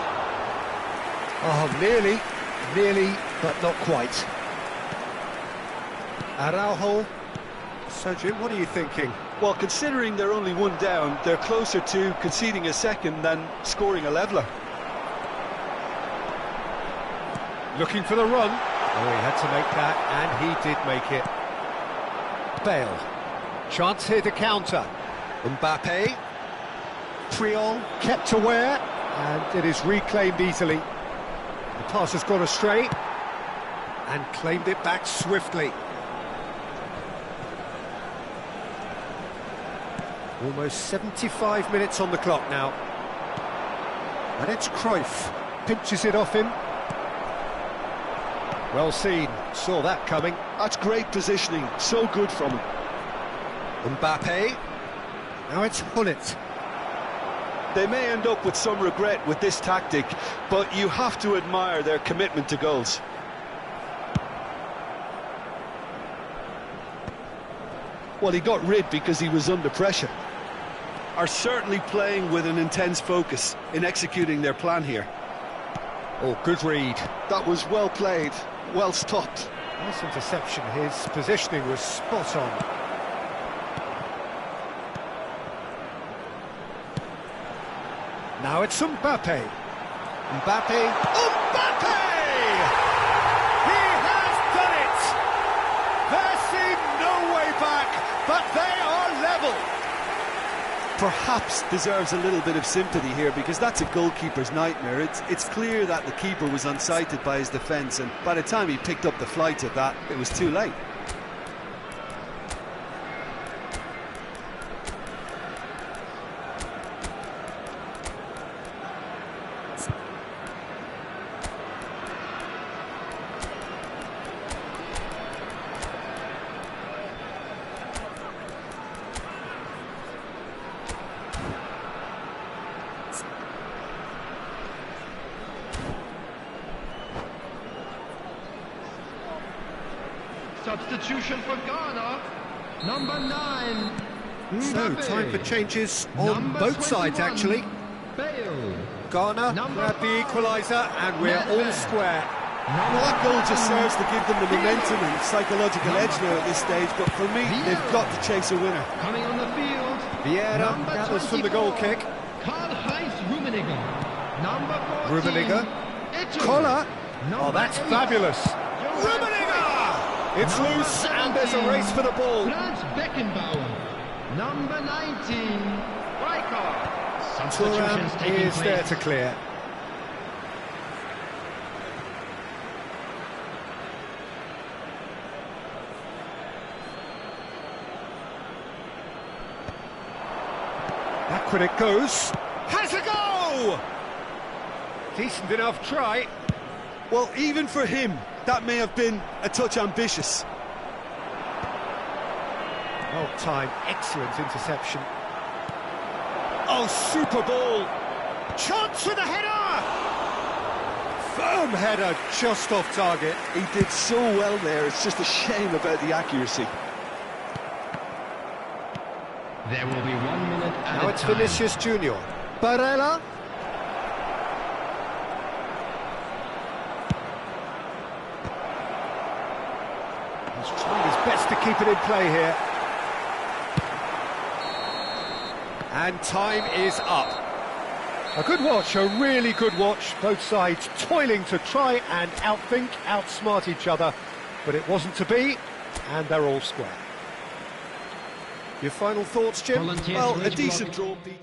Oh, nearly, but not quite. Araujo. So, Jim, what are you thinking? Well, considering they're only one down, they're closer to conceding a second than scoring a leveller. Looking for the run. Oh, he had to make that, and he did make it. Bale. Chance here to counter. Mbappe. Triol kept aware, and it is reclaimed easily. The pass has gone astray, and claimed it back swiftly. Almost 75 minutes on the clock now. And it's Cruyff. Pinches it off him. Well seen, saw that coming. That's great positioning, so good from him. Mbappe. Now it's Hullet. They may end up with some regret with this tactic, but you have to admire their commitment to goals. Well, he got rid because he was under pressure. Are certainly playing with an intense focus in executing their plan here. Oh, good read. That was well played, well stopped. Nice interception, his positioning was spot on. Now it's Mbappe. Mbappe. Mbappe! He has done it! There seemed no way back, but they are level. Perhaps deserves a little bit of sympathy here, because that's a goalkeeper's nightmare. It's clear that the keeper was unsighted by his defence, and by the time he picked up the flight of that, it was too late. Substitution for Ghana. Number 9. So, Mbappe. time for changes on Number both sides, 21, actually. Bale. Ghana Number had the 5, equaliser, and we're all Nedved. square. Well, that goal just serves to give them the momentum and psychological edge now at this stage, but for me, they've got to chase a winner. Coming on the field. Vieira Number gathers from the goal 24, kick. Karl-Heinz Rummenigge. Number 14. Rummenigge. Italy. Collar. Number Oh, that's 8, fabulous. Rummenigge! It's Number loose, and there's a 17, race for the ball. Franz Beckenbauer. Number 19. Rijkaard. Substitutions Thuram taking is place. there to clear. Back when it goes. Has a go! Decent enough try. Well, even for him, that may have been a touch ambitious. Well timed, excellent interception. Oh, super ball! Chance for the header! Firm header, just off target. He did so well there, it's just a shame about the accuracy. There will be 1 minute at Now a it's time. Vinicius Junior. Barella. He's trying his best to keep it in play here. And time is up. A good watch, a really good watch. Both sides toiling to try and outthink, outsmart each other. But it wasn't to be, and they're all square. Your final thoughts, Jim? Volunteers Well, for a each decent block. draw, Pete.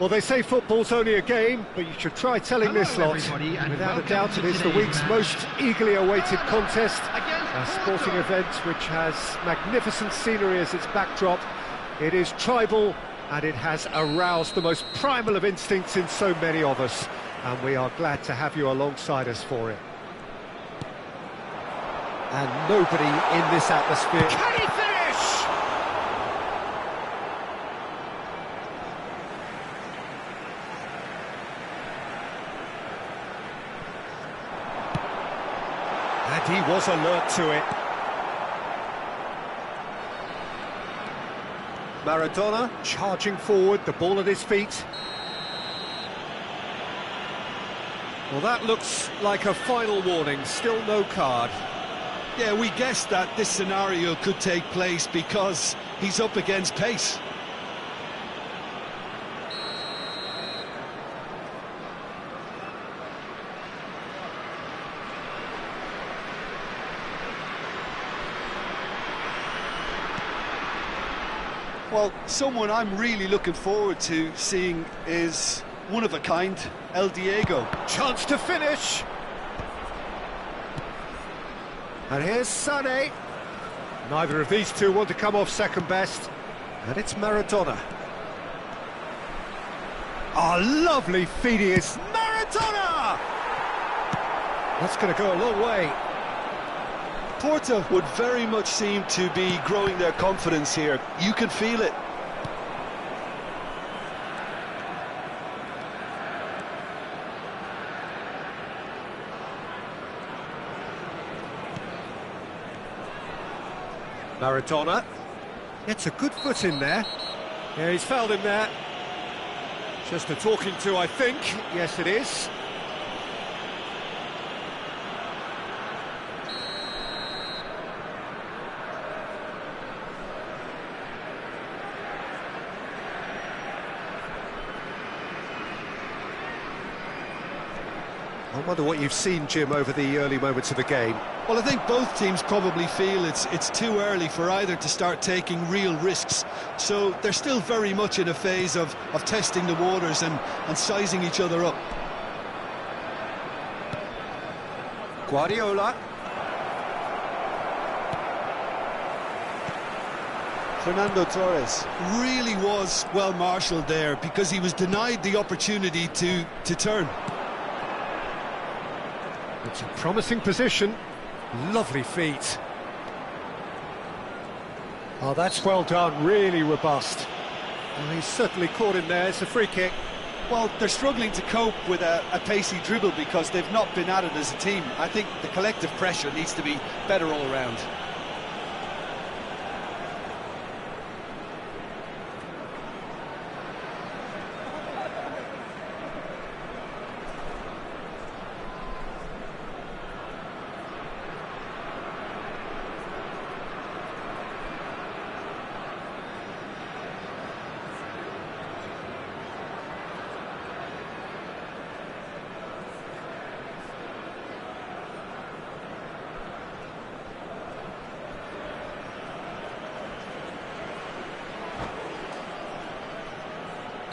Well, they say football's only a game, but you should try telling Hello, this lot. everybody, and Without a welcome doubt, to it is the today's week's match. most eagerly awaited contest. Against A sporting Porto. event which has magnificent scenery as its backdrop. It is tribal, and it has aroused the most primal of instincts in so many of us. And we are glad to have you alongside us for it. And nobody in this atmosphere... Can he finish? And he was alert to it. Maradona charging forward, the ball at his feet. Well, that looks like a final warning, still no card. Yeah, we guessed that this scenario could take place because he's up against pace. Well, someone I'm really looking forward to seeing is one of a kind, El Diego. Chance to finish. And here's Sané. Neither of these two want to come off second best. And it's Maradona. Oh, lovely feed he is. Maradona! That's going to go a long way. Porto would very much seem to be growing their confidence here. You can feel it. Maradona gets a good foot in there. Yeah, he's fouled him there. Just a talking to, I think. Yes, it is. I wonder what you've seen, Jim, over the early moments of the game. Well, I think both teams probably feel it's too early for either to start taking real risks. So they're still very much in a phase of testing the waters and sizing each other up. Guardiola. Fernando Torres really was well marshalled there because he was denied the opportunity to turn. It's a promising position. Lovely feet. Oh, that's well done, really robust. Well, he's certainly caught him there. It's a free kick. Well, they're struggling to cope with a pacey dribble because they've not been at it as a team. I think the collective pressure needs to be better all around.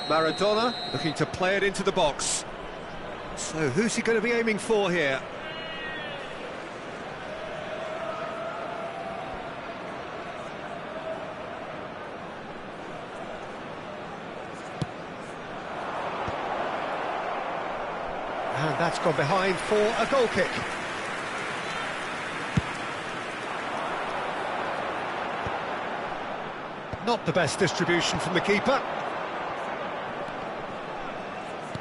Maradona looking to play it into the box. So who's he going to be aiming for here? And that's gone behind for a goal kick. Not the best distribution from the keeper.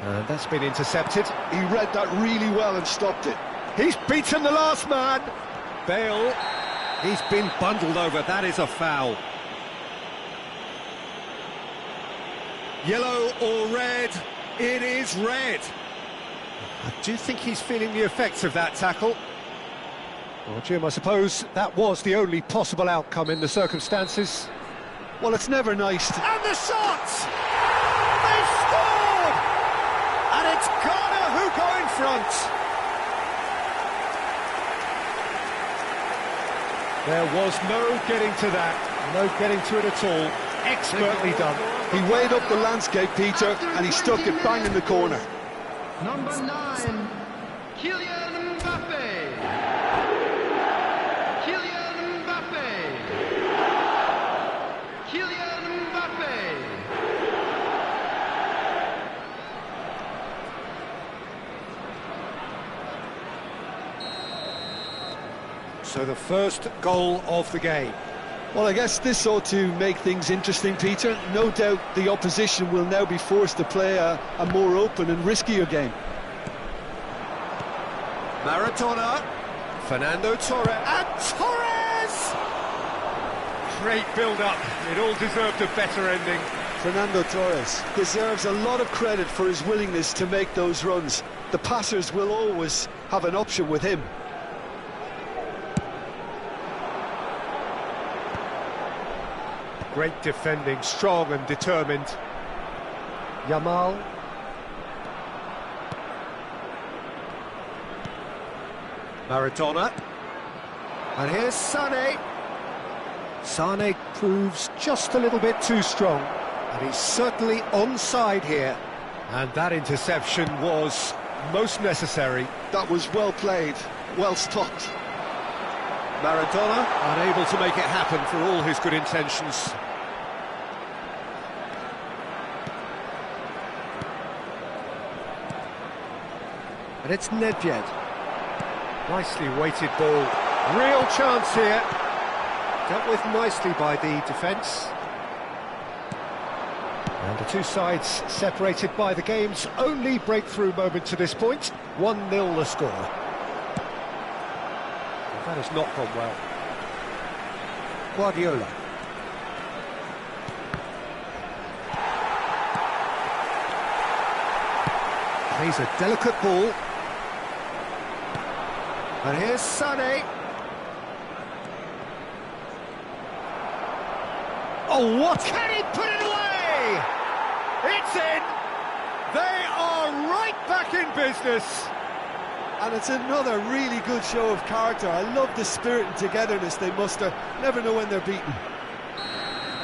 And that's been intercepted. He read that really well and stopped it. He's beaten the last man. Bale, he's been bundled over. That is a foul. Yellow or red? It is red. I do think he's feeling the effects of that tackle. Well, Jim, I suppose that was the only possible outcome in the circumstances. Well, it's never nice to... And the shot! They've scored! And it's Ghana who go in front. There was no getting to that, no getting to it at all. Expertly done. He weighed up the landscape, Peter, and he stuck it bang in the corner. Number 9, Kylian Mbappe. Kylian Mbappe. Kylian Mbappe. So the first goal of the game. Well, I guess this ought to make things interesting, Peter. No doubt the opposition will now be forced to play a more open and riskier game. Maradona, Fernando Torres, and Torres! Great build-up. It all deserved a better ending. Fernando Torres deserves a lot of credit for his willingness to make those runs. The passers will always have an option with him. Great defending, strong and determined. Yamal. Maradona. And here's Sané. Sané proves just a little bit too strong. And he's certainly onside here. And that interception was most necessary. That was well played, well stopped. Maradona unable to make it happen for all his good intentions. And it's Nedved. Nicely weighted ball. Real chance here. Dealt with nicely by the defence. And the two sides separated by the game's only breakthrough moment to this point. 1-0 the score. That has not gone well. Guardiola. Plays a delicate ball. And here's Sané. Oh, what? Can he put it away? It's in! They are right back in business. And it's another really good show of character. I love the spirit and togetherness they muster. Never know when they're beaten.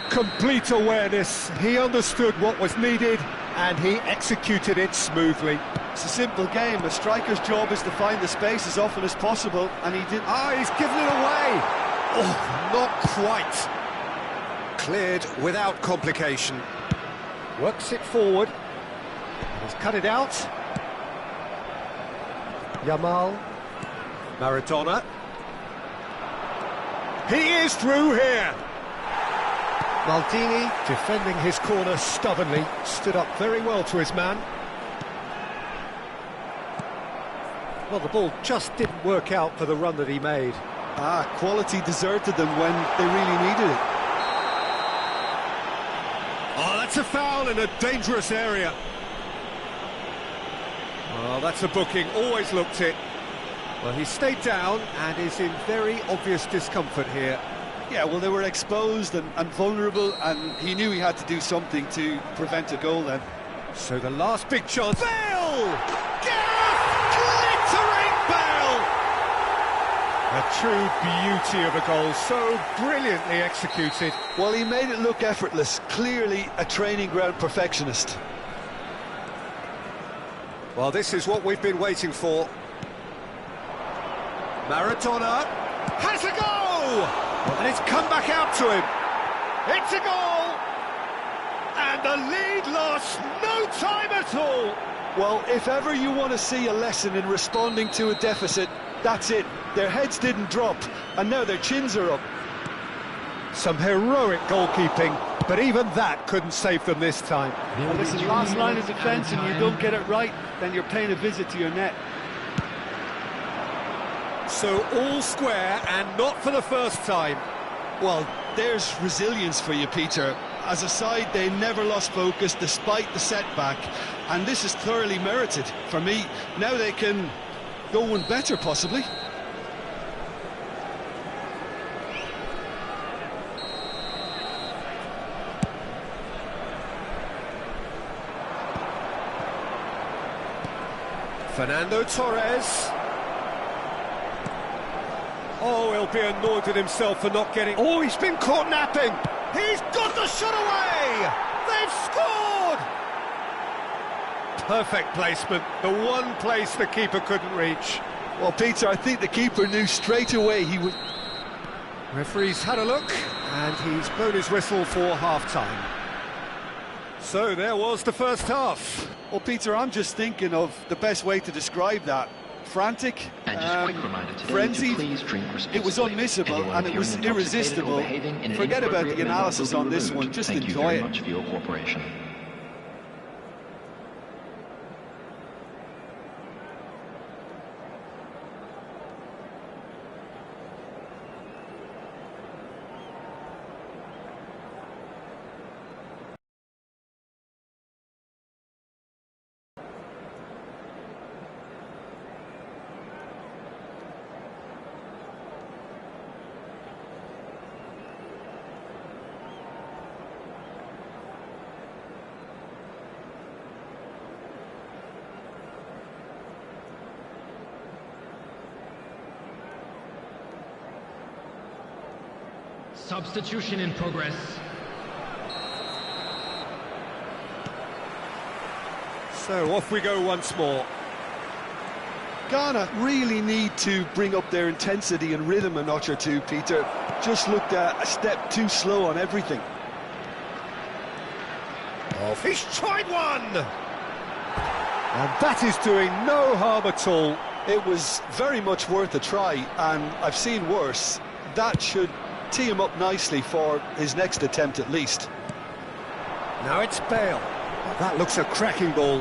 Complete awareness. He understood what was needed and he executed it smoothly. It's a simple game. A striker's job is to find the space as often as possible, and he did. He's given it away. Oh, not quite. Cleared without complication. Works it forward. He's cut it out. Yamal. Maradona. He is through here. Maldini, defending his corner stubbornly, stood up very well to his man. Well, the ball just didn't work out for the run that he made. Quality deserted them when they really needed it. Oh, that's a foul in a dangerous area. Oh, that's a booking, always looked it. Well, he stayed down and is in very obvious discomfort here. Yeah, well, they were exposed and vulnerable, and he knew he had to do something to prevent a goal then. So the last big chance... Bale! Gareth! Glittering Bale! A true beauty of a goal, so brilliantly executed. Well, he made it look effortless, clearly a training ground perfectionist. Well, this is what we've been waiting for. Maradona has a goal! And it's come back out to him. It's a goal! And the lead lost no time at all. Well, if ever you want to see a lesson in responding to a deficit, that's it. Their heads didn't drop, and now their chins are up. Some heroic goalkeeping, but even that couldn't save them this time. Well, listen, last line of defence and you don't get it right, then you're paying a visit to your net. So all square, and not for the first time. Well, there's resilience for you, Peter. As a side, they never lost focus despite the setback, and this is thoroughly merited. For me, now they can go one better, possibly. Fernando Torres. Oh, he'll be annoyed with himself for not getting... Oh, he's been caught napping. He's got the shot away! They've scored! Perfect placement, the one place the keeper couldn't reach. Well, Peter, I think the keeper knew straight away he would... Referee's had a look, and he's blown his whistle for half-time. So there was the first half. Well, Peter, I'm just thinking of the best way to describe that. Frantic, And just a quick reminder today frenzied, to please drink responsibly. it was unmissable Anyone and it was appearing intoxicated or irresistible. behaving in an Forget about the inappropriate manner analysis will be on this removed. one, just Thank enjoy you very it. much for your cooperation. Substitution in progress. So off we go once more. Ghana really need to bring up their intensity and rhythm a notch or two, Peter. Just looked a step too slow on everything. Off, he's tried one! And that is doing no harm at all. It was very much worth a try, and I've seen worse. That should tee him up nicely for his next attempt at least. Now it's Bale. Well, that looks a cracking ball.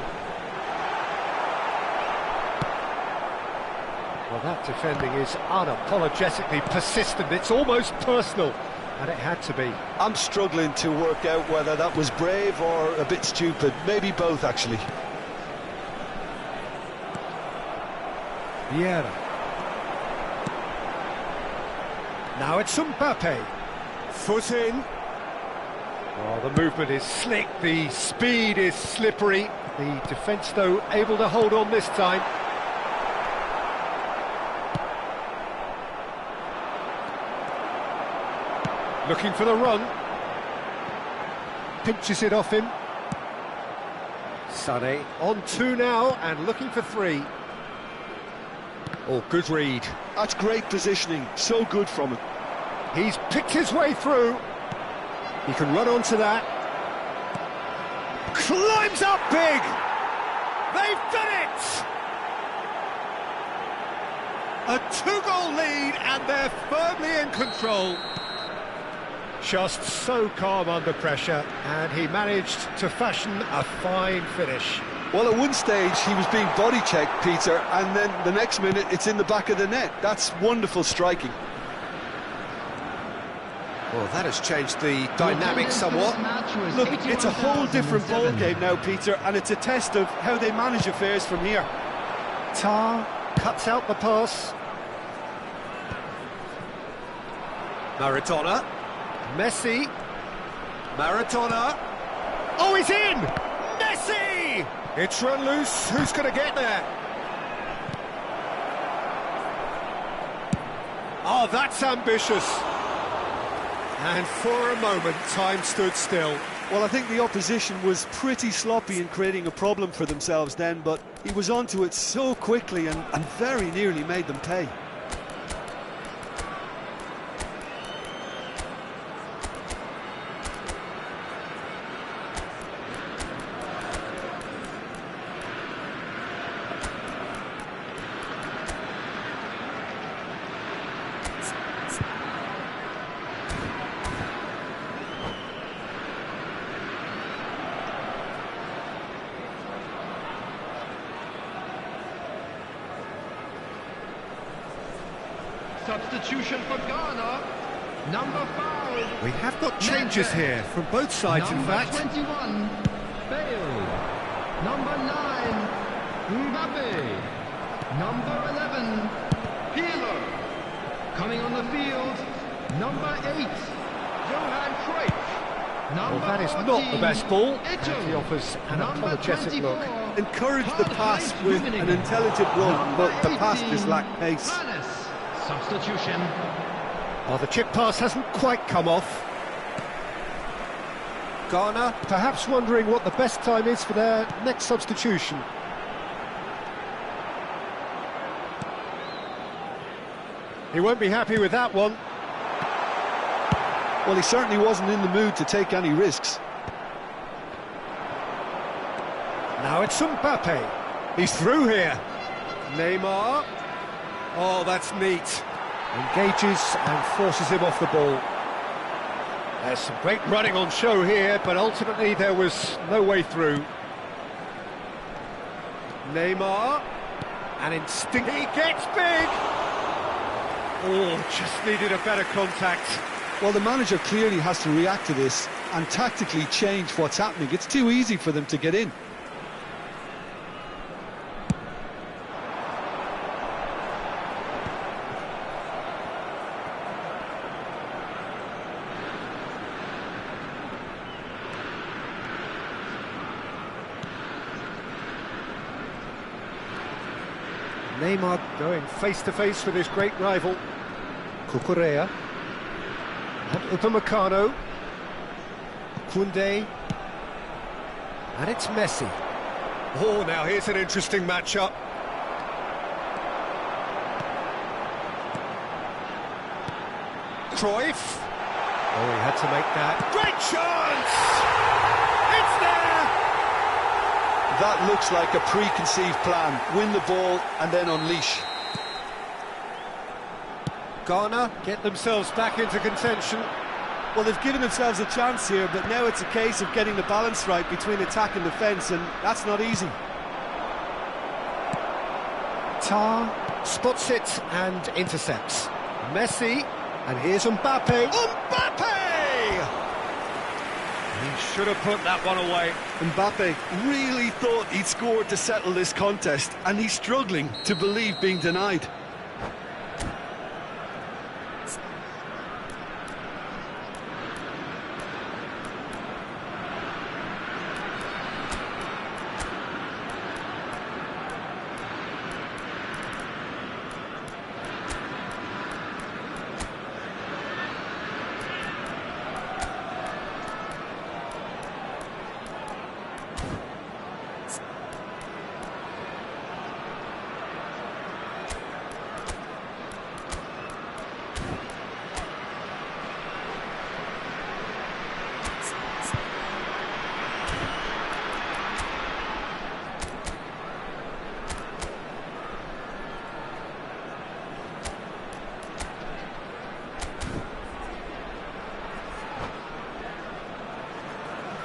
Well, that defending is unapologetically persistent. It's almost personal, and it had to be. I'm struggling to work out whether that was brave or a bit stupid. Maybe both, actually. Vieira. Now it's Mbappe. Foot in. Well, the movement is slick, the speed is slippery. The defence, though, able to hold on this time. Looking for the run. Pinches it off him. Sané on 2 now and looking for 3. Oh, good read. That's great positioning, so good from him. He's picked his way through. He can run onto that. Climbs up big. They've done it. A 2-goal lead and they're firmly in control. Just so calm under pressure, and he managed to fashion a fine finish. Well, at one stage he was being body checked, Peter, and then the next minute it's in the back of the net. That's wonderful striking. Well, that has changed the dynamic somewhat. Look, it's a whole different ball game now, Peter, and it's a test of how they manage affairs from here. Tar cuts out the pass. Maradona. Messi. Maradona. Oh, he's in! Messi! It's run loose. Who's going to get there? Oh, that's ambitious. And for a moment, time stood still. Well, I think the opposition was pretty sloppy in creating a problem for themselves then, but he was onto it so quickly and very nearly made them pay. Substitution for Ghana. Number 5. We have got changes here from both sides, in fact. Number 21, Bale. Number 9, Mbappe. Number 11, Pirlo. Coming on the field, number 8, Johan Cruyff. Well, that is not the best ball, and he offers an apologetic look. Encourage the pass with an intelligent run, but the pass just lacked pace. Substitution. Well, the chip pass hasn't quite come off. Ghana perhaps wondering what the best time is for their next substitution. He won't be happy with that one. Well, he certainly wasn't in the mood to take any risks. Now it's Mbappe. He's through here. Neymar. Oh, that's neat. Engages and forces him off the ball. There's some great running on show here, but ultimately there was no way through. Neymar. And instinct. He gets big! Oh, just needed a better contact. Well, the manager clearly has to react to this and tactically change what's happening. It's too easy for them to get in. Neymar going face-to-face with his great rival. Cucurella. And Upamecano. Koundé. And it's Messi. Oh, now here's an interesting matchup. Cruyff. Oh, he had to make that. Great chance! It's there! That looks like a preconceived plan. Win the ball and then unleash. Ghana get themselves back into contention. Well, they've given themselves a chance here, but now it's a case of getting the balance right between attack and defence, and that's not easy. Tar spots it and intercepts. Messi, and here's Mbappe. Mbappe! He should have put that one away. Mbappe really thought he'd scored to settle this contest, and he's struggling to believe being denied.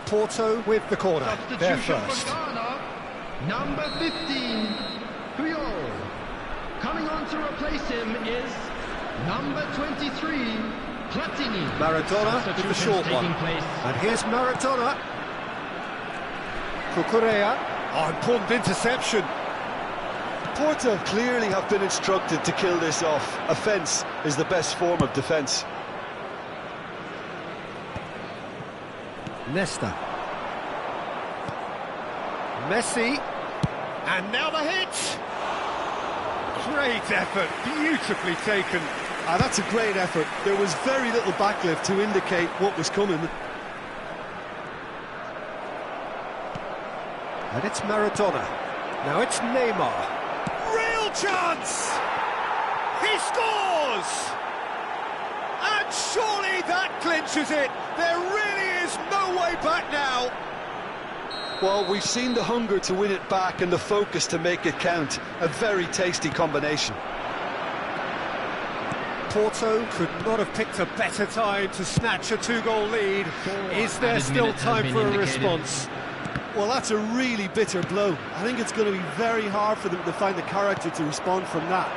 Porto with the corner. They're Substitution first. for Ghana, number 15, Puyol. Coming on to replace him is number 23, Platini. Maradona with the short one. Place. And here's Maradona. Cucurella. Oh, important interception. Porto clearly have been instructed to kill this off. Offence is the best form of defence. Nesta. Messi. And now the hit. Great effort, beautifully taken. That's a great effort. There was very little backlift to indicate what was coming. And it's Maradona. Now it's Neymar. Real chance! He scores! And surely that clinches it. There really is no way back now. Well, we've seen the hunger to win it back and the focus to make it count. A very tasty combination. Porto could not have picked a better time to snatch a two-goal lead. Is there added still minutes has time been for a indicated. response? Well, that's a really bitter blow. I think it's going to be very hard for them to find the character to respond from that.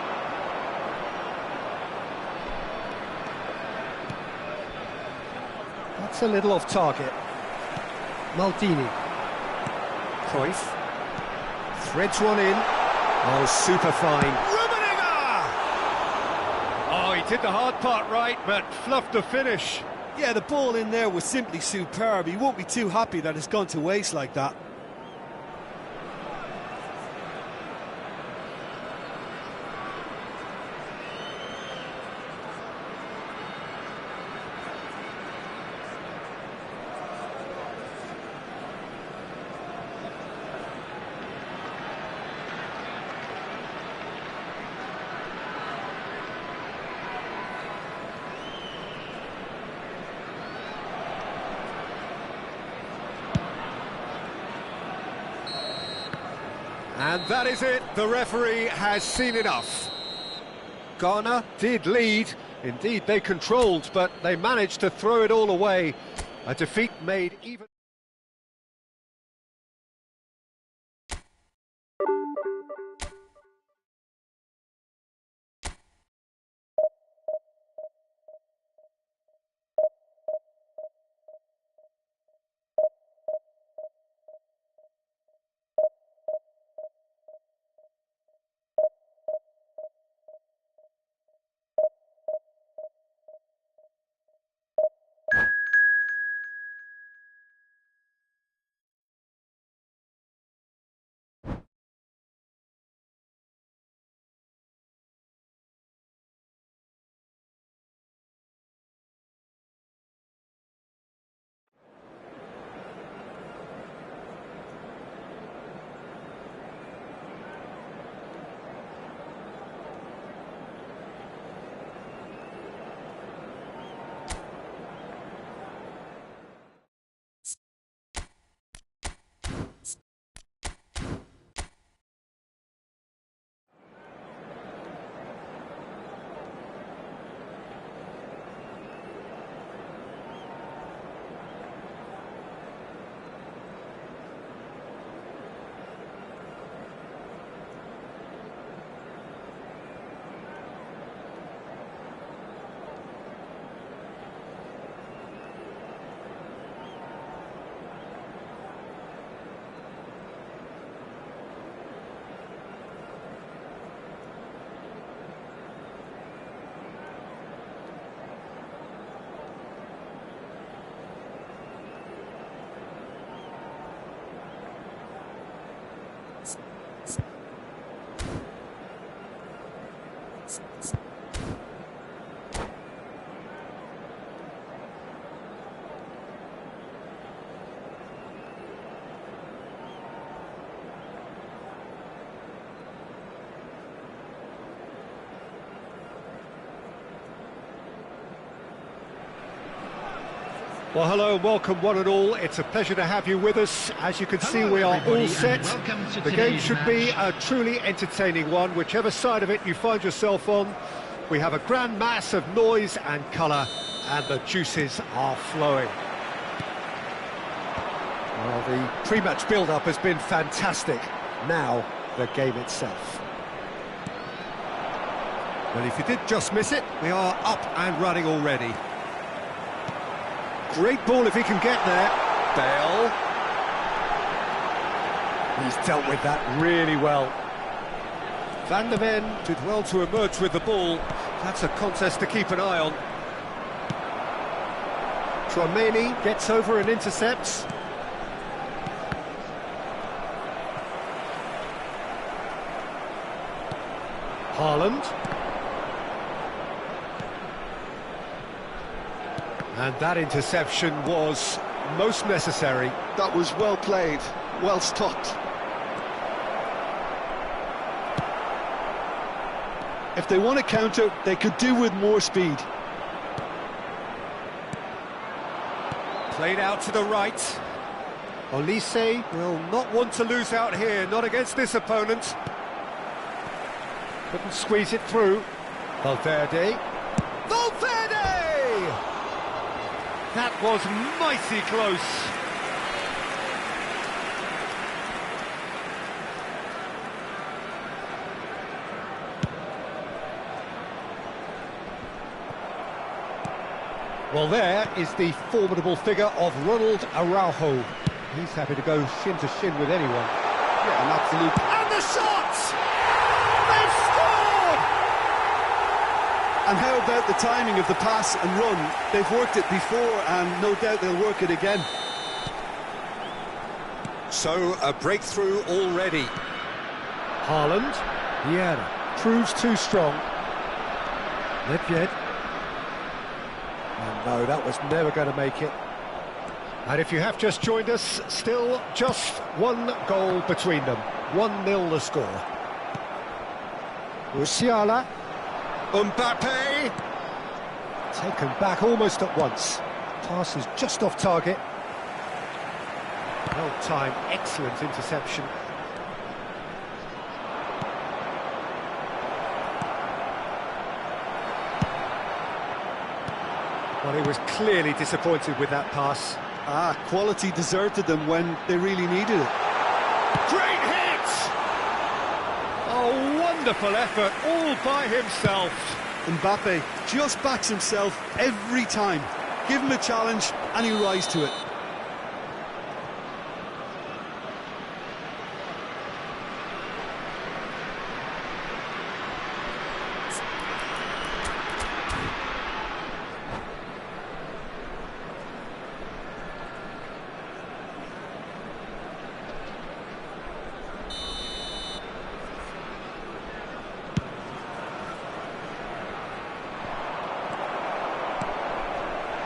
That's a little off target. Maldini. Cruyff. Threads one in. Oh, super fine. Oh, he did the hard part right, but fluffed the finish. Yeah, the ball in there was simply superb. He won't be too happy that it's gone to waste like that. And that is it, the referee has seen enough. Ghana did lead, indeed they controlled, but they managed to throw it all away. A defeat made even... Well, hello and welcome one and all. It's a pleasure to have you with us. As you can see, we are all set. The game should be a truly entertaining one, whichever side of it you find yourself on. We have a grand mass of noise and colour, and the juices are flowing. Well, the pre-match build-up has been fantastic. Now, the game itself. Well, if you did just miss it, we are up and running already. Great ball if he can get there. Bale. He's dealt with that really well. Van der Ven did well to emerge with the ball. That's a contest to keep an eye on. Trameni gets over and intercepts. Haaland. And that interception was most necessary. That was well played, well stopped. If they want to counter, they could do with more speed. Played out to the right. Olise will not want to lose out here, not against this opponent. Couldn't squeeze it through. Valverde. Valverde! That was mighty close. Well, there is the formidable figure of Ronald Araujo. He's happy to go shin to shin with anyone. Yeah, an absolute... And the shot! They've scored! And how about the timing of the pass and run? They've worked it before and no doubt they'll work it again. So, a breakthrough already. Haaland. Vieira. Proves too strong. Nedved. Oh, no, that was never going to make it. And if you have just joined us, still just one goal between them. 1-0 the score. Musiala. Mbappe. Taken back almost at once. Pass is just off target. Well timed, excellent interception. Well, he was clearly disappointed with that pass. Quality deserted them when they really needed it. Great hit! Oh, wonderful effort, all by himself. Mbappe just backs himself every time. Give him a challenge and he'll rise to it.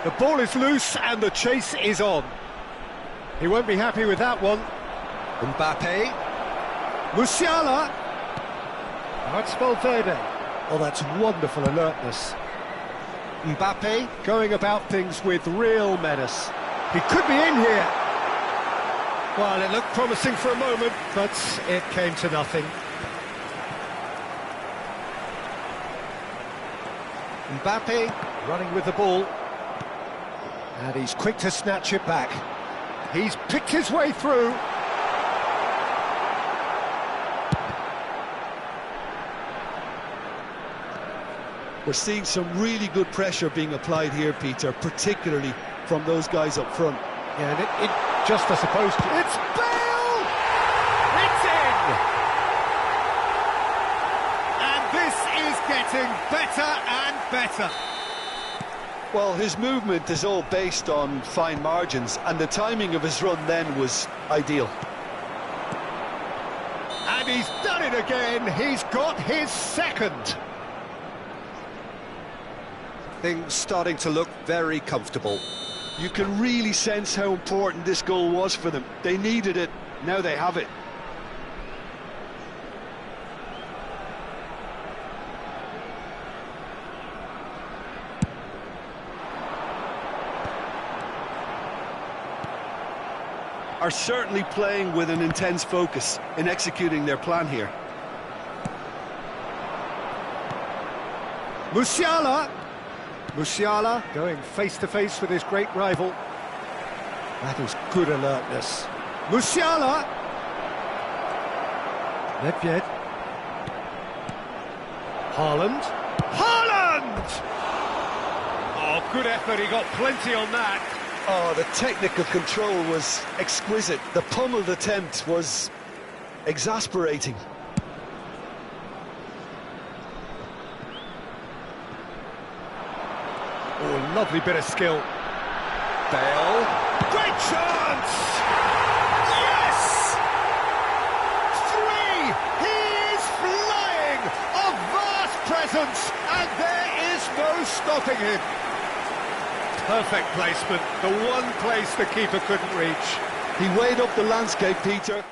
The ball is loose and the chase is on. He won't be happy with that one. Mbappe. Musiala. That's Valverde. Oh, that's wonderful alertness. Mbappe going about things with real menace. He could be in here. Well, it looked promising for a moment, but it came to nothing. Mbappe running with the ball. And he's quick to snatch it back. He's picked his way through. We're seeing some really good pressure being applied here, Peter, particularly from those guys up front. Yeah, and it just as opposed to... It's Bale! It's in! And this is getting better and better. Well, his movement is all based on fine margins, and the timing of his run then was ideal. And he's done it again. He's got his second. Things starting to look very comfortable. You can really sense how important this goal was for them. They needed it, now they have it. Are certainly playing with an intense focus in executing their plan here. Musiala. Musiala going face-to-face with his great rival. That is good alertness. Musiala. Nedved. Haaland. Haaland! Oh, good effort, he got plenty on that. Oh, the technical control was exquisite. The pummeled attempt was exasperating. Oh, lovely bit of skill. Bale. Great chance! Yes! 3! He is flying! A vast presence, and there is no stopping him. Perfect placement, the one place the keeper couldn't reach. He weighed up the landscape, Peter.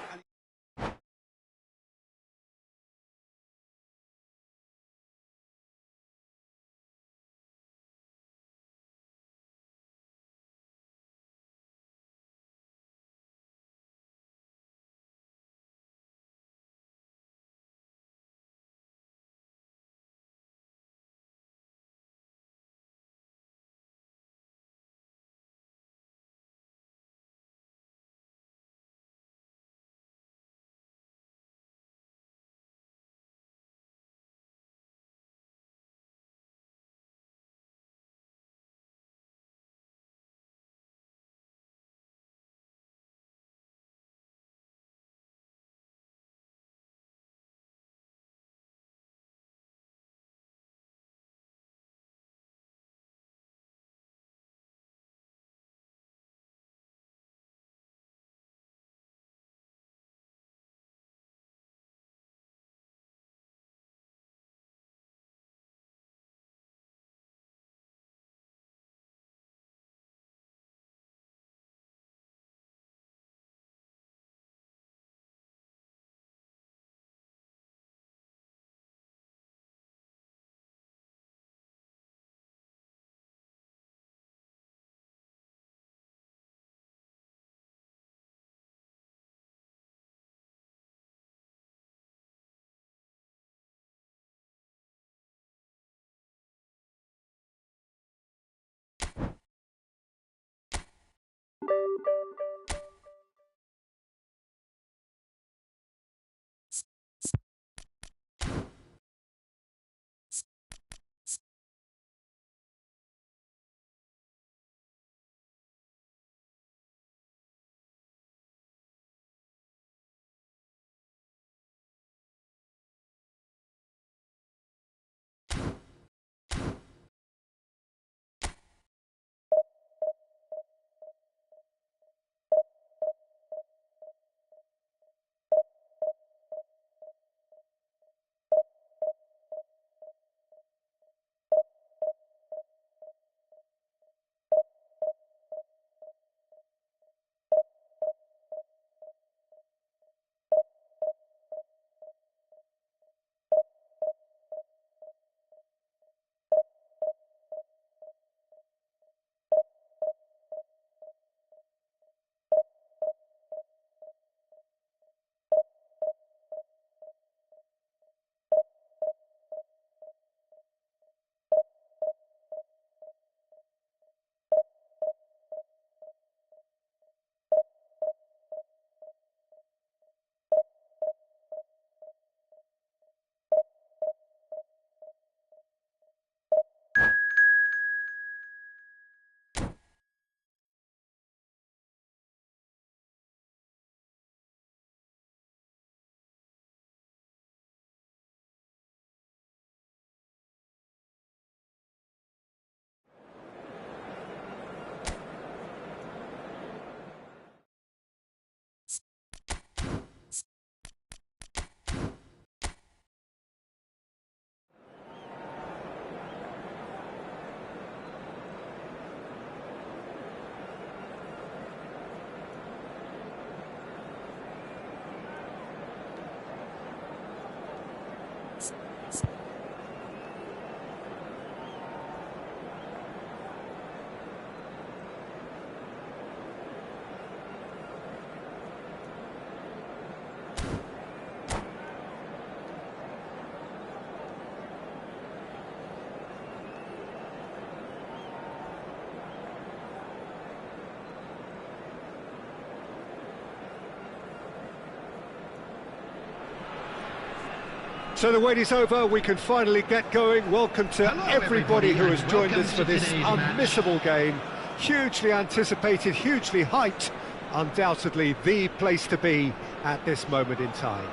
So the wait is over, we can finally get going. Welcome to everybody who has joined us for this unmissable game. Hugely anticipated, hugely hyped. Undoubtedly the place to be at this moment in time.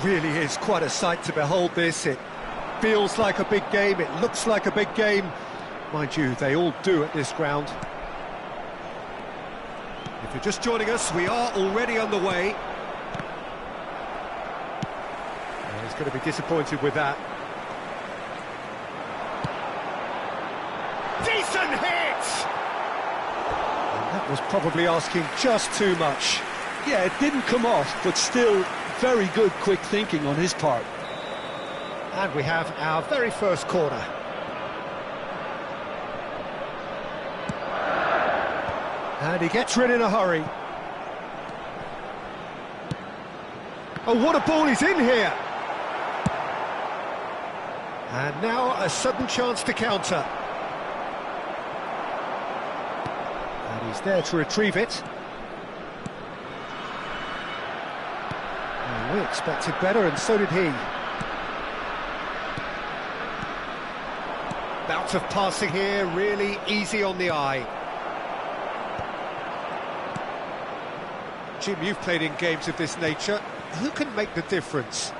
Really is quite a sight to behold this. It feels like a big game, it looks like a big game. Mind you, they all do at this ground. If you're just joining us, we are already underway. He's going to be disappointed with that. Decent hit! And that was probably asking just too much. Yeah, it didn't come off, but still very good quick thinking on his part. And we have our very first corner. And he gets rid in a hurry. Oh, what a ball he's in here! And now a sudden chance to counter. And he's there to retrieve it. And we expected better, and so did he. Bout of passing here, really easy on the eye. Jim, you've played in games of this nature. Who can make the difference?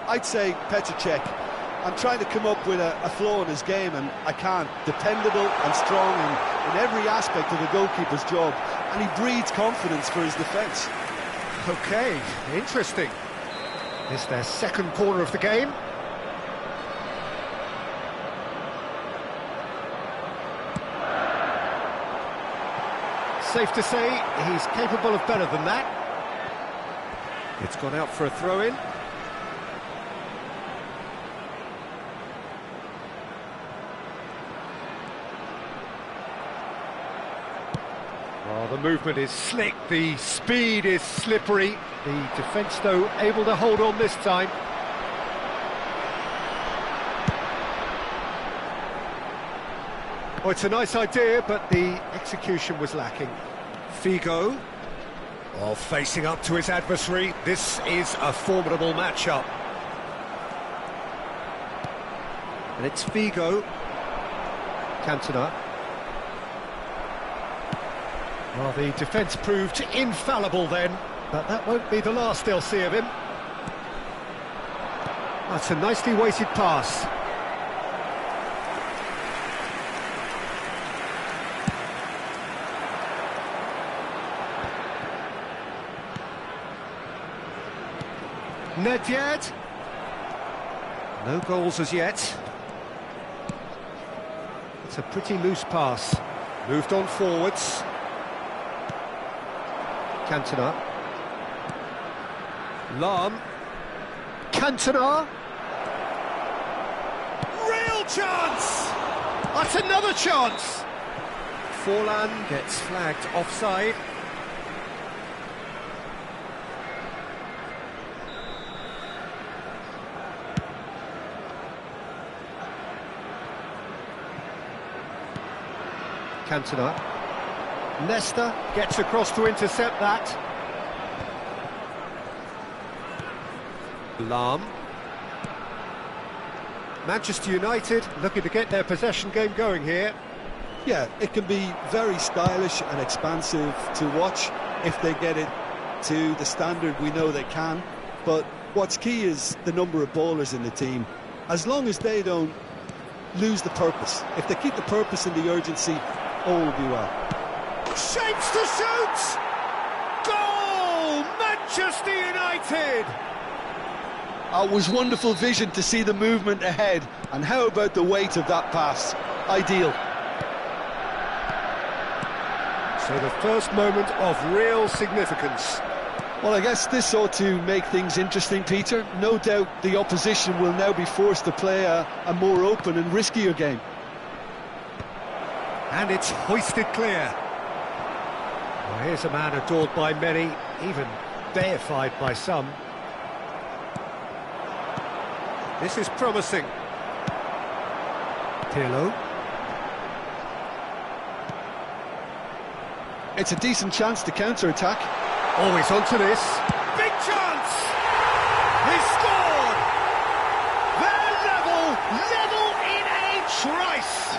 I'd say Petr. I'm trying to come up with a flaw in his game, and I can't. Dependable and strong in every aspect of the goalkeeper's job, and he breeds confidence for his defence. OK, interesting. It's their second corner of the game. Safe to say, he's capable of better than that. It's gone out for a throw-in. Well, the movement is slick, the speed is slippery. The defence, though, able to hold on this time. Oh, it's a nice idea, but the execution was lacking. Figo, well, facing up to his adversary. This is a formidable matchup. And it's Figo. Cantona. Well, the defence proved infallible then, but that won't be the last they'll see of him. That's a nicely weighted pass. Nedved. No goals as yet. It's a pretty loose pass. Moved on forwards. Cantona. Lahm. Cantona. Real chance! That's another chance! Forlan gets flagged offside. Cantona. Nesta gets across to intercept that. Lahm. Manchester United looking to get their possession game going here. Yeah, it can be very stylish and expansive to watch if they get it to the standard we know they can. But what's key is the number of ballers in the team. As long as they don't lose the purpose, if they keep the purpose and the urgency, all will be well. Shapes to shoot! Goal! Manchester United! It was wonderful vision to see the movement ahead, and how about the weight of that pass? Ideal. So the first moment of real significance. Well, I guess this ought to make things interesting, Peter. No doubt the opposition will now be forced to play a more open and riskier game. And it's hoisted clear. Well, here's a man adored by many, even deified by some. This is promising. Pirlo. It's a decent chance to counter-attack. Always onto this. Big chance! He scored! They're level in a trice!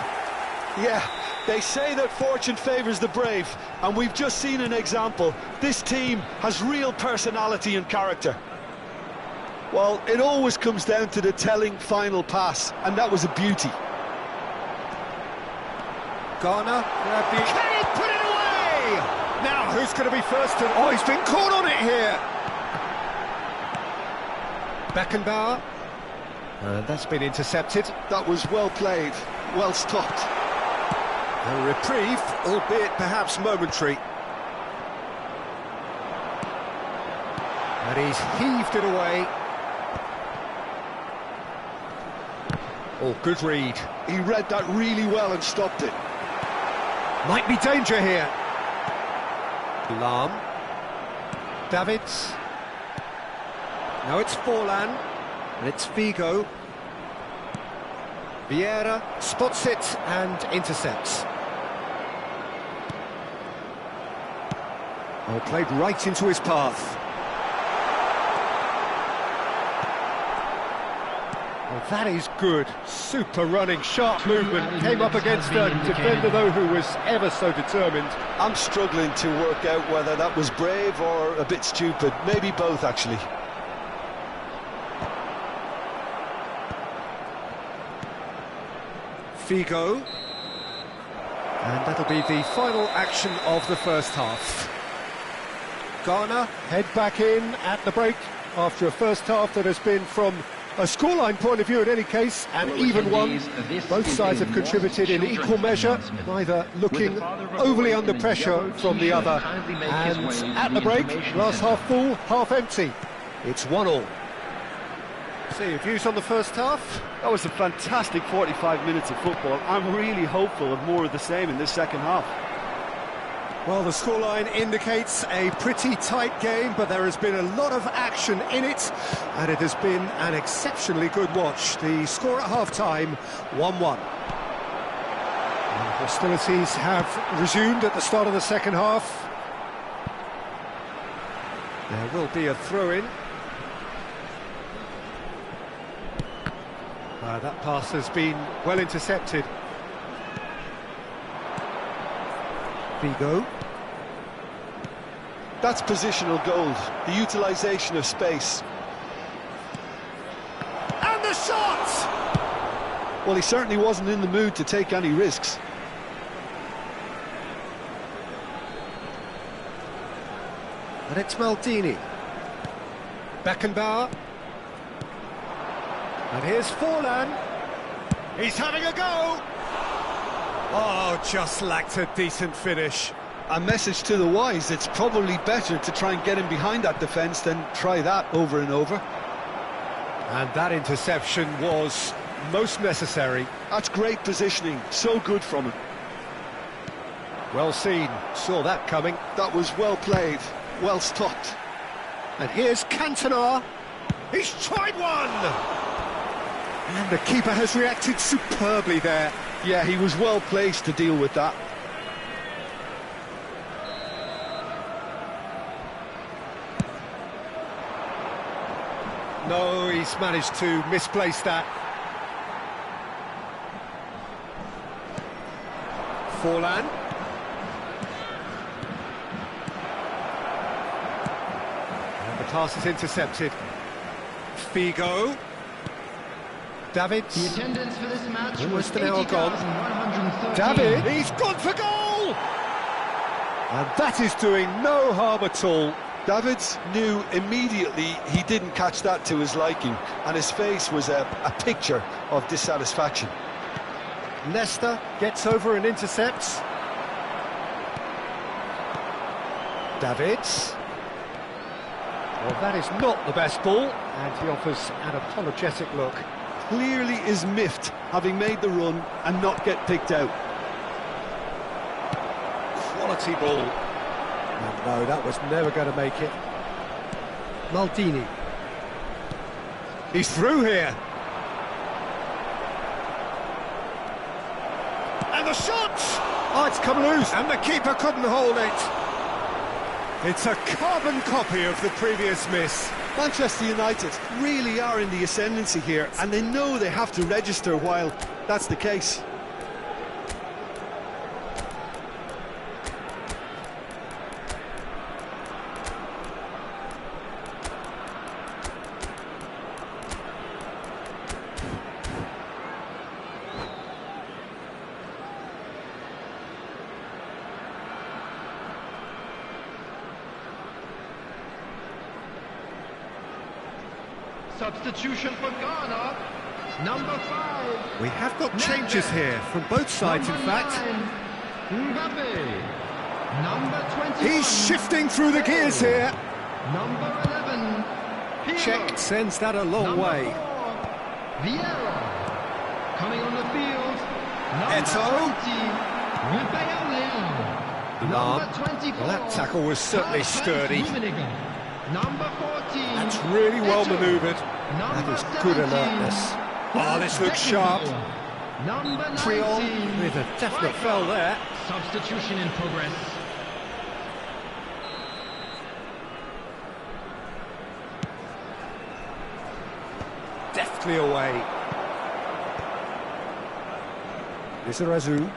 Yeah, they say that fortune favours the brave, and we've just seen an example. This team has real personality and character. Well, it always comes down to the telling final pass, and that was a beauty. Garner, can he put it away? Now, who's going to be first? Oh, he's been caught on it here. Beckenbauer. That's been intercepted. That was well played, well stopped. A reprieve, albeit perhaps momentary. And he's heaved it away. Oh, good read. He read that really well and stopped it. Might be danger here. Lahm. Davids. Now it's Forlan. And it's Figo. Vieira spots it and intercepts. Oh, played right into his path. Well, that is good. Super running, sharp movement. Came up against a defender, though, who was ever so determined. I'm struggling to work out whether that was brave or a bit stupid. Maybe both, actually. Figo. And that'll be the final action of the first half. Garner head back in at the break after a first half that has been, from a scoreline point of view in any case, an even one. Both sides have contributed in equal measure, neither looking overly under pressure from the other. And at the break, glass half full, half empty. It's 1-1. So your views on the first half? That was a fantastic 45 minutes of football. I'm really hopeful of more of the same in this second half. Well, the scoreline indicates a pretty tight game, but there has been a lot of action in it, and it has been an exceptionally good watch. The score at half-time, 1-1. Hostilities have resumed at the start of the second half. There will be a throw-in. That pass has been well intercepted. Figo. That's positional gold, the utilisation of space. And the shot! Well, he certainly wasn't in the mood to take any risks. And it's Maldini. Beckenbauer. And here's Forlan. He's having a go! Oh, just lacked a decent finish. A message to the wise, it's probably better to try and get him behind that defence than try that over and over. And that interception was most necessary. That's great positioning, so good from him. Well seen, saw that coming. That was well played, well stopped. And here's Cantona. He's tried one! And the keeper has reacted superbly there. Yeah, he was well placed to deal with that. No, he's managed to misplace that. Forlan. And the pass is intercepted. Figo. Davids. The attendance for this match Almost was an hour gone. 80,113. David, he's gone for goal! And that is doing no harm at all. Davids knew immediately he didn't catch that to his liking, and his face was a picture of dissatisfaction. Leicester gets over and intercepts. Davids. Well, that is not the best ball, and he offers an apologetic look. Clearly is miffed, having made the run and not get picked out. Quality ball. And no, that was never going to make it. Maldini. He's through here. And the shot! Oh, it's come loose, and the keeper couldn't hold it. It's a carbon copy of the previous miss. Manchester United really are in the ascendancy here, and they know they have to register while that's the case. Substitution for Ghana, number 5. We have got changes here from both sides, in fact. Mbappe, number 21. He's shifting through the gears here. Number 11. Pirlo. Check sends that a long Number way. 4. Vieira. Coming on the field. Eto'o. Number 20. Lam. Number 24. Well, that tackle was certainly sturdy. Number 14. That's really well Eto'o. manoeuvred. Number That is good 17. alertness. Oh, this looks sharp. Number 19. Priol with a definite foul there. Substitution in progress. Deftly away. Lizarazu.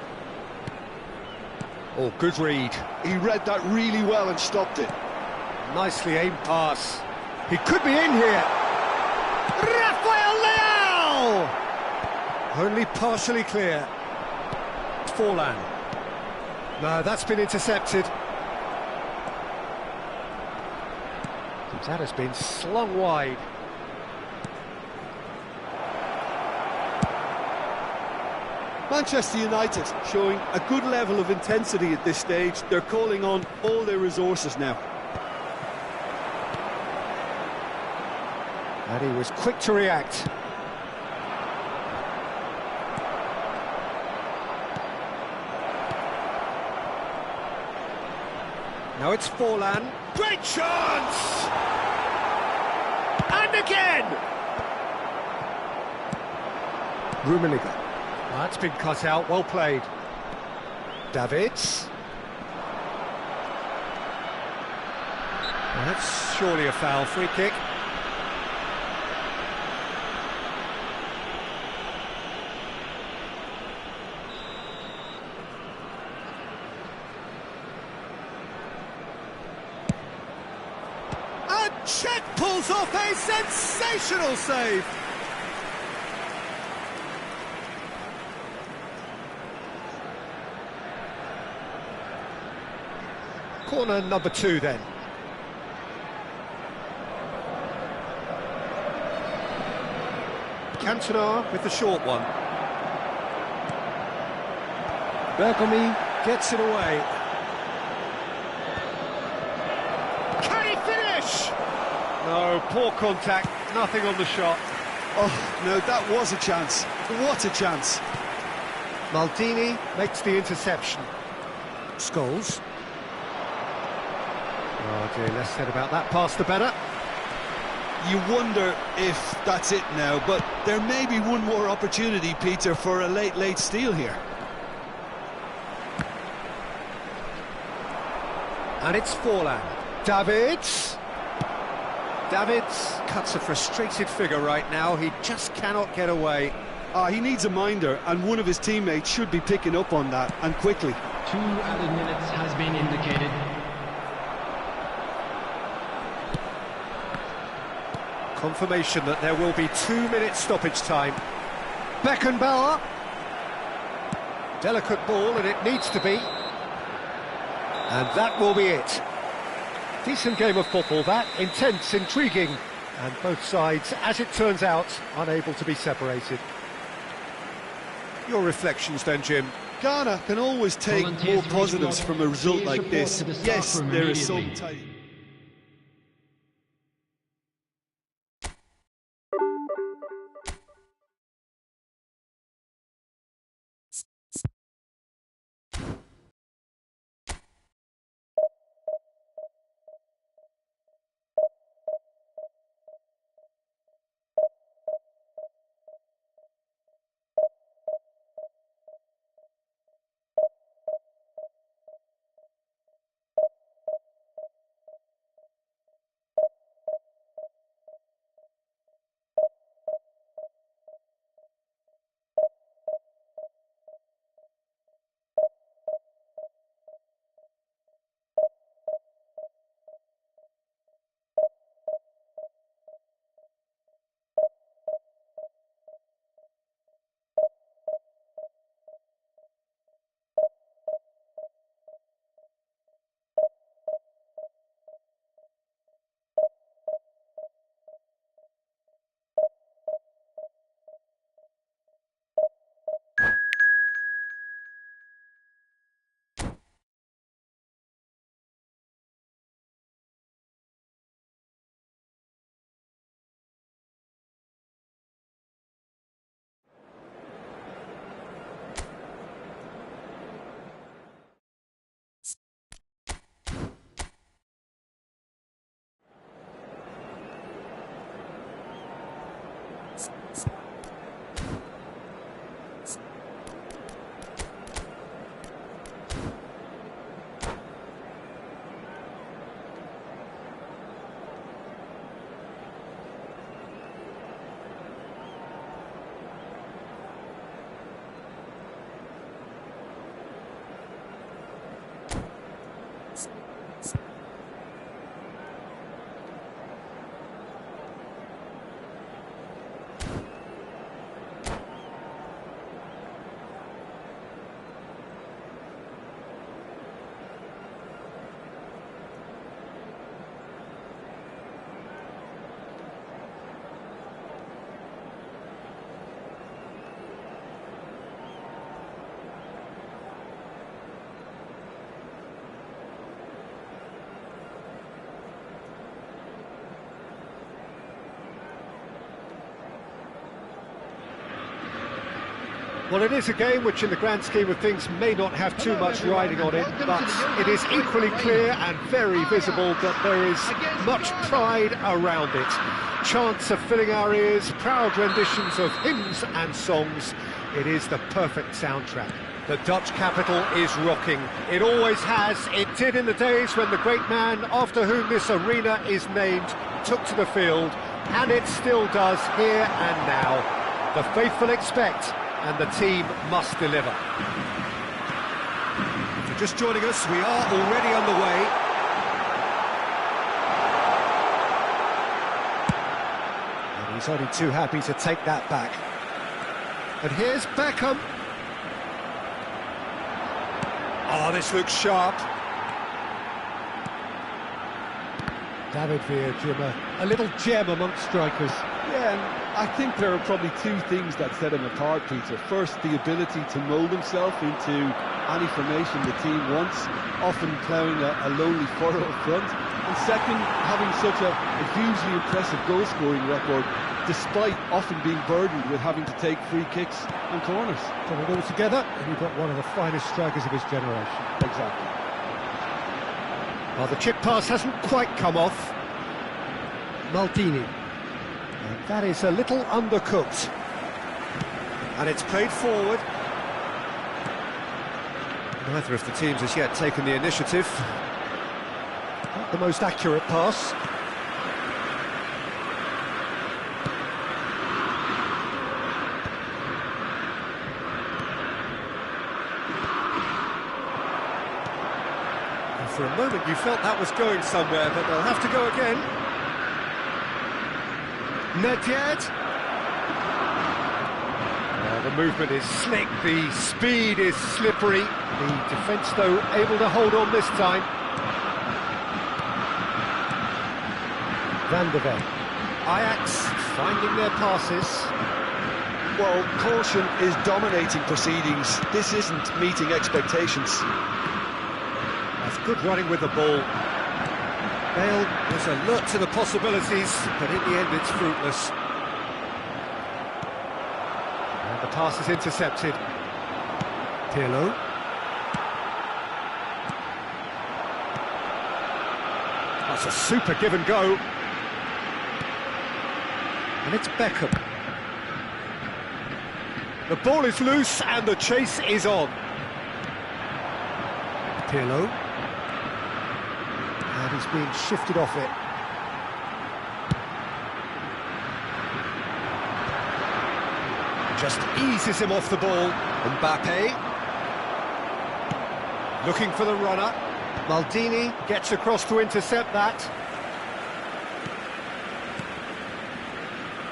Oh, good read. He read that really well and stopped it. Nicely aimed pass. He could be in here. Rafael Leao! Only partially clear. Forlan. No, that's been intercepted. That has been slung wide. Manchester United showing a good level of intensity at this stage. They're calling on all their resources now. And he was quick to react. Now it's Forlan. Great chance! And again! Rummenigge. That's been cut out, well played. Davids. Well, that's surely a foul. Free kick. And Czech pulls off a sensational save. Corner number 2 then. Cantona with the short one. Bergomi gets it away. Can he finish? No, poor contact, nothing on the shot. Oh, no, that was a chance. What a chance. Maldini makes the interception. Scholes. Oh dear, less said about that pass the better. You wonder if that's it now, but there may be one more opportunity, Peter, for a late steal here. And it's Forlan. Davids. Davids cuts a frustrated figure right now. He just cannot get away. He needs a minder, and one of his teammates should be picking up on that, and quickly. 2 added minutes has been indicated. Confirmation that there will be 2-minute stoppage time. Beckenbauer. Delicate ball, and it needs to be. And that will be it. Decent game of football, that. Intense, intriguing. And both sides, as it turns out, unable to be separated. Your reflections then, Jim? Ghana can always take more positives from a result like this. Yes, there is some tight. Well, it is a game which in the grand scheme of things may not have too much riding on it, but it is equally clear and very visible that there is much pride around it. Chants are filling our ears, proud renditions of hymns and songs. It is the perfect soundtrack. The Dutch capital is rocking. It always has. It did in the days when the great man after whom this arena is named took to the field, and it still does here and now. The faithful expect, and the team must deliver. If you're just joining us, we are already underway. And he's only too happy to take that back. And here's Beckham. Oh, this looks sharp. David Villa, a little gem amongst strikers. Yeah, and I think there are probably two things that set him apart, Peter. First, the ability to mould himself into any formation the team wants, often ploughing a lonely furrow up front. And second, having such a hugely impressive goal-scoring record, despite often being burdened with having to take free kicks and corners. Put it all together, and you've got one of the finest strikers of his generation. Exactly. Well, the chip pass hasn't quite come off. Maldini. And that is a little undercooked. And it's played forward. Neither of the teams has yet taken the initiative. Not the most accurate pass. And for a moment you felt that was going somewhere, but they'll have to go again. Nedved. The movement is slick, the speed is slippery. The defence, though, able to hold on this time. Van der Ven. Ajax finding their passes. Well, caution is dominating proceedings. This isn't meeting expectations. That's good running with the ball. Bale was alert to the possibilities, but in the end it's fruitless. And the pass is intercepted. Pirlo. That's a super give and go. And it's Beckham. The ball is loose and the chase is on. Pirlo. And he's being shifted off it. Just eases him off the ball. Mbappe. Looking for the runner. Maldini gets across to intercept that.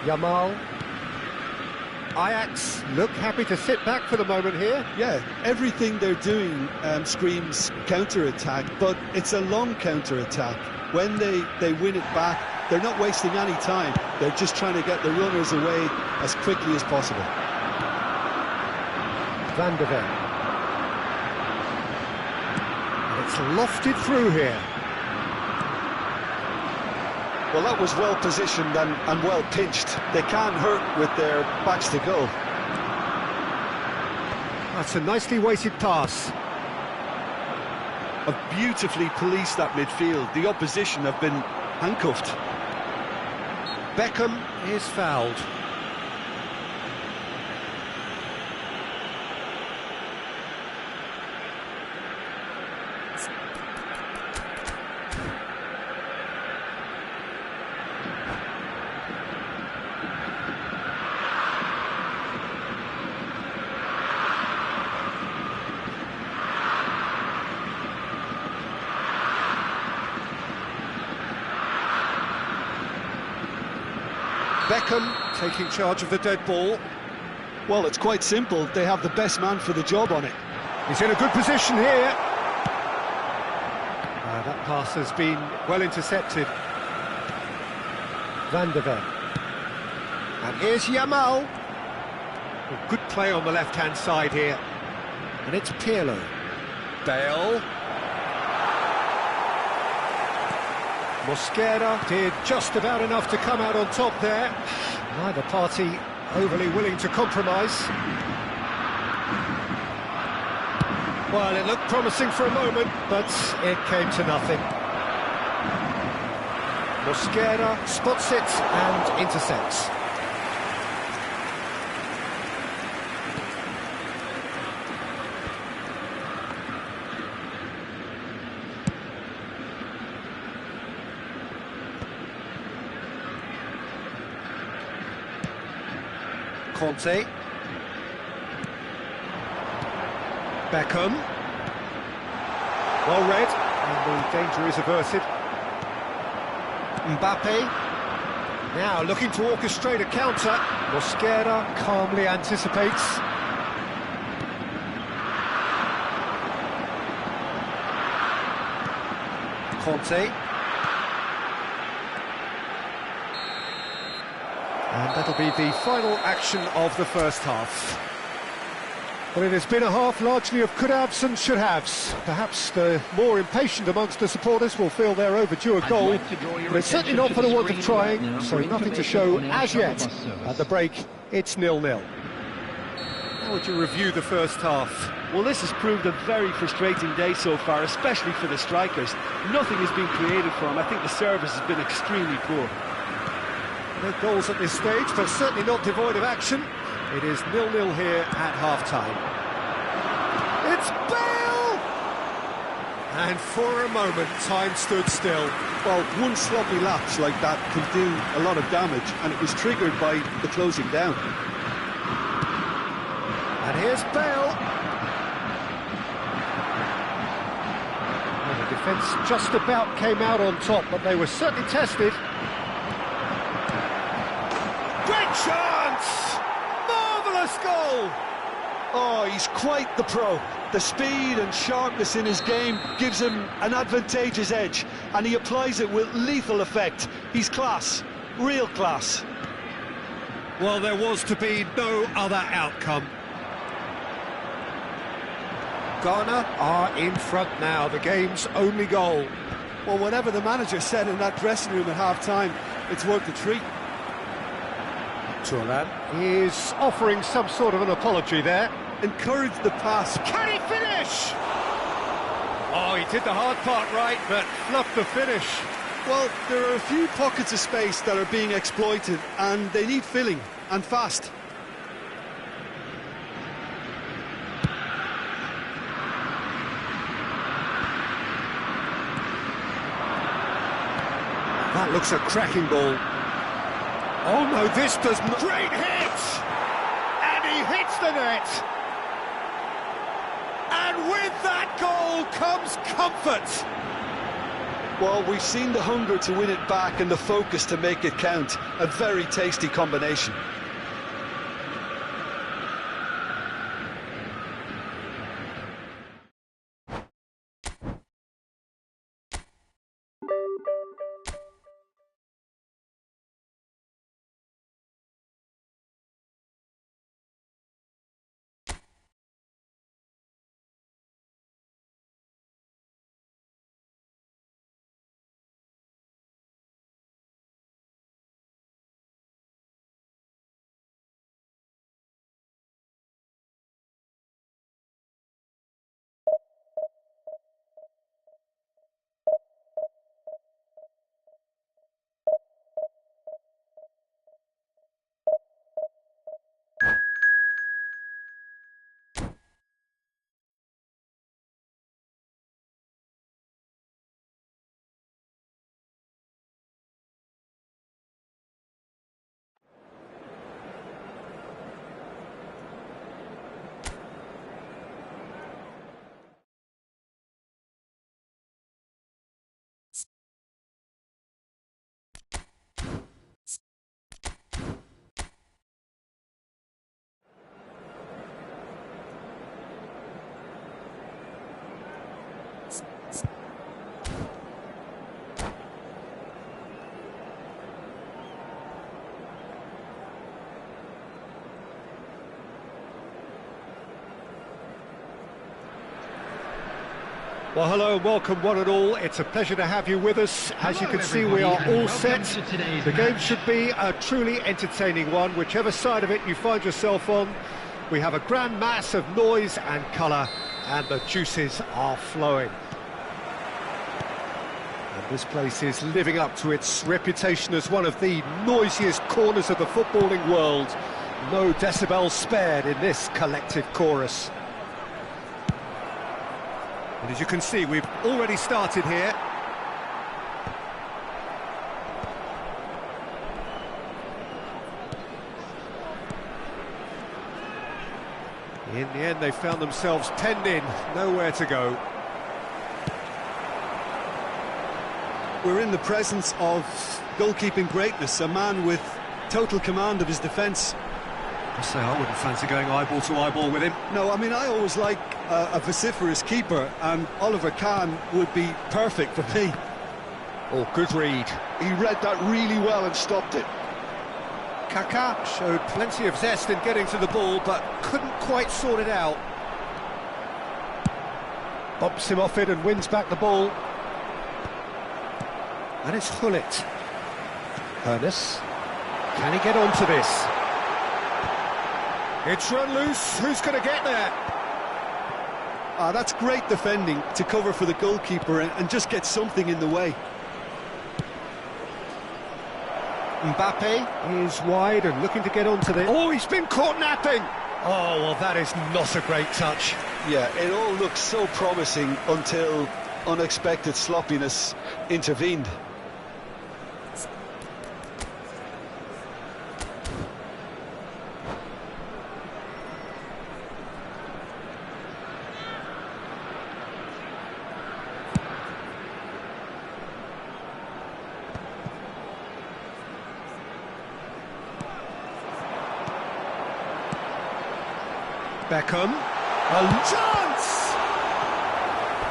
Yamal. Ajax look happy to sit back for the moment here. Yeah, everything they're doing screams counter-attack, but it's a long counter-attack. When they win it back, they're not wasting any time. They're just trying to get the runners away as quickly as possible. Van der Ven. And it's lofted through here. Well, that was well positioned and well pinched. They can't hurt with their backs to goal. That's a nicely weighted pass. Have beautifully policed that midfield. The opposition have been handcuffed. Beckham is fouled. Beckham taking charge of the dead ball. Well, it's quite simple. They have the best man for the job on it. He's in a good position here. That pass has been well intercepted. Van der Ven. And here's Yamal. A good play on the left-hand side here. And it's Pirlo. Bale. Mosquera did just about enough to come out on top there. Neither party overly willing to compromise. Well, it looked promising for a moment, but it came to nothing. Mosquera spots it and intercepts. Conte. Beckham. Well read, and the danger is averted. Mbappe. Now looking to orchestrate a counter. Mosquera calmly anticipates. Conte. And that'll be the final action of the first half. Well, it has been a half largely of could-haves and should-haves. Perhaps the more impatient amongst the supporters will feel they're overdue a goal, but it's certainly not for the want of trying, so nothing to show as yet. At the break, it's 0-0. How would you review the first half? Well, this has proved a very frustrating day so far, especially for the strikers. Nothing has been created for them. I think the service has been extremely poor. No goals at this stage, but certainly not devoid of action. It is 0-0 here at half-time. It's Bale! And for a moment, time stood still. Well, one sloppy lapse like that can do a lot of damage, and it was triggered by the closing down. And here's Bale. Well, the defence just about came out on top, but they were certainly tested. Great chance! Marvellous goal! Oh, he's quite the pro. The speed and sharpness in his game gives him an advantageous edge, and he applies it with lethal effect. He's class, real class. Well, there was to be no other outcome. Ghana are in front now, the game's only goal. Well, whatever the manager said in that dressing room at half-time, it's worth the treat. Turan is offering some sort of an apology there. Encourage the pass. Can he finish? Oh, he did the hard part right, but fluffed the finish. Well, there are a few pockets of space that are being exploited, and they need filling, and fast. That looks a cracking ball. Oh no, this does not... Great hit! And he hits the net! And with that goal comes comfort! Well, we've seen the hunger to win it back and the focus to make it count. A very tasty combination. Well, hello and welcome one and all. It's a pleasure to have you with us. As you can see, we are all set. The game should be a truly entertaining one, whichever side of it you find yourself on. We have a grand mass of noise and colour, and the juices are flowing. And this place is living up to its reputation as one of the noisiest corners of the footballing world. No decibels spared in this collective chorus. And as you can see, we've already started here. In the end, they found themselves penned in, nowhere to go. We're in the presence of goalkeeping greatness, a man with total command of his defence. I say I wouldn't fancy going eyeball to eyeball with him. No, I mean, I always like a vociferous keeper, and Oliver Kahn would be perfect for me. Oh, good read. He read that really well and stopped it. Kaká showed plenty of zest in getting to the ball, but couldn't quite sort it out. Bumps him off it and wins back the ball. And it's Hullet. Ernest. Can he get onto this? It's run loose. Who's going to get there? That's great defending to cover for the goalkeeper and just get something in the way. Mbappe is wide and looking to get onto this. Oh, he's been caught napping! Oh, well, that is not a great touch. Yeah, it all looked so promising until unexpected sloppiness intervened. Beckham, a chance!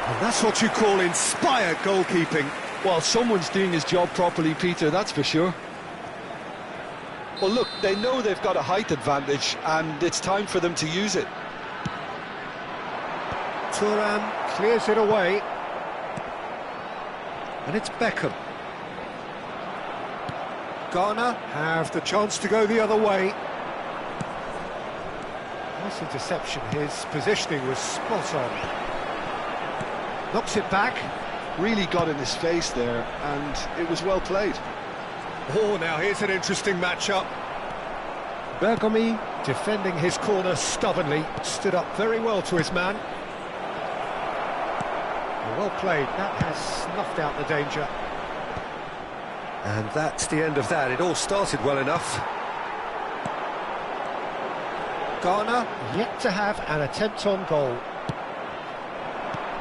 And that's what you call inspired goalkeeping. Well, someone's doing his job properly, Peter, that's for sure. Well, look, they know they've got a height advantage, and it's time for them to use it. Thuram clears it away. And it's Beckham. Ghana have the chance to go the other way. Nice interception, his positioning was spot on. Knocks it back. Really got in his face there, and it was well played. Oh, now here's an interesting matchup. Bergomi defending his corner stubbornly, stood up very well to his man. Well played, that has snuffed out the danger. And that's the end of that, it all started well enough. Ghana yet to have an attempt on goal.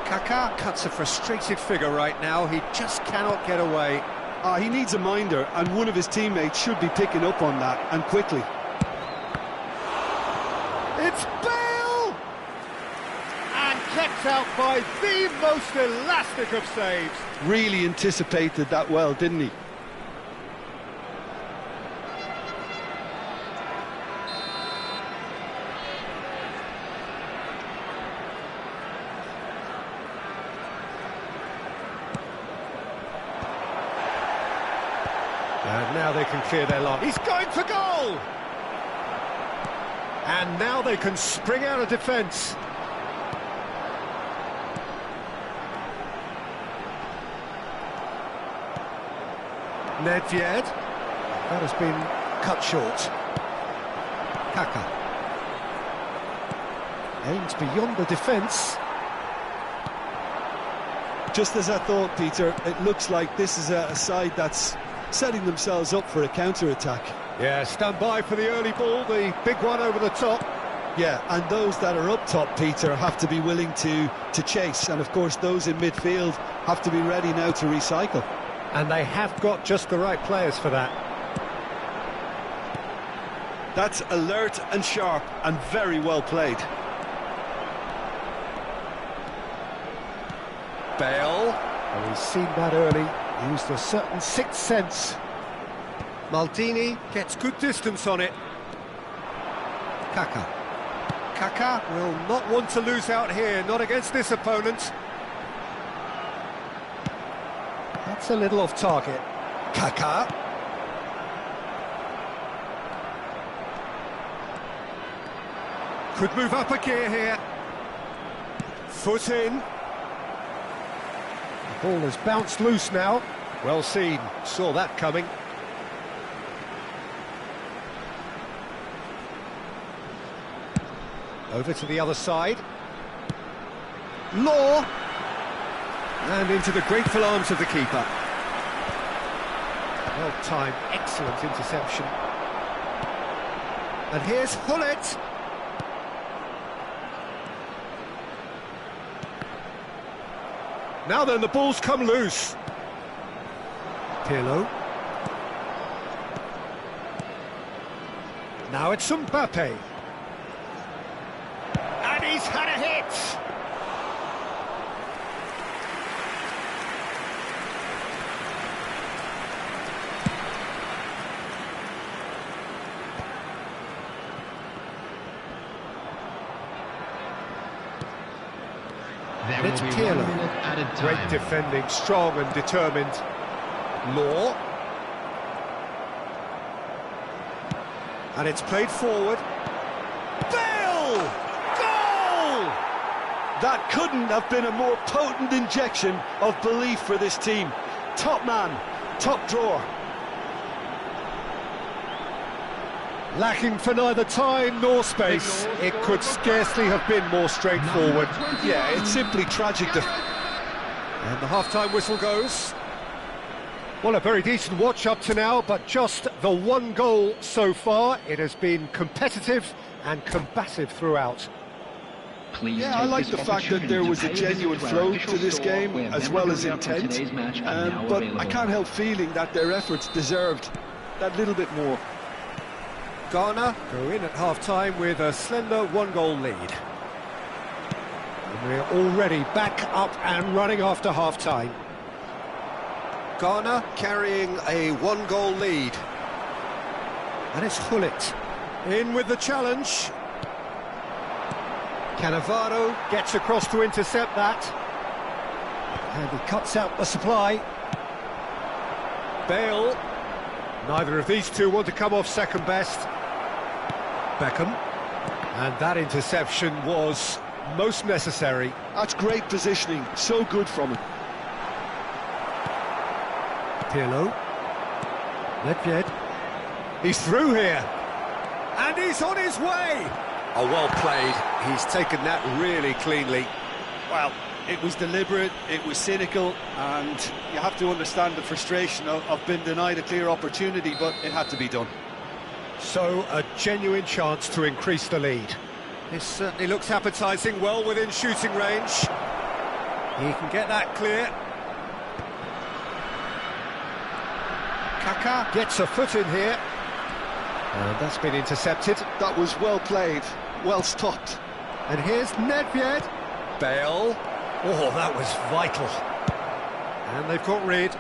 Kaká cuts a frustrated figure right now, he just cannot get away. He needs a minder, and one of his teammates should be picking up on that, and quickly. It's Bale! And kept out by the most elastic of saves. Really anticipated that well, didn't he? And now they can clear their line. He's going for goal! And now they can spring out of defence. Nedved. That has been cut short. Kaká. Aims beyond the defence. Just as I thought, Peter, it looks like this is a side that's setting themselves up for a counter-attack. Yeah, stand by for the early ball, the big one over the top. Yeah, and those that are up top, Peter, have to be willing to chase, and of course those in midfield have to be ready now to recycle. And they have got just the right players for that. That's alert and sharp and very well played. Bale. Oh, he's seen that early. Used a certain sixth sense. Maldini gets good distance on it. Kaká. Kaká will not want to lose out here, not against this opponent. That's a little off target. Kaká. Could move up a gear here. Foot in. The ball has bounced loose now. Well seen, saw that coming. Over to the other side. Law! And into the grateful arms of the keeper. Well timed, excellent interception. And here's Hullet. Now then, the ball's come loose. Pirlo. Now it's Mbappe. And he's had a hit. There It's will be Pirlo. 1 minute added time. Great defending, strong and determined. Law. And it's played forward. Bale! Goal! That couldn't have been a more potent injection of belief for this team. Top man, top drawer. Lacking for neither time nor space. It could scarcely have been more straightforward. Yeah, it's simply tragic. And the half-time whistle goes. Well, a very decent watch up to now, but just the one goal so far. It has been competitive and combative throughout. Please Yeah, take I like this the fact that opportunity there to was a pay visit genuine to our flow official to this store, game, where as well as memorabilia from intent. today's match are now But I available. can't help feeling that their efforts deserved that little bit more. Ghana go in at half-time with a slender one-goal lead. And we're already back up and running after half-time. Ghana carrying a one-goal lead. And it's Hullet in with the challenge. Cannavaro gets across to intercept that. And he cuts out the supply. Bale. Neither of these two want to come off second best. Beckham. And that interception was most necessary. That's great positioning, so good from him. Pirlo. Nedved. He's through here. And he's on his way. Oh, well played. He's taken that really cleanly. Well, it was deliberate, it was cynical, and you have to understand the frustration of being denied a clear opportunity, but it had to be done. So, a genuine chance to increase the lead. This certainly looks appetising, well within shooting range. He can get that clear. Kaká gets a foot in here. And that's been intercepted. That was well played, well stopped. And here's Nedved. Bale. Oh, that was vital. And they've got rid.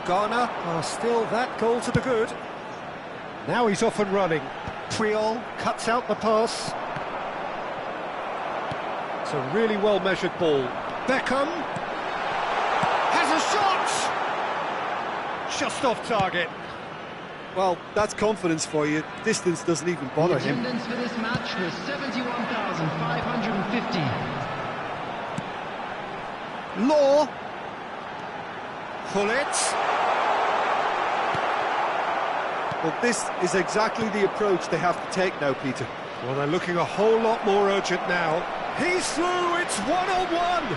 Ghana are still that goal to the good. Now he's off and running. Puyol cuts out the pass. It's a really well-measured ball. Beckham has a shot! Just off target. Well, that's confidence for you. Distance doesn't even bother The him. attendance for this match was 71,550. Law. Hullet. Well, this is exactly the approach they have to take now, Peter. Well, they're looking a whole lot more urgent now. He's through, it's one-on-one.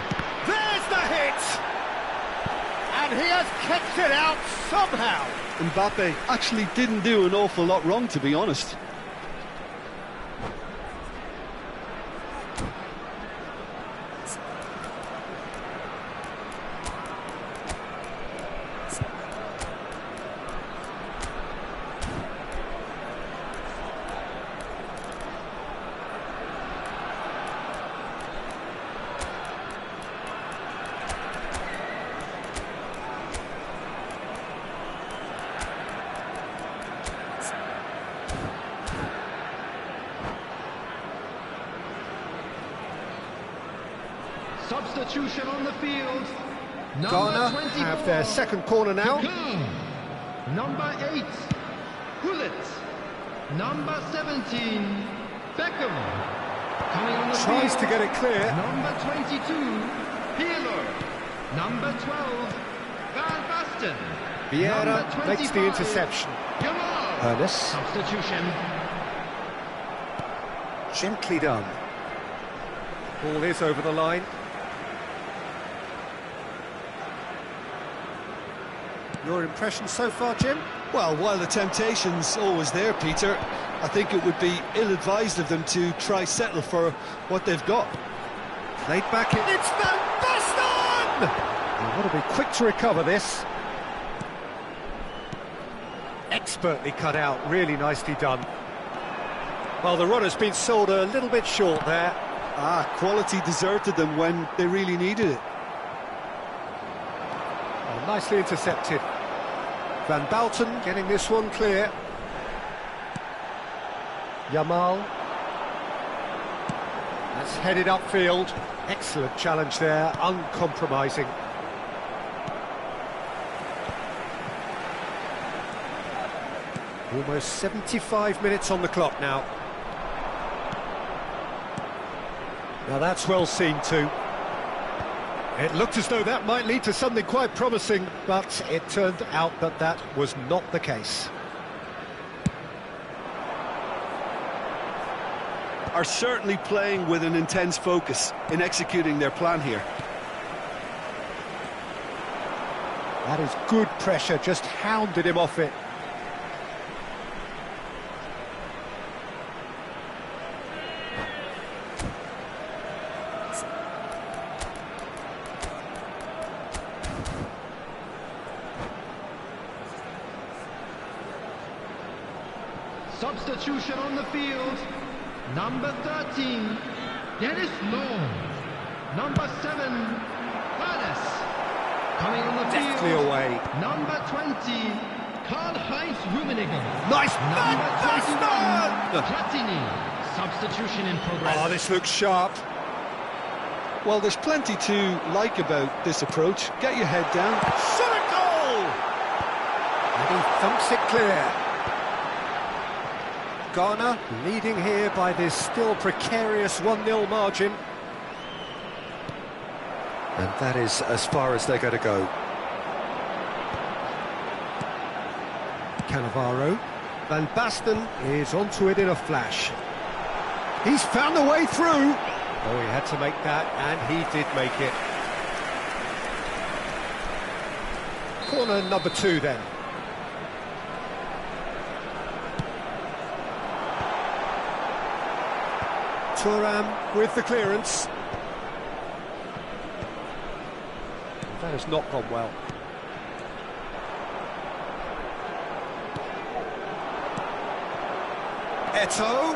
There's the hit! And he has kept it out somehow. Mbappe actually didn't do an awful lot wrong, to be honest. Substitution on the field. Number Ghana 24. have their second corner now. Number 8, Hullet. Number 17, Beckham. Coming on the Tries field. to get it clear. Number 22, Pirlo. Number 12, Van Basten. Vieira Number makes the 25, interception. Yamal. Ernest. Substitution. Gently done. Ball is over the line. Your impression so far, Jim? Well, while the temptation's always there, Peter, I think it would be ill-advised of them to try settle for what they've got. Played back in. It's Van Basten! They've got to be quick to recover this. Expertly cut out, really nicely done. Well, the run has been sold a little bit short there. Quality deserted them when they really needed it. Oh, nicely intercepted. Van Basten getting this one clear. Yamal. That's headed upfield. Excellent challenge there, uncompromising. Almost 75 minutes on the clock now. Now that's well seen too. It looked as though that might lead to something quite promising, but it turned out that that was not the case. Are certainly playing with an intense focus in executing their plan here. That is good pressure, just hounded him off it. Substitution on the field. Number 13, Dennis Law. Number 7, Palace. Coming on the Deftly field. away. Number 20, Karl-Heinz Rummenigge. Nice Number back, 21, Platini. Substitution in progress. Oh, this looks sharp. Well, there's plenty to like about this approach. Get your head down. Shot a goal! And he thumps it clear. Ghana leading here by this still precarious 1-0 margin. And that is as far as they're going to go. Cannavaro. Van Basten is onto it in a flash. He's found a way through. Oh, he had to make that, and he did make it. Corner number 2 then. Thuram with the clearance. That has not gone well. Eto'o.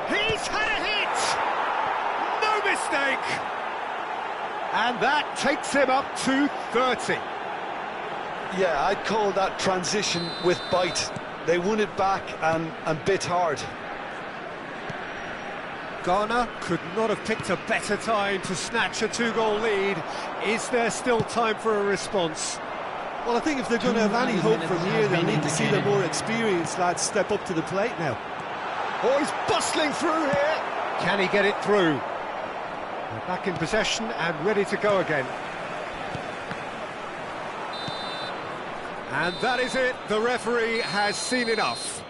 He's had a hit! No mistake! And that takes him up to 30. Yeah, I'd call that transition with bite. They won it back and bit hard. Ghana could not have picked a better time to snatch a 2-goal lead. Is there still time for a response? Well, I think if they're going to have any hope from here, they'll need to see the more experienced lads step up to the plate now. Oh, he's bustling through here. Can he get it through? They're back in possession and ready to go again. And that is it. The referee has seen enough.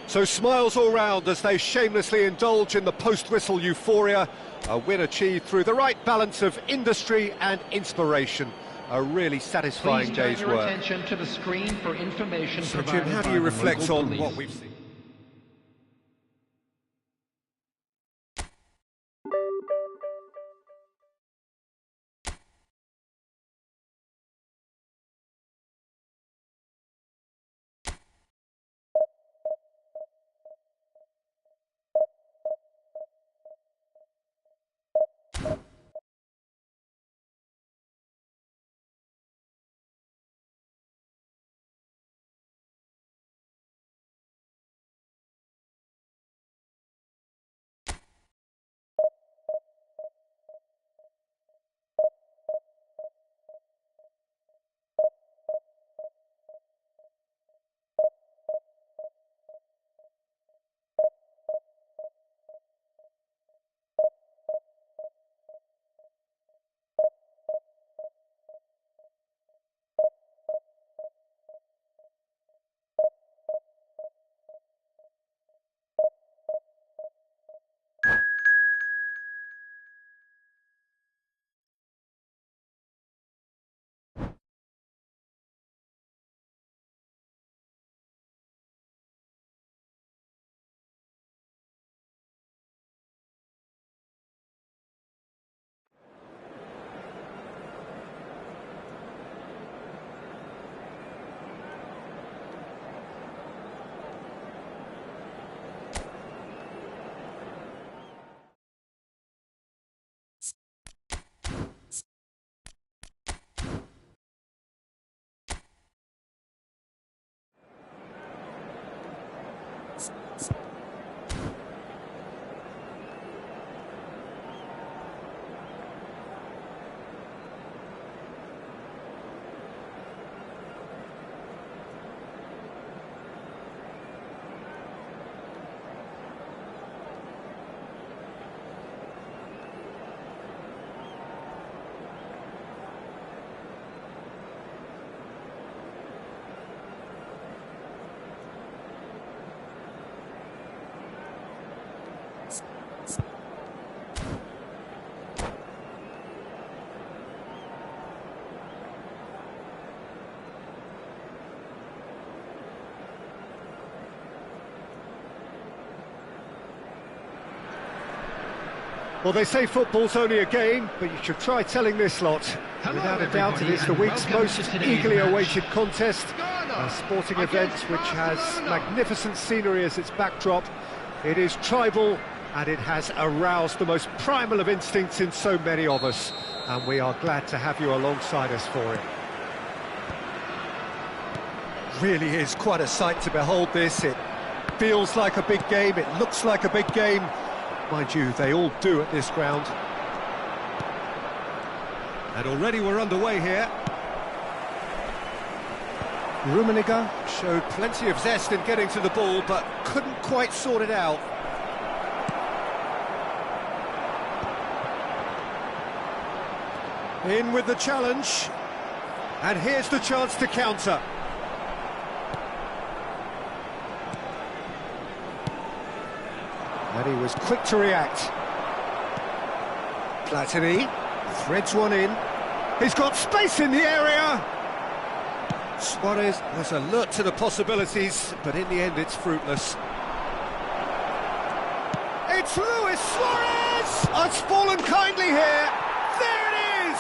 So smiles all round as they shamelessly indulge in the post-whistle euphoria. A win achieved through the right balance of industry and inspiration. A really satisfying day's work. Please turn your attention to the screen for information So Jim, provided how do by you the reflect local on police. what we've seen? Well, they say football's only a game, but you should try telling this lot. Hello, Without a doubt, it everybody, is the and week's welcome most to today's eagerly match. awaited contest. Ghana A sporting event against which has Barcelona. magnificent scenery as its backdrop. It is tribal, and it has aroused the most primal of instincts in so many of us. And we are glad to have you alongside us for it. Really is quite a sight to behold this. It feels like a big game, it looks like a big game. Mind you, they all do at this ground. And already we're underway here. Rummenigge showed plenty of zest in getting to the ball, but couldn't quite sort it out. In with the challenge. And here's the chance to counter. And he was quick to react. Platini threads one in. He's got space in the area. Suarez was alert to the possibilities, but in the end it's fruitless. It's Luis Suarez! Oh, it's fallen kindly here. There it is!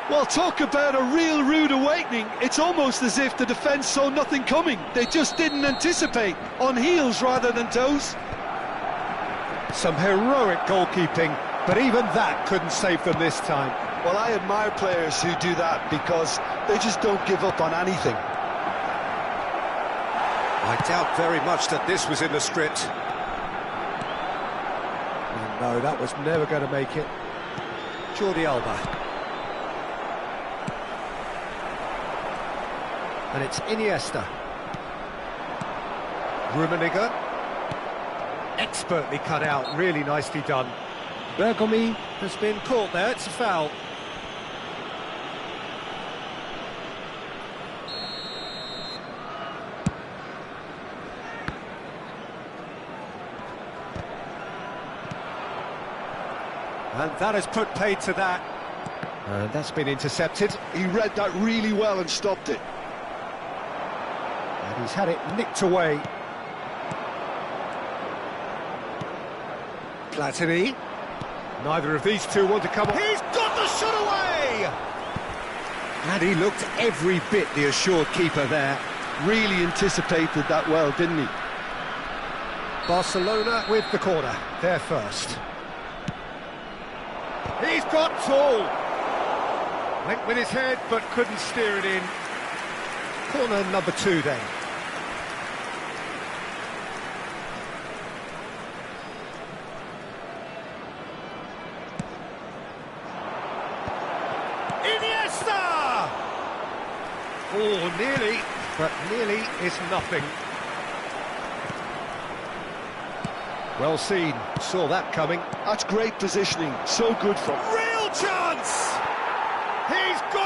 Well, talk about a real rude awakening. It's almost as if the defence saw nothing coming. They just didn't anticipate, on heels rather than toes. Some heroic goalkeeping, but even that couldn't save them this time. Well, I admire players who do that because they just don't give up on anything. I doubt very much that this was in the script. And no, that was never going to make it. Jordi Alba. And it's Iniesta. Rummenigge. Expertly cut out, really nicely done. Bergomi has been caught there, it's a foul. And that has put paid to that. And that's been intercepted. He read that really well and stopped it. And he's had it nicked away. Platini. Neither of these two want to come on. He's got the shot away! And he looked every bit the assured keeper there. Really anticipated that well, didn't he? Barcelona with the corner. They're first. He's got tall. Went with his head, but couldn't steer it in. Corner number 2 then. Iniesta! Oh, nearly, but nearly is nothing. Well seen, saw that coming. That's great positioning, so good from. Real chance! He's got